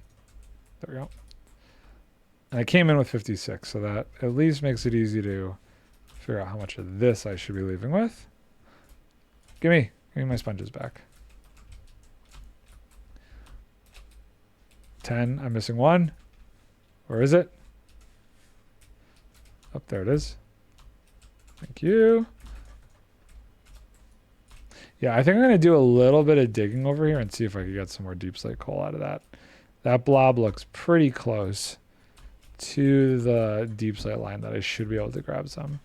There we go. And I came in with 56, so that at least makes it easy to figure out how much of this I should be leaving with. Give me my sponges back. 10. I'm missing one. Where is it? Up there it is. Thank you. Yeah, I think I'm going to do a little bit of digging over here and see if I can get some more deep slate coal out of that. That blob looks pretty close to the deep slate line that I should be able to grab some.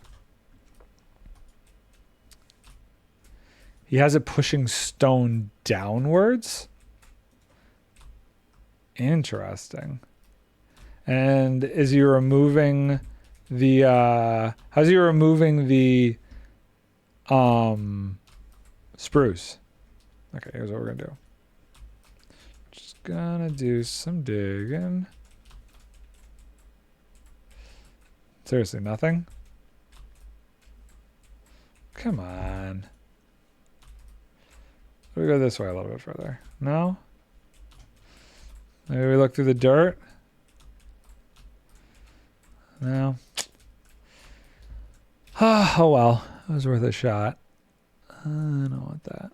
He has it pushing stone downwards. Interesting. And is he removing the how's he removing the spruce? Okay, here's what we're gonna do. Just gonna do some digging. Seriously, nothing? Come on. We go this way a little bit further. No? Maybe we look through the dirt? No. Oh well, it was worth a shot. I don't want that.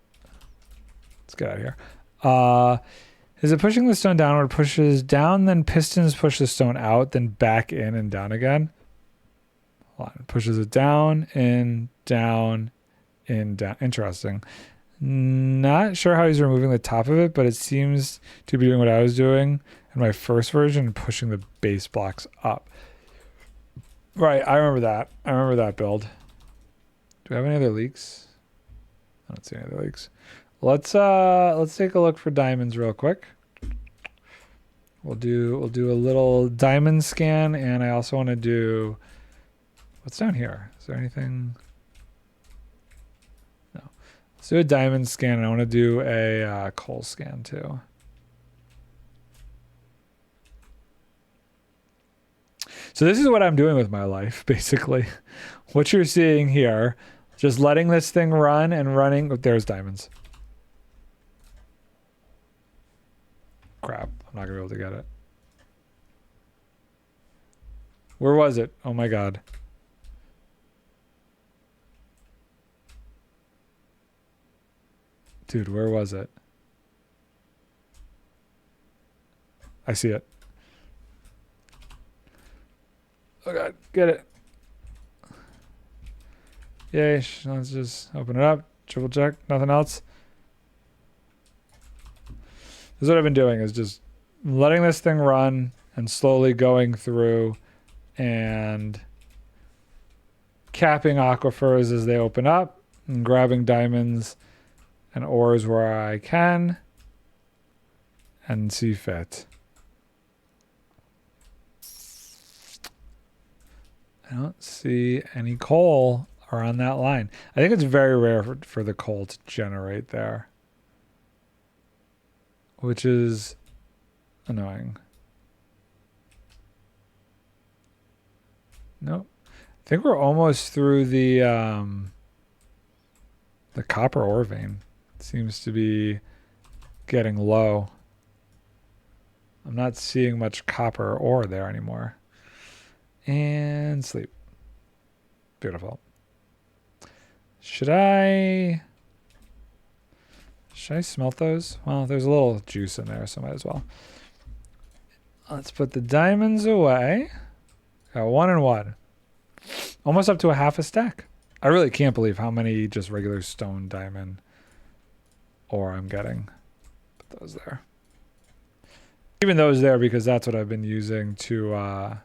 Let's get out of here. Is it pushing the stone downward? Pushes down, then pistons push the stone out, then back in and down again. Hold on. Pushes it down, in, down, in, down. Interesting. Not sure how he's removing the top of it, but it seems to be doing what I was doing in my first version, pushing the base blocks up. Right, I remember that. I remember that build. Do we have any other leaks? I don't see any other leaks. Let's take a look for diamonds real quick. We'll do a little diamond scan, and I also want to do... What's down here? Is there anything? No. Let's do a diamond scan, and I want to do a coal scan too. So this is what I'm doing with my life, basically. What you're seeing here, just letting this thing run and running. Oh, there's diamonds. Crap, I'm not going to be able to get it. Where was it? Oh my God. Dude, where was it? I see it. Oh God, get it. Yay, let's just open it up, triple check, nothing else. This is what I've been doing, is just letting this thing run and slowly going through and capping aquifers as they open up and grabbing diamonds and ores where I can and see fit. I don't see any coal around that line. I think it's very rare for the coal to generate there, which is annoying. Nope. I think we're almost through the copper ore vein. It seems to be getting low. I'm not seeing much copper ore there anymore. And sleep. Beautiful. Should I smelt those? Well, there's a little juice in there, so might as well. Let's put the diamonds away. Got 1 and 1. Almost up to a half a stack. I really can't believe how many just regular stone diamond ore I'm getting. Put those there. Even those there because that's what I've been using to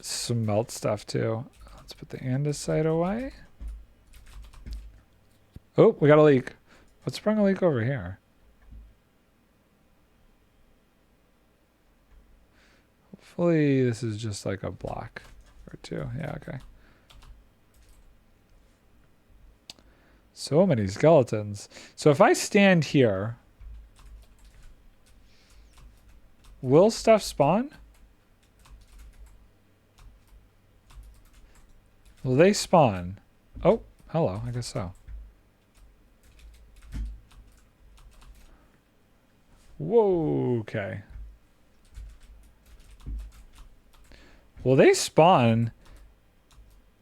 smelt stuff too. Let's put the andesite away. Oh, we got a leak. What sprung a leak over here? Hopefully this is just like a block or two. Yeah, okay. So many skeletons. So if I stand here, will stuff spawn? Will they spawn? Oh, hello. I guess so. Whoa, okay. Will they spawn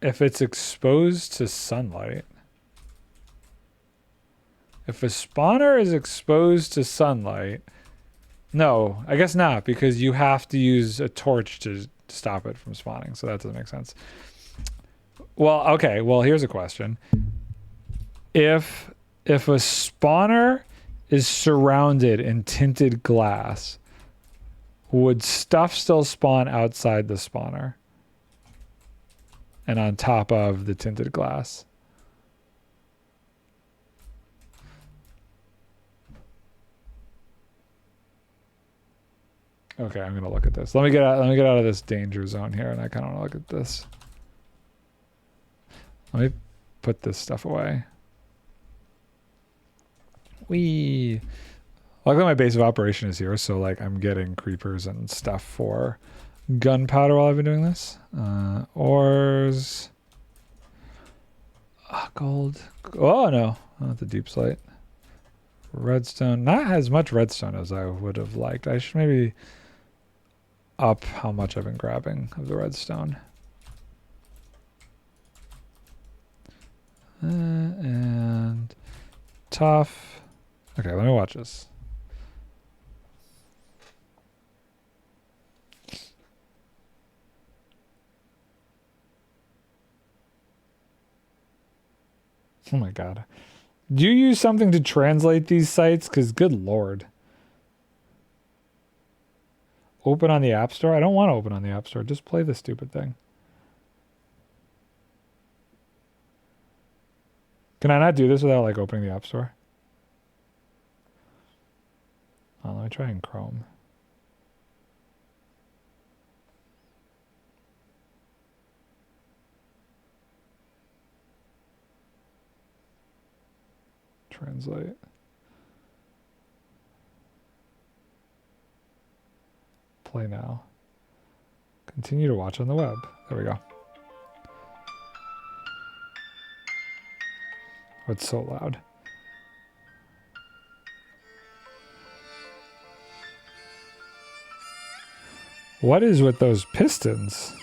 if it's exposed to sunlight? If a spawner is exposed to sunlight... No, I guess not, because you have to use a torch to stop it from spawning, so that doesn't make sense. Well, okay, well, here's a question. If a spawner is surrounded in tinted glass, would stuff still spawn outside the spawner and on top of the tinted glass? Okay, I'm gonna look at this. Let me get out of this danger zone here, and I kind of want to look at this. Let me put this stuff away. Luckily my base of operation is here, so like I'm getting creepers and stuff for gunpowder while I've been doing this. Ores. Gold. Oh no, not the deep slate. Redstone. Not as much redstone as I would have liked. I should maybe up how much I've been grabbing of the redstone. And tough. Okay, let me watch this. Oh my god. Do you use something to translate these sites? Because good lord. Open on the App Store? I don't want to open on the App Store. Just play the stupid thing. Can I not do this without like opening the App Store? Oh, let me try in Chrome. Translate. Play now. Continue to watch on the web. There we go. Oh, it's so loud. What is with those pistons?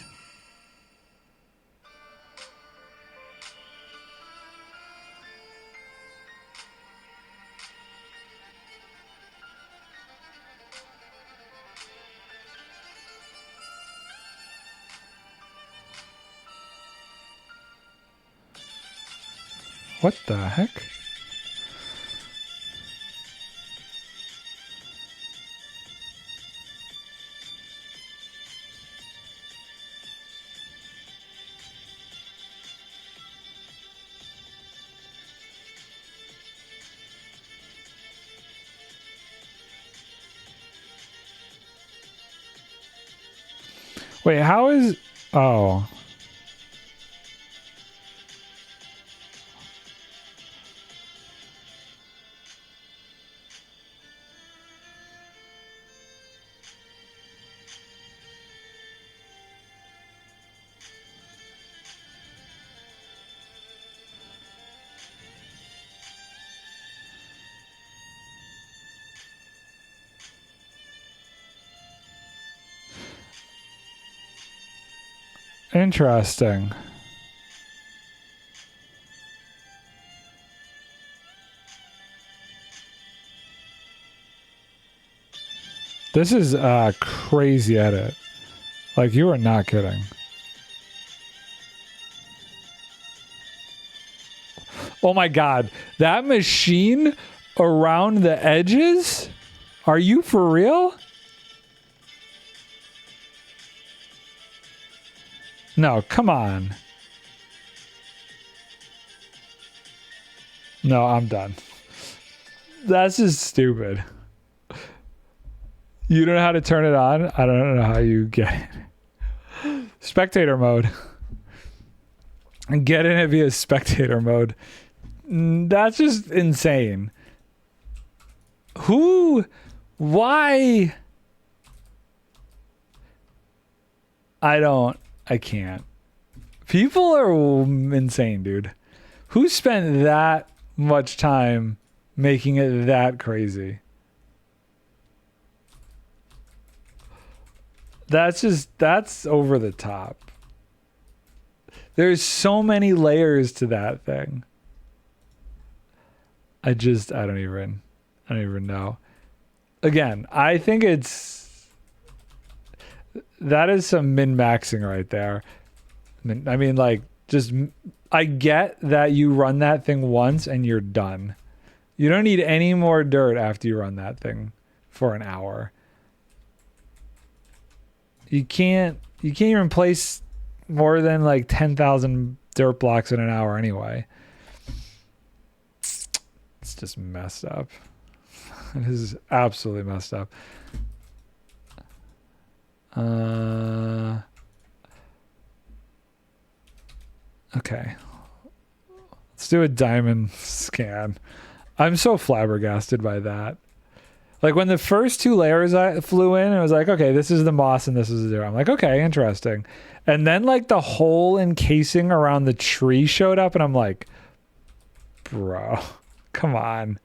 What the heck? Wait, how is... Oh. Interesting. This is a crazy edit. Like, you are not kidding. Oh my god. That machine around the edges? Are you for real? No, come on. No, I'm done. That's just stupid. You don't know how to turn it on? I don't know how you get it. Spectator mode. Get in it via spectator mode. That's just insane. Who? Why? I can't. People are insane, dude. Who spent that much time making it that crazy? That's over the top. There's so many layers to that thing. I don't even know. Again, I think that is some min-maxing right there. I mean, like, I get that you run that thing once and you're done. You don't need any more dirt after you run that thing for an hour. You can't even place more than like 10,000 dirt blocks in an hour anyway. It's just messed up. It is absolutely messed up. Okay. Let's do a diamond scan. I'm so flabbergasted by that. Like, when the first two layers I flew in, it was like, okay, this is the moss and this is the dirt. I'm like, okay, interesting. And then, like, the hole encasing around the tree showed up, and I'm like, bro, come on.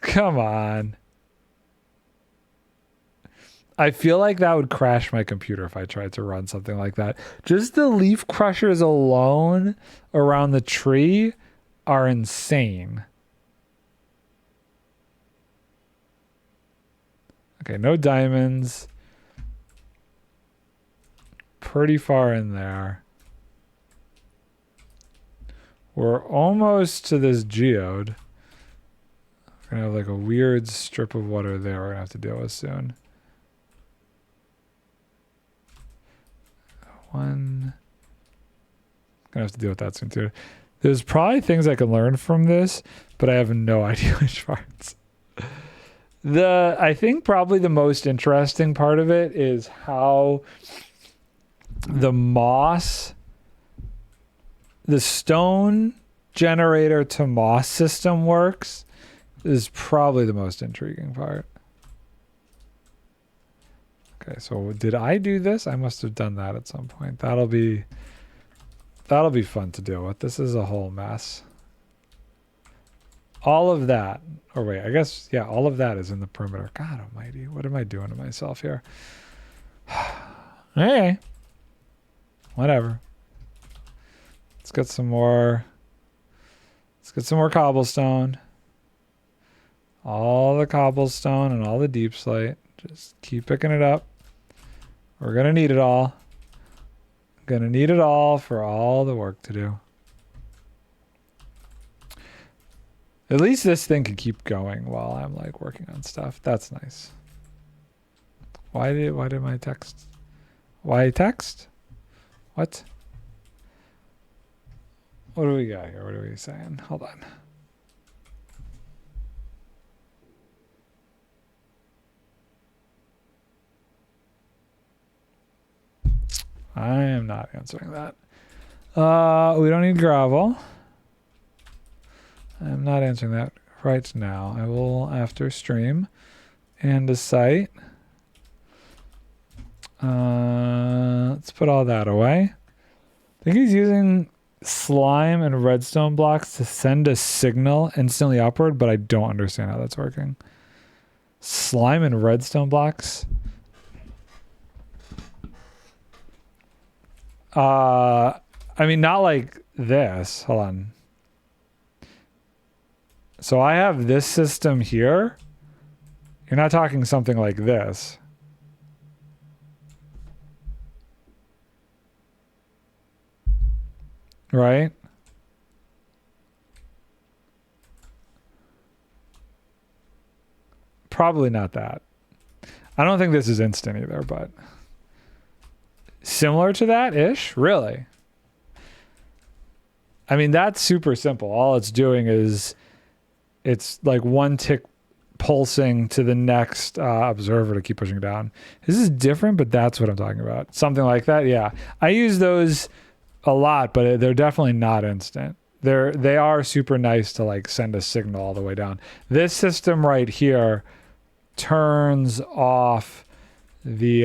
Come on. I feel like that would crash my computer if I tried to run something like that. Just the leaf crushers alone around the tree are insane. Okay, no diamonds. Pretty far in there. We're almost to this geode. We're gonna have like a weird strip of water there we're gonna have to deal with soon. One. Gonna have to deal with that soon too. There's probably things I can learn from this, but I have no idea which parts. I think probably the most interesting part of it is how the moss, the stone generator to moss system works is probably the most intriguing part. Okay, so did I do this? I must have done that at some point. That'll be fun to deal with. This is a whole mess. All of that, or wait, I guess, yeah, all of that is in the perimeter. God almighty, what am I doing to myself here? Hey, whatever. Let's get some more cobblestone. All the cobblestone and all the deep slate. Just keep picking it up. We're going to need it all. Going to need it all for all the work to do. At least this thing can keep going while I'm like working on stuff. That's nice. Why did my text? Why text? What? What do we got here? What are we saying? Hold on. I am not answering that. We don't need gravel. I'm not answering that right now. I will after stream and the site. Let's put all that away. I think he's using slime and redstone blocks to send a signal instantly upward, but I don't understand how that's working. Slime and redstone blocks? I mean, not like this. Hold on. So I have this system here. You're not talking something like this. Right? Probably not that. I don't think this is instant either, but similar to that-ish? Really? I mean, that's super simple. All it's doing is it's like one tick pulsing to the next observer to keep pushing down. This is different, but that's what I'm talking about. Something like that, yeah. I use those a lot, but they're definitely not instant. They are super nice to like send a signal all the way down. This system right here turns off the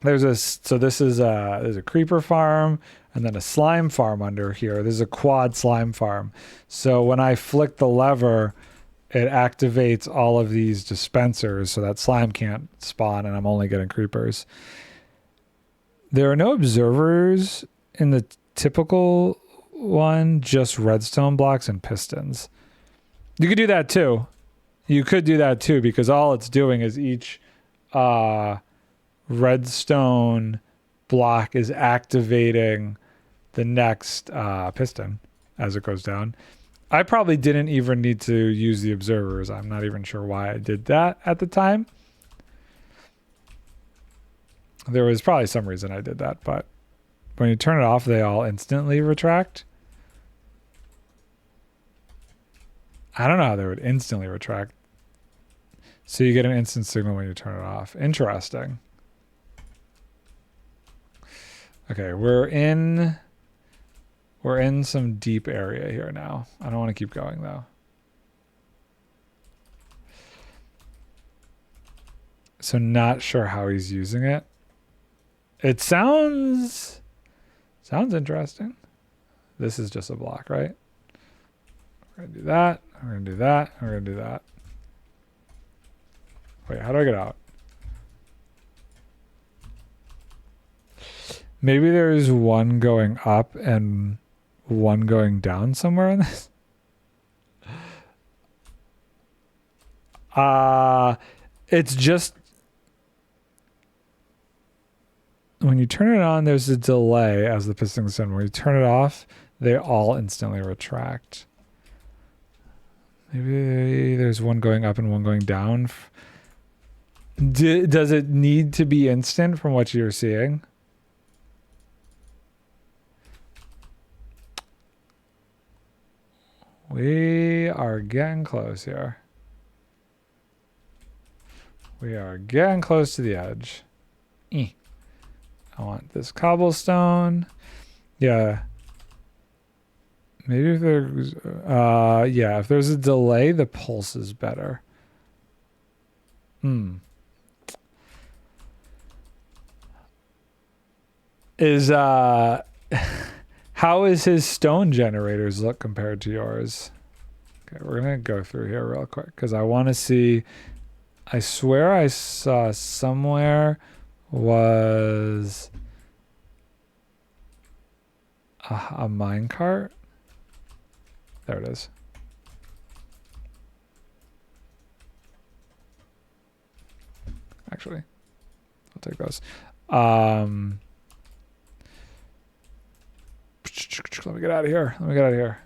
there's a creeper farm and then a slime farm under here. There's a quad slime farm. So when I flick the lever, it activates all of these dispensers so that slime can't spawn and I'm only getting creepers. There are no observers in the typical one, just redstone blocks and pistons. You could do that too. You could do that too, because all it's doing is each redstone block is activating the next piston as it goes down. I probably didn't even need to use the observers. I'm not even sure why I did that at the time. There was probably some reason I did that, but when you turn it off, they all instantly retract. I don't know how they would instantly retract. So you get an instant signal when you turn it off. Interesting. Okay, we're in some deep area here now. I don't want to keep going though. So not sure how he's using it. It sounds interesting. This is just a block, right? We're gonna do that. We're gonna do that. We're gonna do that. Wait, how do I get out? Maybe there's one going up and one going down somewhere in this. It's just when you turn it on, there's a delay as the pistons send. When you turn it off, they all instantly retract. Maybe there's one going up and one going down. Does it need to be instant from what you're seeing? We are getting close here. We are getting close to the edge. I want this cobblestone. Yeah. Maybe if there's yeah, if there's a delay, the pulse is better. Is how is his stone generators look compared to yours? Okay, we're gonna go through here real quick because I want to see. I swear I saw somewhere was a minecart. There it is. Actually, I'll take those. Let me get out of here.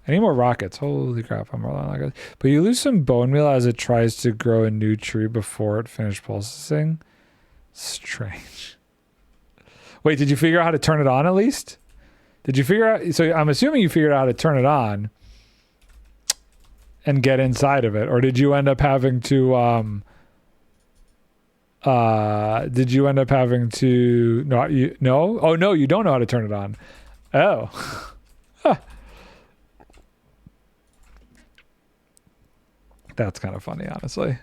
I need more rockets. Holy crap, I'm rolling like it. But you lose some bone meal as it tries to grow a new tree before it finished processing. Strange. Wait, did you figure out how to turn it on at least? Did you figure out? So I'm assuming you figured out how to turn it on and get inside of it, or did you end up having to no, you no? Oh no, you don't know how to turn it on. Oh. Huh. That's kind of funny, honestly.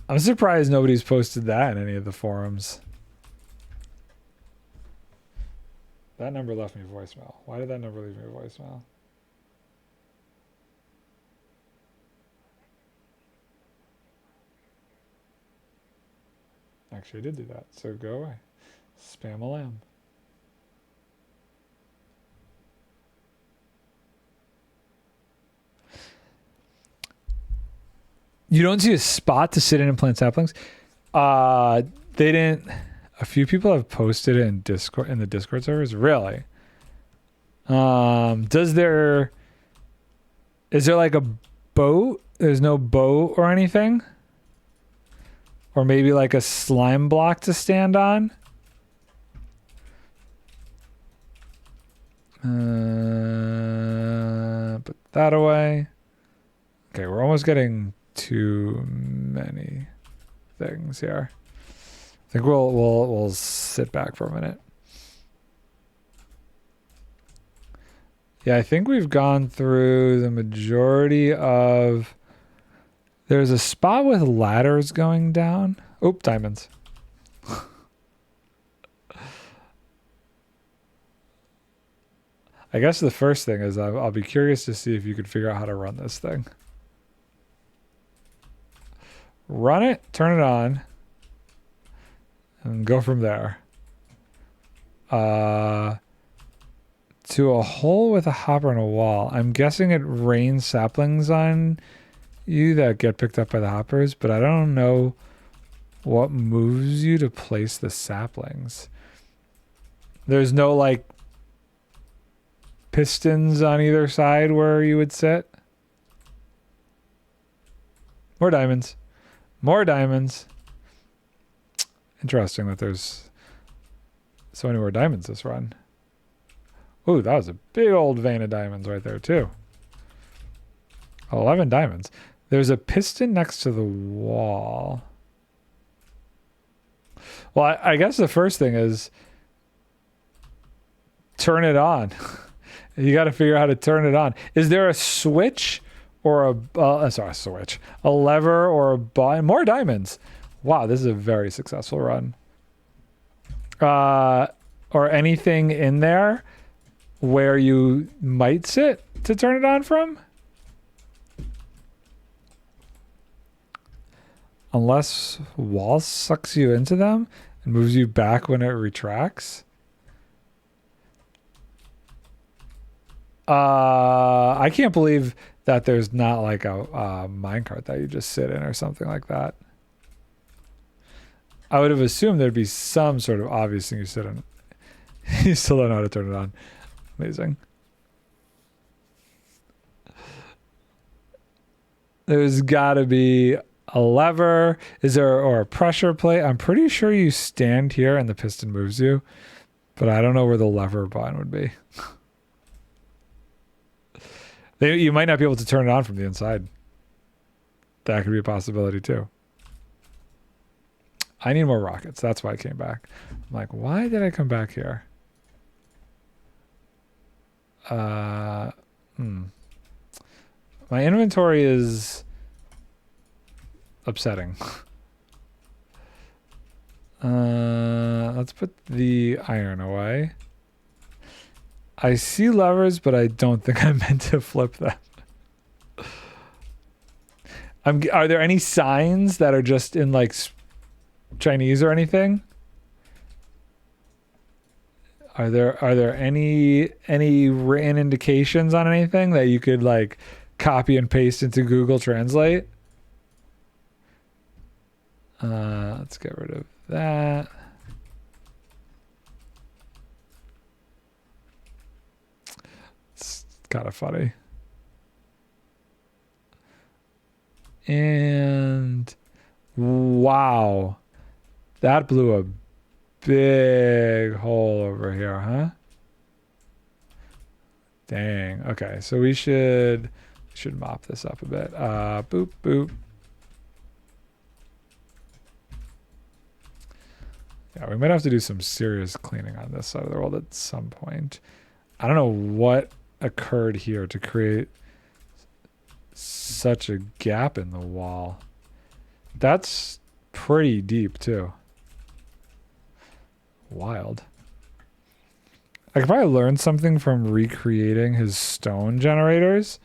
I'm surprised nobody's posted that in any of the forums. That number left me a voicemail. Why did that number leave me a voicemail? actually, I did do that. So go away. Spam a lamb. You don't see a spot to sit in and plant saplings? They didn't. A few people have posted it in Discord, in the Discord servers. Really? Is there like a boat? There's no boat or anything? Or maybe like a slime block to stand on? Put that away. Okay, we're almost getting too many things here. I think we'll sit back for a minute. Yeah, I think we've gone through the majority of... There's a spot with ladders going down. Oop, diamonds. I guess the first thing is I'll be curious to see if you could figure out how to run this thing. Run it, turn it on, and go from there. To a hole with a hopper and a wall. I'm guessing it rains saplings on you that get picked up by the hoppers, but I don't know what moves you to place the saplings. There's no like pistons on either side where you would sit. More diamonds. More diamonds. Interesting that there's so many more diamonds this run. Ooh, that was a big old vein of diamonds right there too. 11 diamonds. There's a piston next to the wall. Well, I guess the first thing is turn it on. You got to figure out how to turn it on. Is there a switch or a switch, a lever or a button? More diamonds. Wow, this is a very successful run. Or anything in there where you might sit to turn it on from? Unless wall sucks you into them and moves you back when it retracts. I can't believe that there's not like a minecart that you just sit in or something like that. I would have assumed there'd be some sort of obvious thing you sit in. You still don't know how to turn it on. Amazing. There's got to be a lever. Is there or a pressure plate? I'm pretty sure you stand here and the piston moves you, but I don't know where the lever button would be. You might not be able to turn it on from the inside. That could be a possibility too. I need more rockets. That's why I came back. I'm like, why did I come back here? My inventory is upsetting. Let's put the iron away. I see levers, but I don't think I'm meant to flip them. Are there any signs that are just in like Chinese or anything? Are there any written indications on anything that you could like copy and paste into Google Translate? Let's get rid of that. It's kind of funny. And wow, that blew a big hole over here, huh? Dang. Okay, so we should mop this up a bit. Boop boop. Yeah, we might have to do some serious cleaning on this side of the world at some point. I don't know what occurred here to create such a gap in the wall. That's pretty deep too. Wild. I could probably learn something from recreating his stone generators.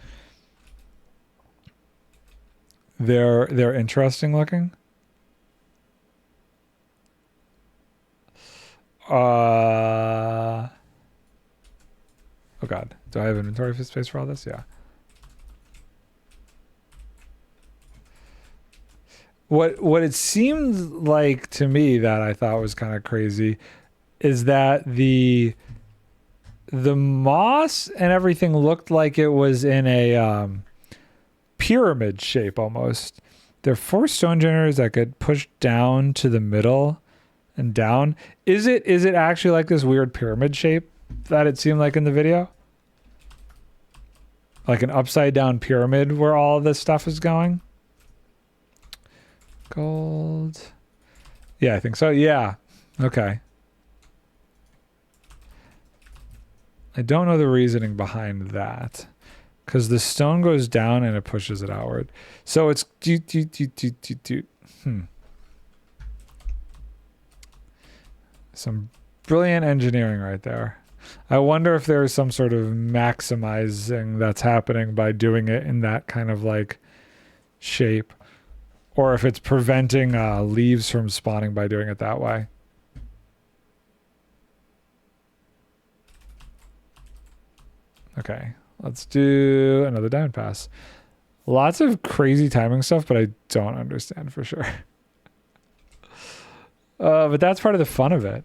They're interesting looking. Oh god. Do I have inventory space for all this? Yeah. What it seemed like to me that I thought was kind of crazy is that the moss and everything looked like it was in a pyramid shape almost. There are 4 stone generators that get pushed down to the middle and down. Is it actually like this weird pyramid shape that it seemed like in the video? Like an upside down pyramid where all this stuff is going? Gold. Yeah, I think so. Yeah. Okay. I don't know the reasoning behind that. Because the stone goes down and it pushes it outward. So it's some brilliant engineering right there. I wonder if there's some sort of maximizing that's happening by doing it in that kind of like shape. Or if it's preventing leaves from spawning by doing it that way. Okay, let's do another diamond pass. Lots of crazy timing stuff, but I don't understand for sure. But that's part of the fun of it.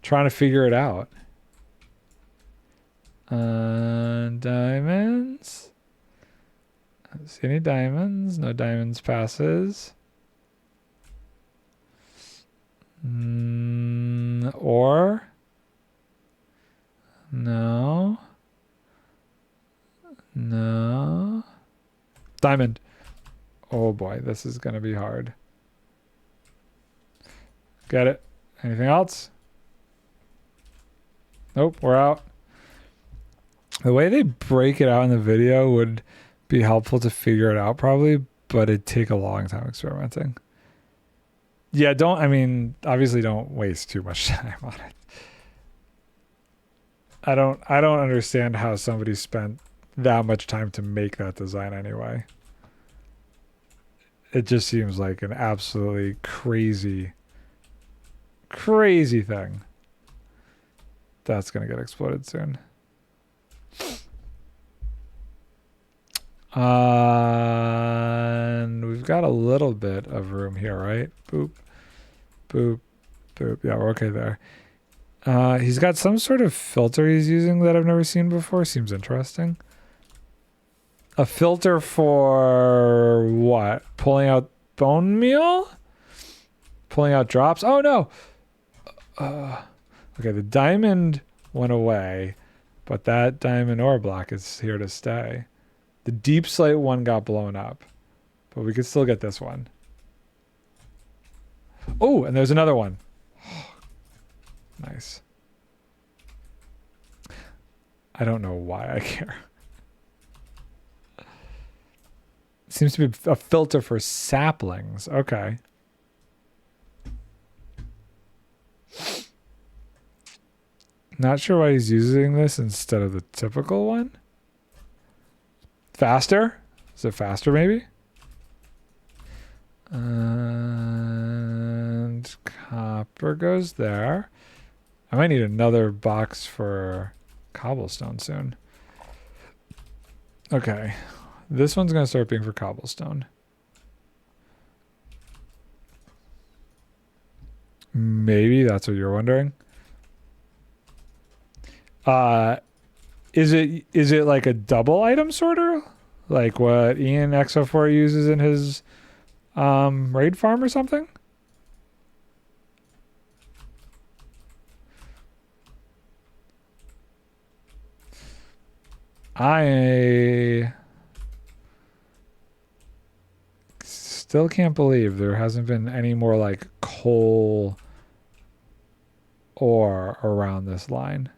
Trying to figure it out. Diamonds. I don't see any diamonds. No diamonds passes. Ore. No. No. Diamond. Oh boy, this is going to be hard. Get it? Anything else? Nope, we're out. The way they break it out in the video would be helpful to figure it out probably, but it'd take a long time experimenting. Yeah, obviously don't waste too much time on it. I don't understand how somebody spent that much time to make that design anyway. It just seems like an absolutely crazy thing. That's going to get exploded soon. And we've got a little bit of room here, right? Boop, boop, boop. Yeah, we're okay there. He's got some sort of filter he's using that I've never seen before. Seems interesting. A filter for what? Pulling out bone meal? Pulling out drops? Oh, no. Okay, the diamond went away, but that diamond ore block is here to stay. The deep slate one got blown up, but we could still get this one. Oh, and there's another one. Nice. I don't know why I care. Seems to be a filter for saplings. Okay. Not sure why he's using this instead of the typical one. Faster? Is it faster maybe? And copper goes there. I might need another box for cobblestone soon. Okay. This one's going to start being for cobblestone. Maybe that's what you're wondering. Is it like a double item sorter? Like what Ian X04 uses in his raid farm or something? I still can't believe there hasn't been any more like coal ore around this line.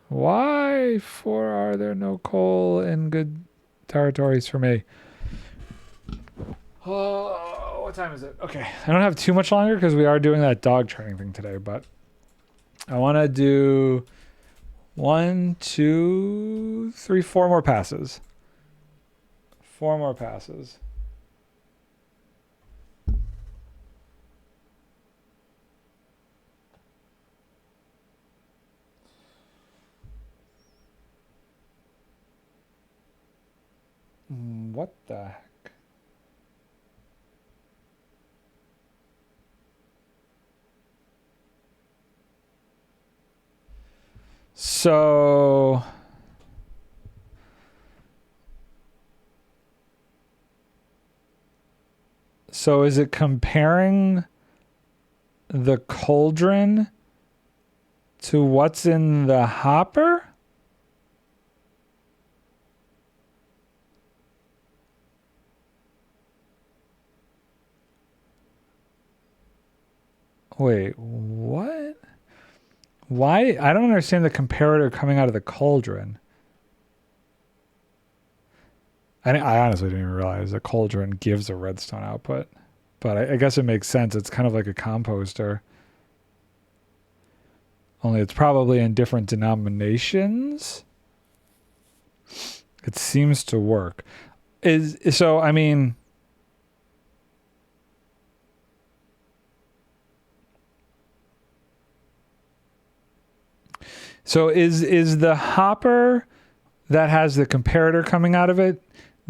Why are there no coal in good territories for me? Oh, what time is it? Okay, I don't have too much longer because we are doing that dog training thing today, but I want to do 1, 2, 3, 4 more passes. 4 more passes. What the heck? So is it comparing the cauldron to what's in the hopper? Wait, what? Why? I don't understand the comparator coming out of the cauldron. I honestly didn't even realize the cauldron gives a redstone output. But I guess it makes sense. It's kind of like a composter. Only it's probably in different denominations. It seems to work. So I mean, so is the hopper that has the comparator coming out of it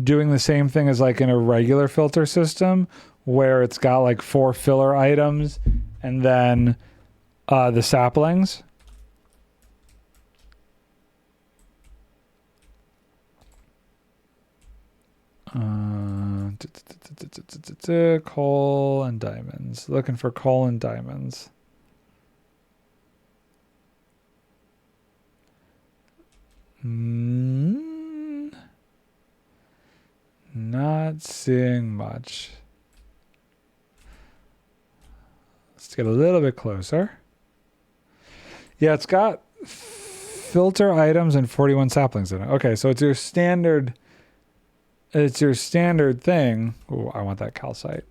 doing the same thing as like in a regular filter system where it's got like 4 filler items and then the saplings? Coal and diamonds. Looking for coal and diamonds. Not seeing much. Let's get a little bit closer. Yeah, it's got filter items and 41 saplings in it. Okay, so it's your standard thing. Oh, I want that calcite.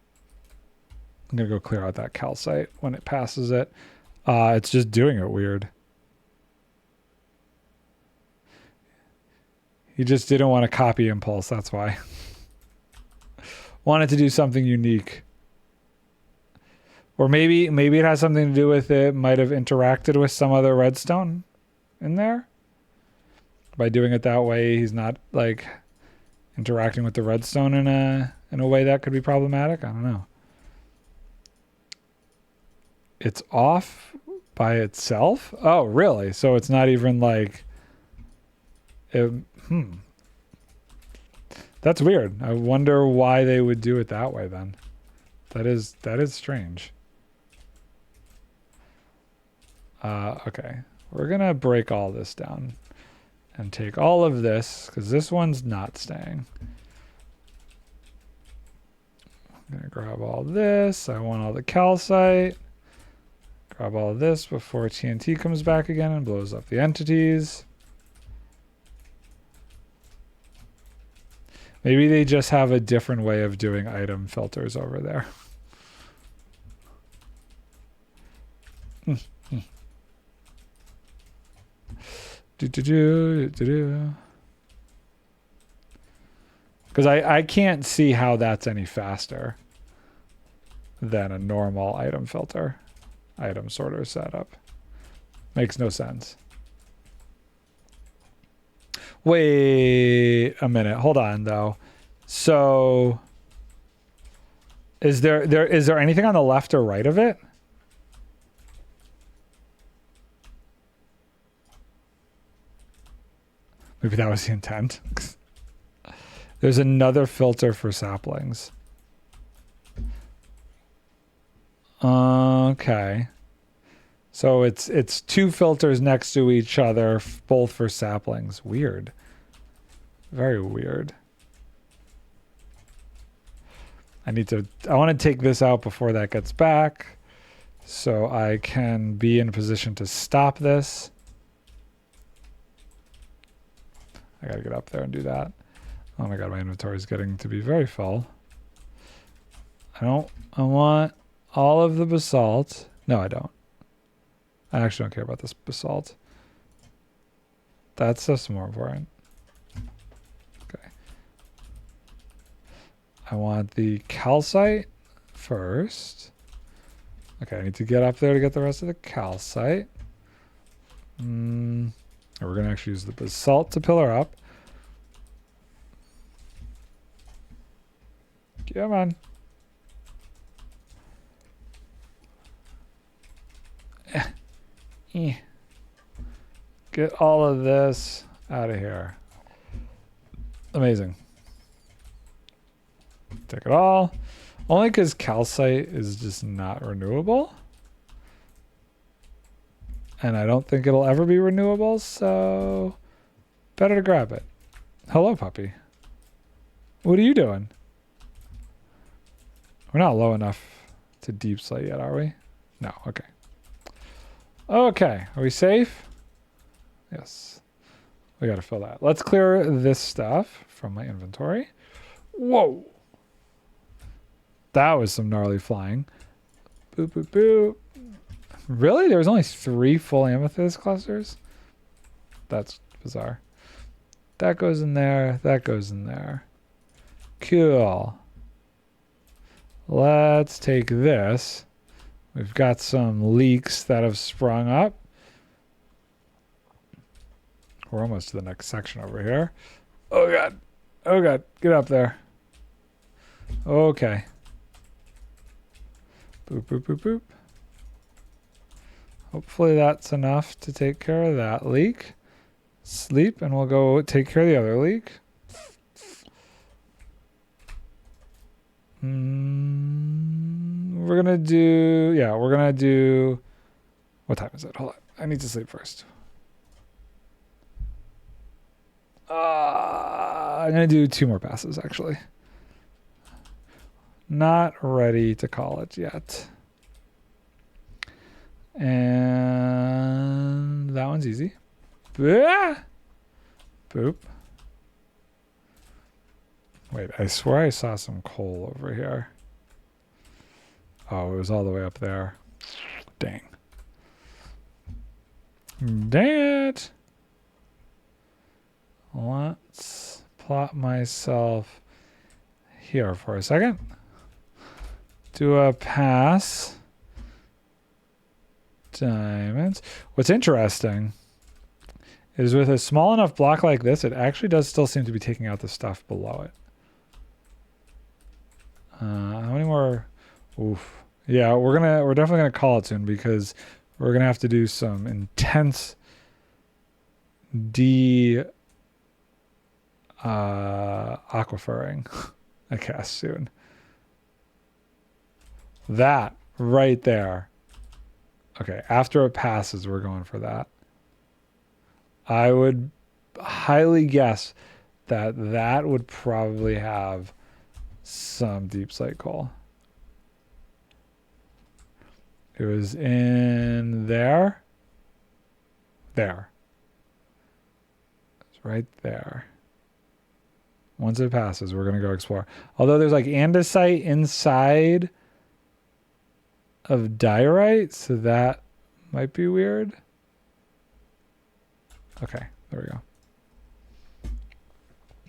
I'm going to go clear out that calcite when it passes it. It's just doing it weird. He just didn't want to copy impulse, that's why. Wanted to do something unique. Or maybe it has something to do with it might have interacted with some other redstone in there. By doing it that way, he's not like interacting with the redstone in a way that could be problematic. I don't know. It's off by itself? Oh, really? So it's not even like That's weird. I wonder why they would do it that way then. That is strange. Okay. We're going to break all this down and take all of this because this one's not staying. I'm going to grab all this. I want all the calcite. Grab all of this before TNT comes back again and blows up the entities. Maybe they just have a different way of doing item filters over there. Because I can't see how that's any faster than a normal item filter, item sorter setup. Makes no sense. Wait a minute. Hold on, though. So, is there anything on the left or right of it? Maybe that was the intent. There's another filter for saplings. Okay. So it's 2 filters next to each other, both for saplings. Weird. Very weird. I want to take this out before that gets back so I can be in a position to stop this. I got to get up there and do that. Oh my god, my inventory is getting to be very full. I want all of the basalt. No, I don't. I actually don't care about this basalt. That stuff's more important. Okay. I want the calcite first. Okay, I need to get up there to get the rest of the calcite. We're going to actually use the basalt to pillar up. Come on. Get all of this out of here. Amazing. Take it all. Only because calcite is just not renewable. And I don't think it'll ever be renewable, so better to grab it. Hello, puppy. What are you doing? We're not low enough to deep slate yet, are we? No, okay. Okay, are we safe? Yes. We gotta fill that. Let's clear this stuff from my inventory. Whoa! That was some gnarly flying. Boop, boop, boop. Really? There was only 3 full amethyst clusters? That's bizarre. That goes in there. That goes in there. Cool. Let's take this. We've got some leaks that have sprung up. We're almost to the next section over here. Oh, God. Oh, God. Get up there. Okay. Boop, boop, boop, boop. Hopefully that's enough to take care of that leak. Sleep, and we'll go take care of the other leak. We're gonna do... Yeah, we're gonna do... What time is it? Hold on. I need to sleep first. I'm gonna do 2 more passes, actually. Not ready to call it yet. And that one's easy. Boop. Wait, I swear I saw some coal over here. Oh, it was all the way up there. Dang. Dang it. Let's plot myself here for a second. Do a pass. Diamonds. What's interesting is with a small enough block like this, it actually does still seem to be taking out the stuff below it. How many more? Oof. Yeah, we're definitely gonna call it soon because we're gonna have to do some intense aquifering, I guess, soon. That right there. Okay, after it passes, we're going for that. I would highly guess that that would probably have some deep slate coal. It was in there. There. It's right there. Once it passes, we're going to go explore. Although there's like andesite inside of diorite, so that might be weird. Okay, there we go.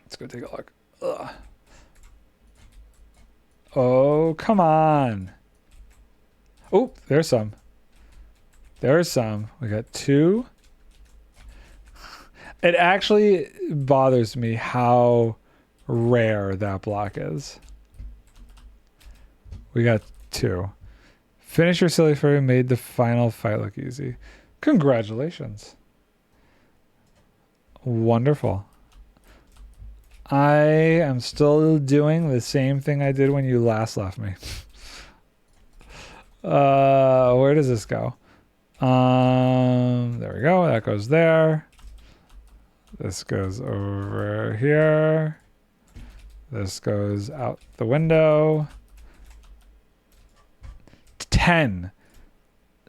Let's go take a look. Ugh. Oh, come on. Oh, there's some. There's some. We got 2. It actually bothers me how rare that block is. We got 2. Finish your silly furry made the final fight look easy. Congratulations. Wonderful. I am still doing the same thing I did when you last left me. Where does this go? There we go. That goes there. This goes over here. This goes out the window. 10.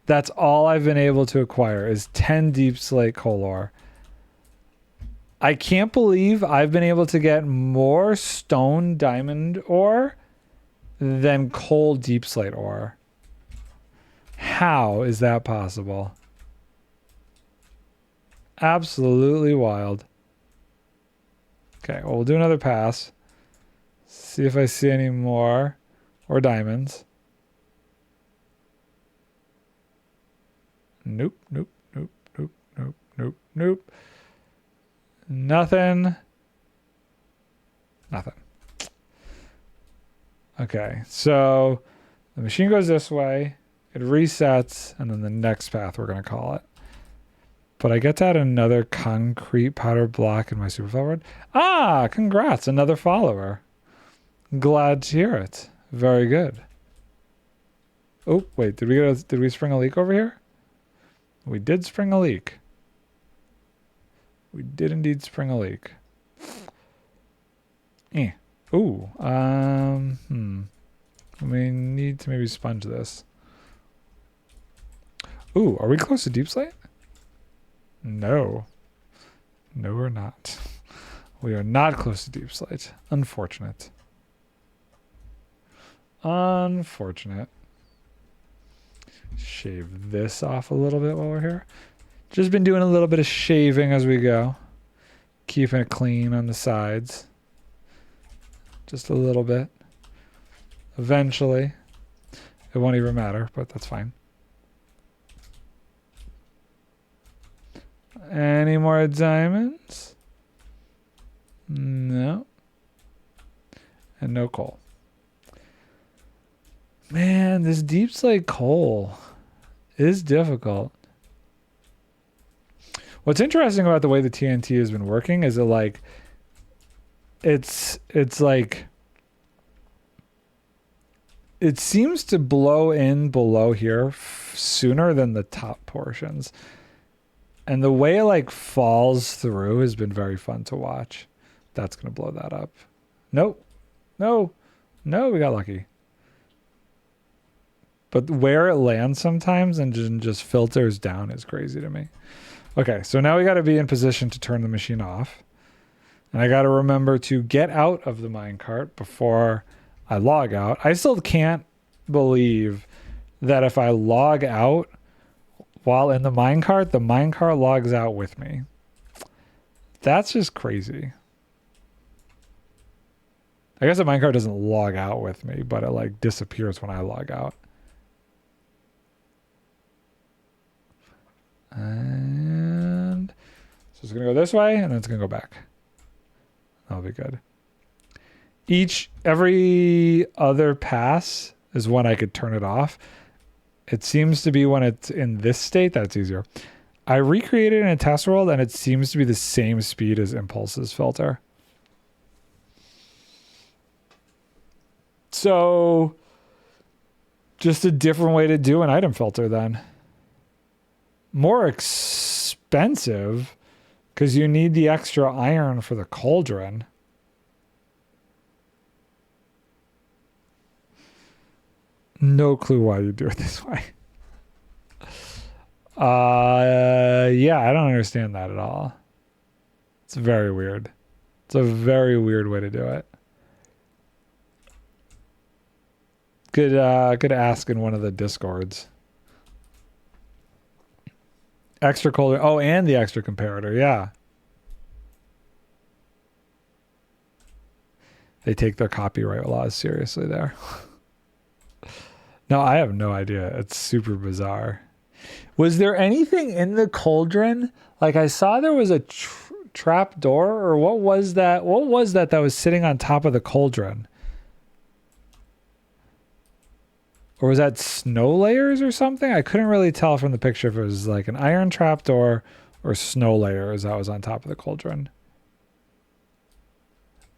That's all I've been able to acquire is 10 deep slate coal ore. I can't believe I've been able to get more stone diamond ore than coal deep slate ore. How is that possible? Absolutely wild. Okay, well, we'll do another pass. See if I see any more or diamonds. Nope, nope, nope, nope, nope, nope, nope. Nothing. Nothing. Okay, so the machine goes this way, it resets, and then the next path we're going to call it. But I get to add another concrete powder block in my supercell rod. Ah, congrats, another follower. Glad to hear it. Very good. Oh, wait, did we spring a leak over here? We did spring a leak. We did indeed spring a leak. Ooh, we need to maybe sponge this. Ooh, are we close to deep slate? No. No, we're not. We are not close to deep slate. Unfortunate. Unfortunate. Shave this off a little bit while we're here. Just been doing a little bit of shaving as we go. Keeping it clean on the sides. Just a little bit. Eventually, it won't even matter, but that's fine. Any more diamonds? No. And no coal. Man, this deep slate coal is difficult. What's interesting about the way the TNT has been working is that it's like it seems to blow in below here sooner than the top portions. And the way it falls through has been very fun to watch. That's going to blow that up. Nope. No, we got lucky. But where it lands sometimes and just filters down is crazy to me. Okay, so now we got to be in position to turn the machine off. And I got to remember to get out of the minecart before I log out. I still can't believe that if I log out while in the minecart logs out with me. That's just crazy. I guess the minecart doesn't log out with me, but it disappears when I log out. And so it's going to go this way, and then it's going to go back. That'll be good. Every other pass is when I could turn it off. It seems to be when it's in this state that's easier. I recreated it in a test world, and it seems to be the same speed as Impulse's filter. So, just a different way to do an item filter then. More expensive because you need the extra iron for the cauldron. No clue why you do it this way. Yeah, I don't understand that at all. It's very weird. It's a very weird way to do it. Could ask in one of the discords. Extra cauldron. Oh, and the extra comparator. Yeah. They take their copyright laws seriously there. No, I have no idea. It's super bizarre. Was there anything in the cauldron? I saw there was a trap door, or what was that? What was that was sitting on top of the cauldron? Or was that snow layers or something? I couldn't really tell from the picture if it was an iron trap door or snow layers that was on top of the cauldron.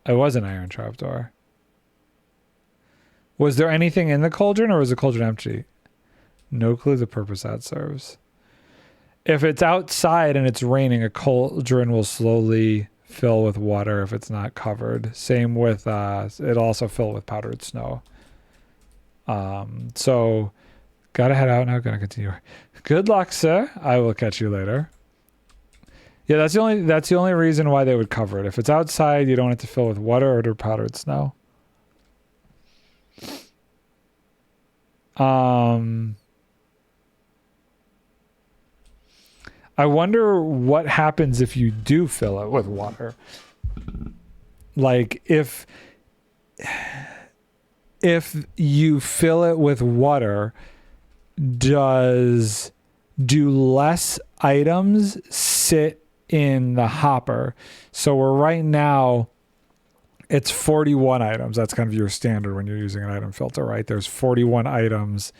It was an iron trap door. Was there anything in the cauldron, or was the cauldron empty? No clue the purpose that serves. If it's outside and it's raining, a cauldron will slowly fill with water if it's not covered. Same with, it'll also fill with powdered snow. So gotta head out now. Gonna continue. Good luck, sir. I will catch you later. Yeah, that's the only reason why they would cover it. If it's outside, you don't want it to fill with water or powdered snow. I wonder what happens if you do fill it with water. If you fill it with water, do less items sit in the hopper? So we're right now It's 41 items. That's kind of your standard when you're using an item filter, right? There's 41 items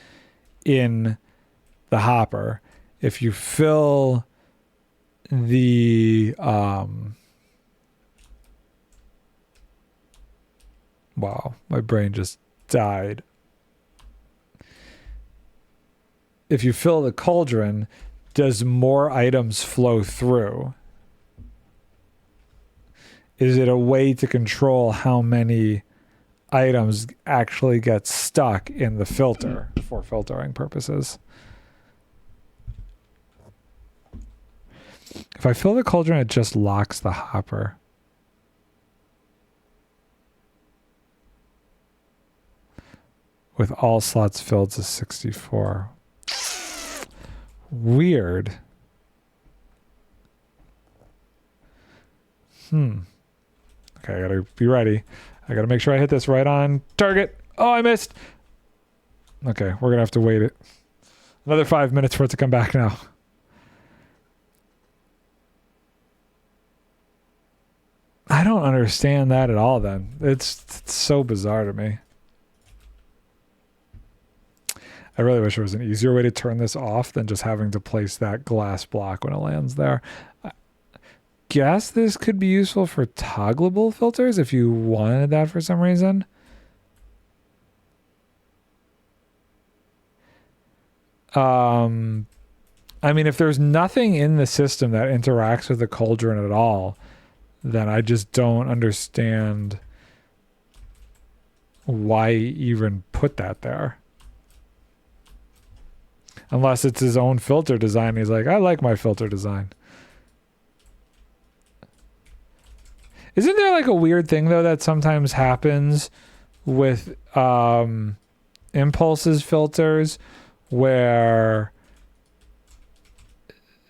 in the hopper. If you fill the wow, my brain just died. If you fill the cauldron, does more items flow through? Is it a way to control how many items actually get stuck in the filter for filtering purposes? If I fill the cauldron, it just locks the hopper. With all slots filled to 64. Weird. Okay, I gotta be ready. I gotta make sure I hit this right on target. Oh, I missed. Okay, we're gonna have to wait it. Another 5 minutes for it to come back now. I don't understand that at all then. It's so bizarre to me. I really wish there was an easier way to turn this off than just having to place that glass block when it lands there. I guess this could be useful for toggleable filters if you wanted that for some reason. I mean, if there's nothing in the system that interacts with the cauldron at all, then I just don't understand why even put that there. Unless it's his own filter design. He's like, I like my filter design. Isn't there like a weird thing though that sometimes happens with impulses filters where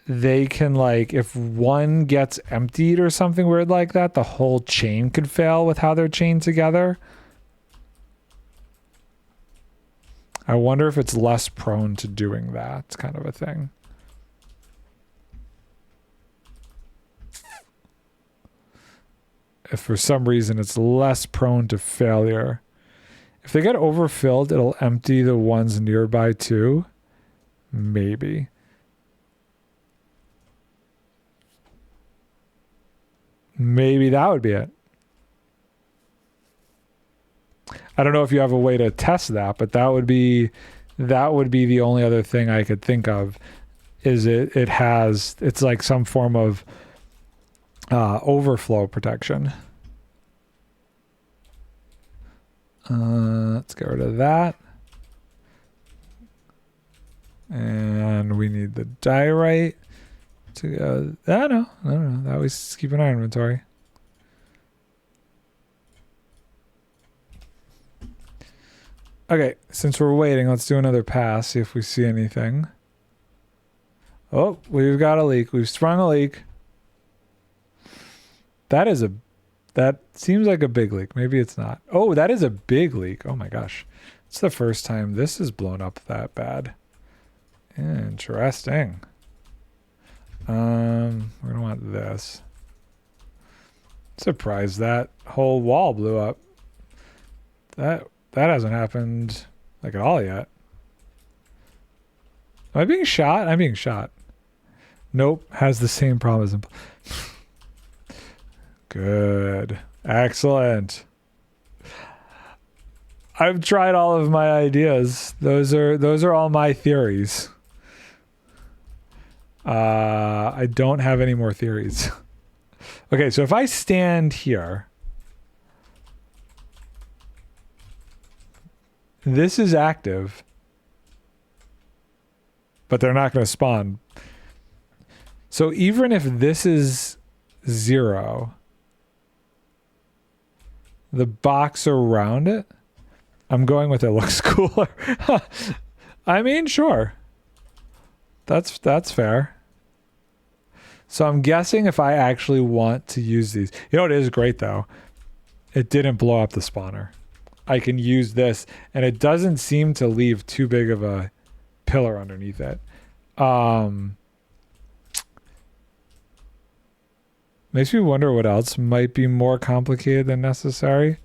they can, like, if one gets emptied or something weird like that, the whole chain could fail with how they're chained together? I wonder if it's less prone to doing that kind of a thing. If for some reason it's less prone to failure. If they get overfilled, it'll empty the ones nearby too. Maybe. Maybe that would be it. I don't know if you have a way to test that, but that would be the only other thing I could think of. Is it's like some form of overflow protection. Let's get rid of that. And we need the diorite to go. No. That always keep in our inventory. Okay, since we're waiting, let's do another pass, see if we see anything. Oh, we've got a leak. We've sprung a leak. That seems like a big leak. Maybe it's not. Oh, that is a big leak. Oh my gosh. It's the first time this is blown up that bad. Interesting. We're gonna want this. Surprised that whole wall blew up. That hasn't happened like at all yet. Am I being shot? I'm being shot. Nope, has the same problem as good. Excellent. I've tried all of my ideas. Those are all my theories. I don't have any more theories. Okay, so if I stand here, this is active, but they're not going to spawn. So even if this is 0, the box around it, I'm going with it looks cooler. I mean, sure. That's fair. So I'm guessing if I actually want to use these, you know what is great though? It didn't blow up the spawner. I can use this, and it doesn't seem to leave too big of a pillar underneath it. Makes me wonder what else might be more complicated than necessary.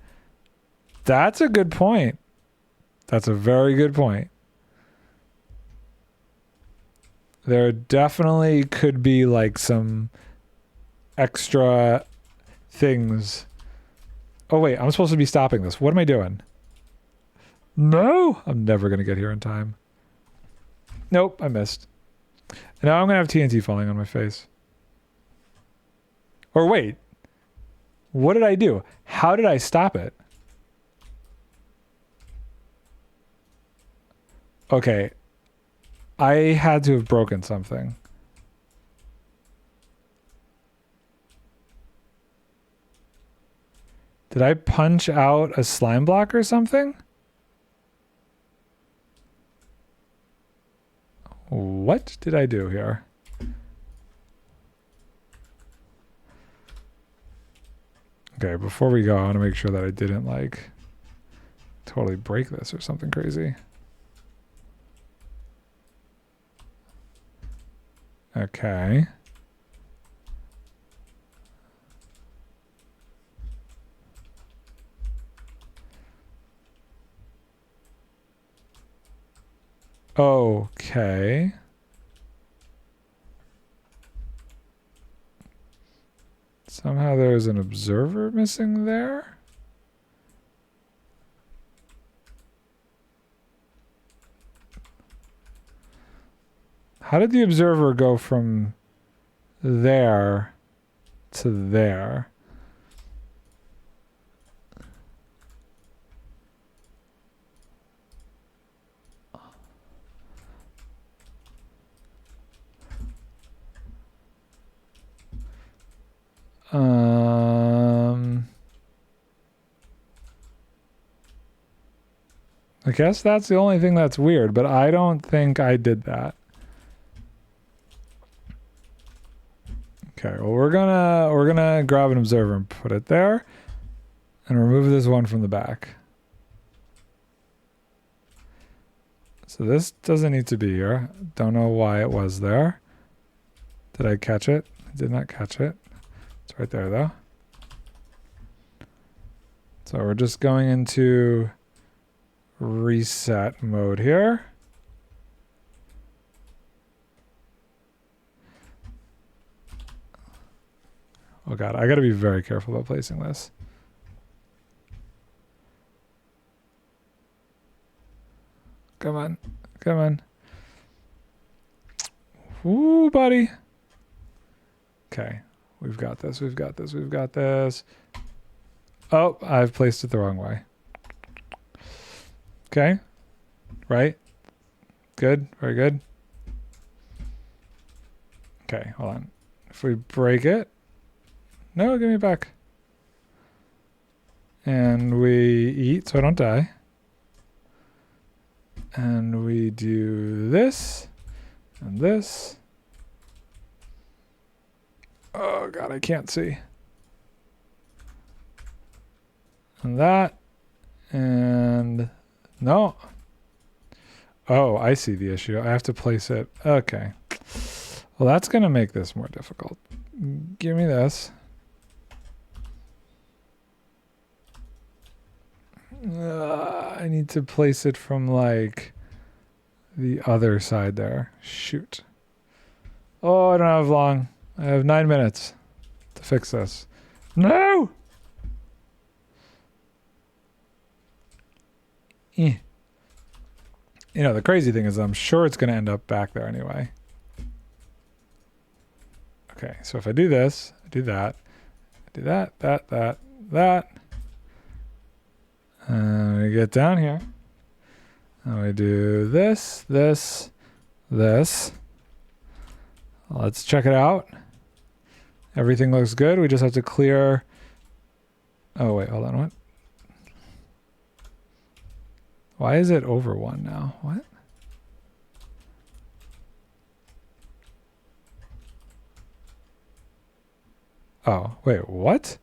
That's a good point. That's a very good point. There definitely could be like some extra things. Oh wait, I'm supposed to be stopping this. What am I doing? No, I'm never going to get here in time. Nope, I missed. And now I'm going to have TNT falling on my face. Or wait, what did I do? How did I stop it? Okay, I had to have broken something. Did I punch out a slime block or something? What did I do here? Okay, before we go, I want to make sure that I didn't like totally break this or something crazy. Okay. Okay. Somehow there's an observer missing there. How did the observer go from there to there? I guess that's the only thing that's weird, but I don't think I did that. Okay, well we're gonna grab an observer and put it there and remove this one from the back. So this doesn't need to be here. Don't know why it was there. Did I catch it? I did not catch it. It's right there though. So we're just going into reset mode here. Oh god, I gotta be very careful about placing this. Come on, come on. Ooh, buddy. Okay, we've got this, we've got this, we've got this. Oh, I've placed it the wrong way. Okay, right? Good, very good. Okay, hold on. If we break it, no, give me it back. And we eat so I don't die. And we do this and this. Oh god, I can't see. And that. And no. Oh, I see the issue. I have to place it. Okay. Well, that's going to make this more difficult. Give me this. I need to place it from like the other side there. Shoot. Oh, I don't have long. I have 9 minutes to fix this. No! You know, the crazy thing is I'm sure it's going to end up back there anyway. Okay, so if I do this, I do that, I do that, that. And we get down here. And we do this, this, this. Let's check it out. Everything looks good. We just have to clear. Oh, wait, hold on. What? Why is it over 1 now? What? Oh, wait, what?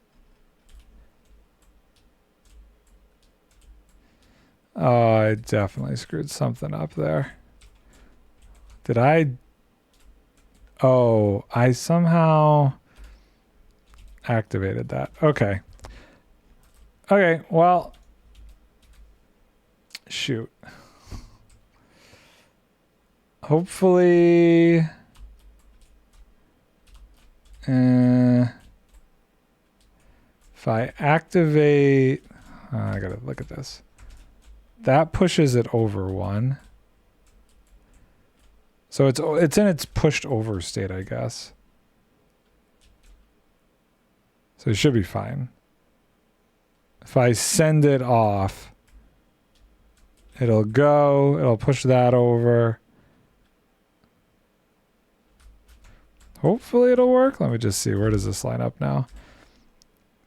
Oh, I definitely screwed something up there. Did I? Oh, I somehow activated that. Okay. Okay, well, shoot. Hopefully, if I activate, I gotta look at this. That pushes it over one. So it's in its pushed over state, I guess. So it should be fine. If I send it off, it'll go, it'll push that over. Hopefully it'll work. Let me just see. Where does this line up now?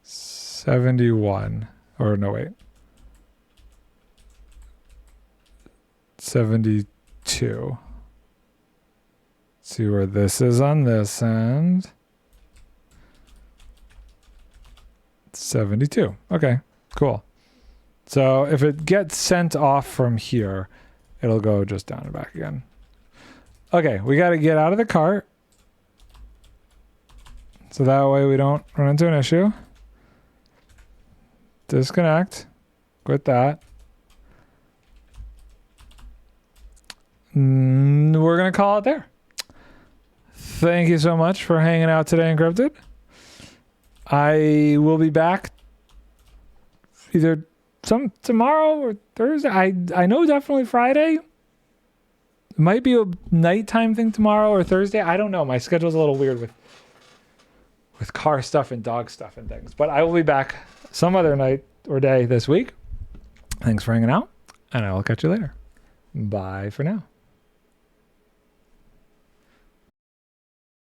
71. Or no, wait. 72. See where this is on this end. 72. Okay, cool. So if it gets sent off from here, it'll go just down and back again. Okay, we got to get out of the cart. So that way we don't run into an issue. Disconnect. Quit that. We're going to call it there. Thank you so much for hanging out today, Encrypted. I will be back either tomorrow or Thursday. I know definitely Friday. It might be a nighttime thing tomorrow or Thursday. I don't know. My schedule's a little weird with car stuff and dog stuff and things. But I will be back some other night or day this week. Thanks for hanging out, and I will catch you later. Bye for now.